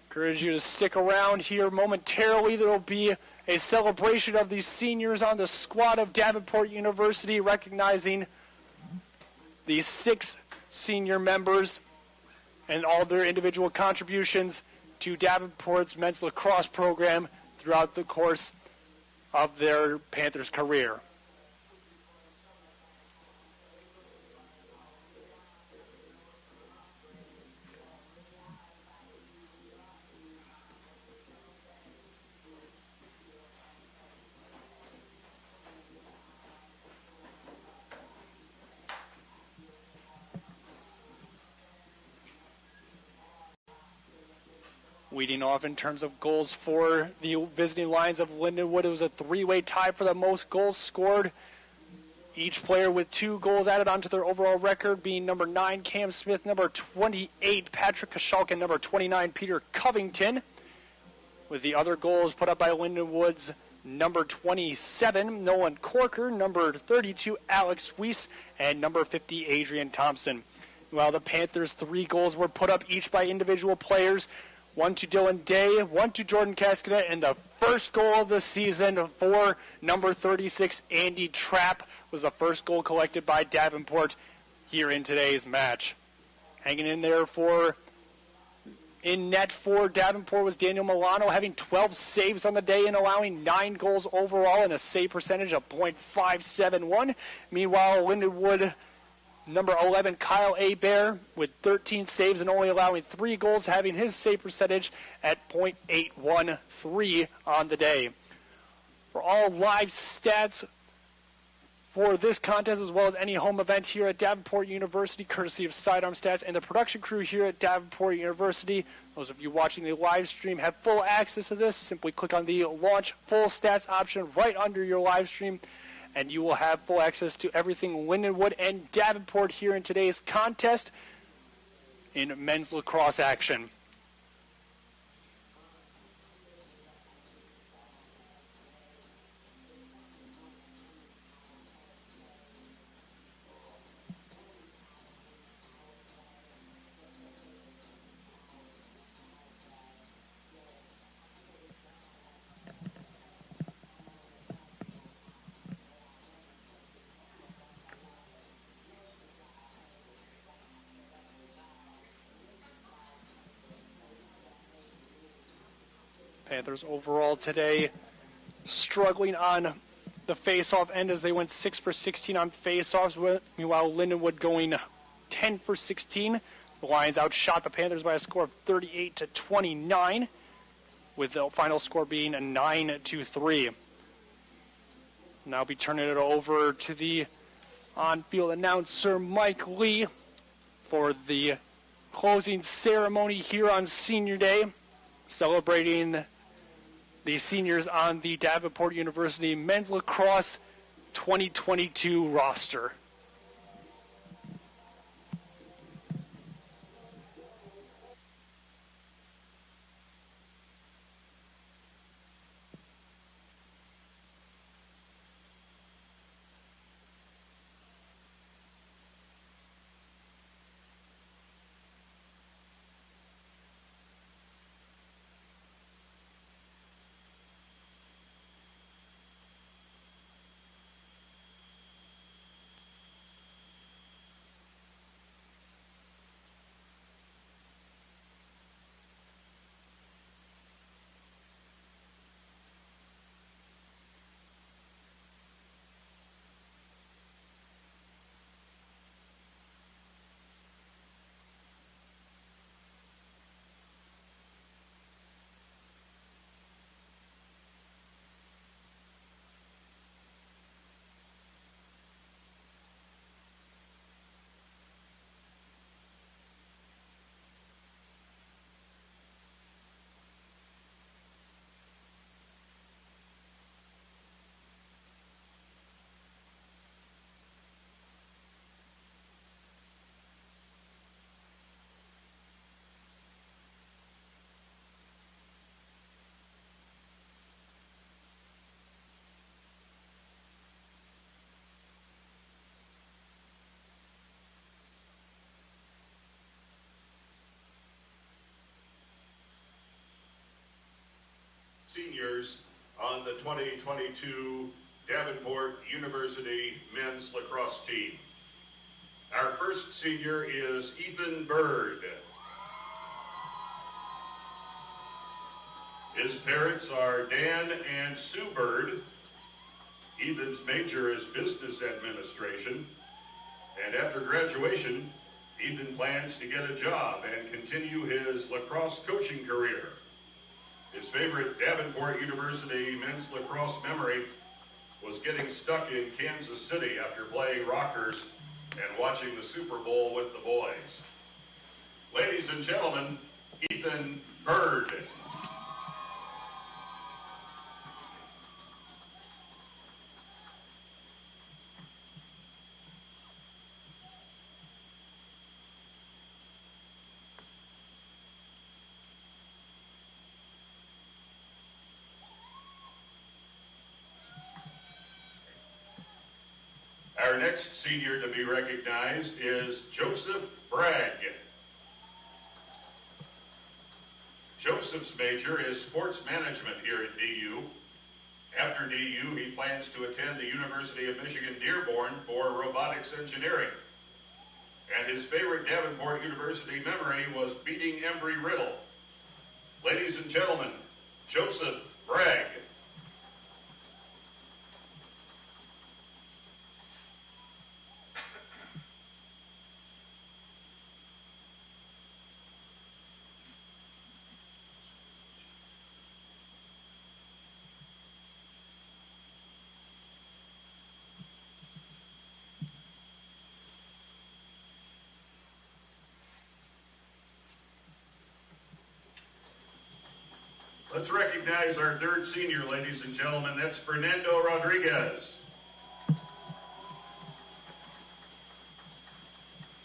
Speaker 2: Encourage you to stick around here momentarily. There will be a celebration of these seniors on the squad of Davenport University, recognizing the 6 senior members and all their individual contributions to Davenport's men's lacrosse program throughout the course of their Panthers career. Leading off in terms of goals for the visiting Lions of Lindenwood, it was a 3-way tie for the most goals scored. Each player with 2 goals added onto their overall record, being number 9, Cam Smith, number 28, Patrick Kashalk, and number 29, Peter Covington. With the other goals put up by Lindenwood's number 27, Nolan Corker, number 32, Alex Weiss, and number 50, Adrian Thompson. While the Panthers' 3 goals were put up each by individual players, 1 to Dylan Day, 1 to Jordan Cascadet, and the first goal of the season for number 36, Andy Trapp, was the first goal collected by Davenport here in today's match. Hanging in there in net for Davenport was Daniel Milano, having 12 saves on the day and allowing 9 goals overall and a save percentage of .571. Meanwhile, Lindenwood number 11, Kyle Abear, with 13 saves and only allowing 3 goals, having his save percentage at .813 on the day. For all live stats for this contest, as well as any home event here at Davenport University, courtesy of Sidearm Stats and the production crew here at Davenport University, those of you watching the live stream have full access to this. Simply click on the Launch Full Stats option right under your live stream, and you will have full access to everything Lindenwood and Davenport here in today's contest in men's lacrosse action. Panthers overall today struggling on the face-off end as they went 6 for 16 on face-offs. Meanwhile, Lindenwood going 10 for 16. The Lions outshot the Panthers by a score of 38-29, with the final score being a 9-3. Now be turning it over to the on-field announcer, Mike Lee, for the closing ceremony here on Senior Day, celebrating the seniors on the Davenport University Men's Lacrosse 2022 roster.
Speaker 1: Panthers on the 2022 Davenport University men's lacrosse team. Our first senior is Ethan Bird. His parents are Dan and Sue Bird. Ethan's major is business administration, and after graduation, Ethan plans to get a job and continue his lacrosse coaching career. His favorite Davenport University men's lacrosse memory was getting stuck in Kansas City after playing Rockers and watching the Super Bowl with the boys. Ladies and gentlemen, Ethan Bird. Our next senior to be recognized is Joseph Bragg. Joseph's major is sports management here at DU. After DU, he plans to attend the University of Michigan Dearborn for robotics engineering. And his favorite Davenport University memory was beating Embry-Riddle. Ladies and gentlemen, Joseph Bragg. Let's recognize our third senior, ladies and gentlemen. That's Fernando Rodriguez.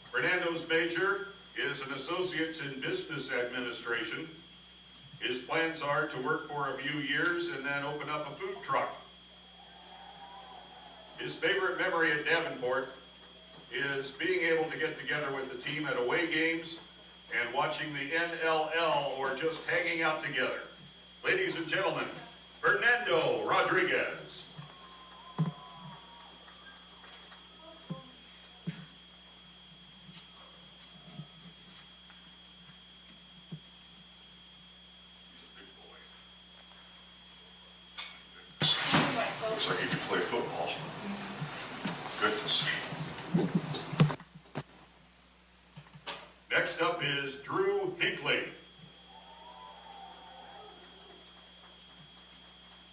Speaker 1: Fernando's major is an associate's in business administration. His plans are to work for a few years and then open up a food truck. His favorite memory at Davenport is being able to get together with the team at away games and watching the NLL or just hanging out together. Ladies and gentlemen, Fernando Rodriguez.
Speaker 3: Looks like he can play football. Goodness.
Speaker 1: Next up is Drew Hinckley.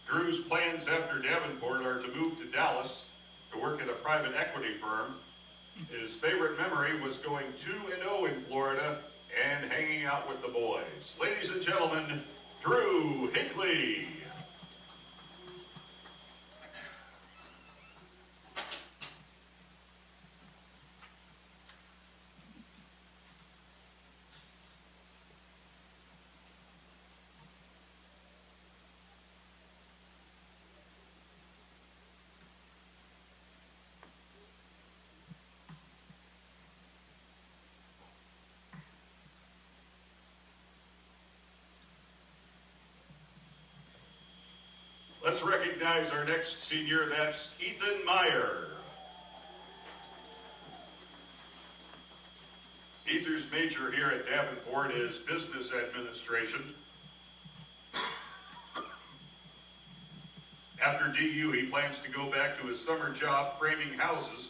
Speaker 1: Drew's plans after Davenport are to move to Dallas to work at a private equity firm. His favorite memory was going 2-0 in Florida and hanging out with the boys. Ladies and gentlemen, Drew Hinckley. Let's recognize our next senior. That's Ethan Meyer. Ethan's major here at Davenport is business administration. After DU, he plans to go back to his summer job framing houses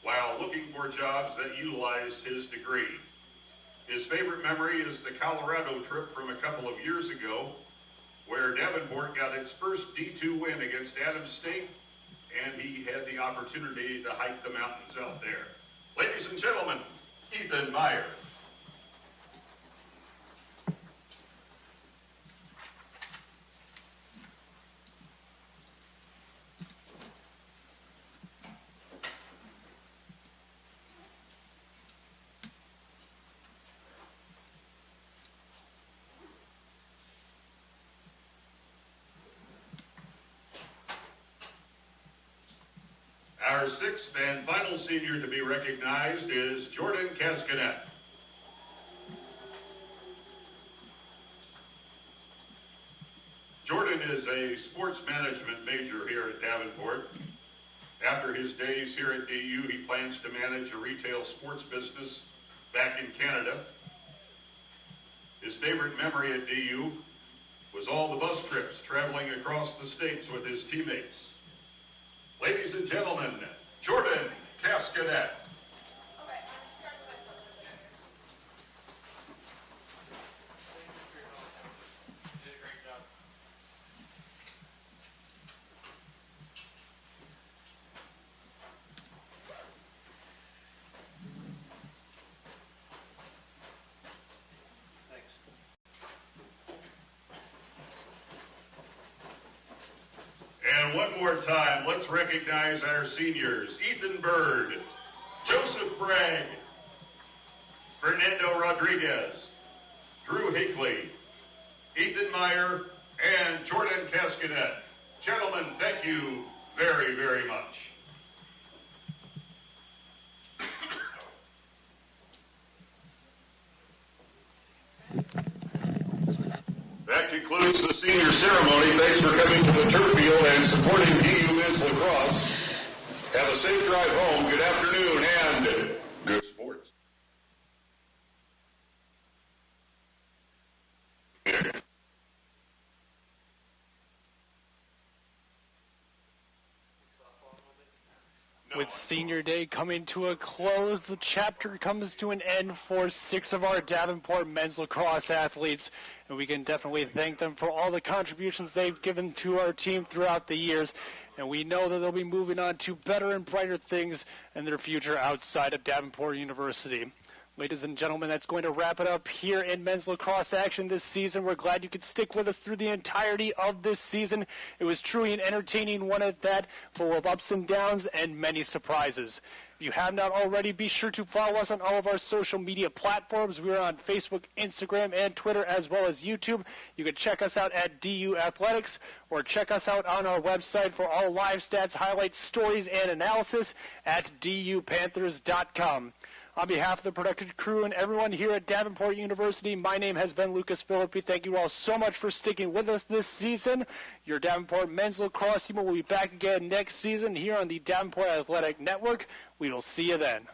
Speaker 1: while looking for jobs that utilize his degree. His favorite memory is the Colorado trip from a couple of years ago, where Davenport got its first D2 win against Adams State, and he had the opportunity to hike the mountains out there. Ladies and gentlemen, Ethan Meyer. Our sixth and final senior to be recognized is Jordan Cascanet. Jordan is a sports management major here at Davenport. After his days here at DU, he plans to manage a retail sports business back in Canada. His favorite memory at DU was all the bus trips traveling across the states with his teammates. Ladies and gentlemen, Jordan Cascadet. And one more time, let's recognize our seniors. Ethan Bird, Joseph Bragg, Fernando Rodriguez, Drew Hinckley, Ethan Meyer, and Jordan Cascadet. Gentlemen, thank you very, very much. That concludes the senior ceremony. Thanks for coming to the turf field and supporting DU men's lacrosse. Have a safe drive home. Good afternoon and good sports.
Speaker 2: With senior day coming to a close, the chapter comes to an end for 6 of our Davenport men's lacrosse athletes, and we can definitely thank them for all the contributions they've given to our team throughout the years, and we know that they'll be moving on to better and brighter things in their future outside of Davenport University. Ladies and gentlemen, that's going to wrap it up here in men's lacrosse action this season. We're glad you could stick with us through the entirety of this season. It was truly an entertaining one at that, full of ups and downs and many surprises. If you have not already, be sure to follow us on all of our social media platforms. We are on Facebook, Instagram, and Twitter, as well as YouTube. You can check us out at DU Athletics, or check us out on our website for all live stats, highlights, stories, and analysis at dupanthers.com. On behalf of the production crew and everyone here at Davenport University, my name has been Lucas Philippi. Thank you all so much for sticking with us this season. Your Davenport men's lacrosse team will be back again next season here on the Davenport Athletic Network. We will see you then.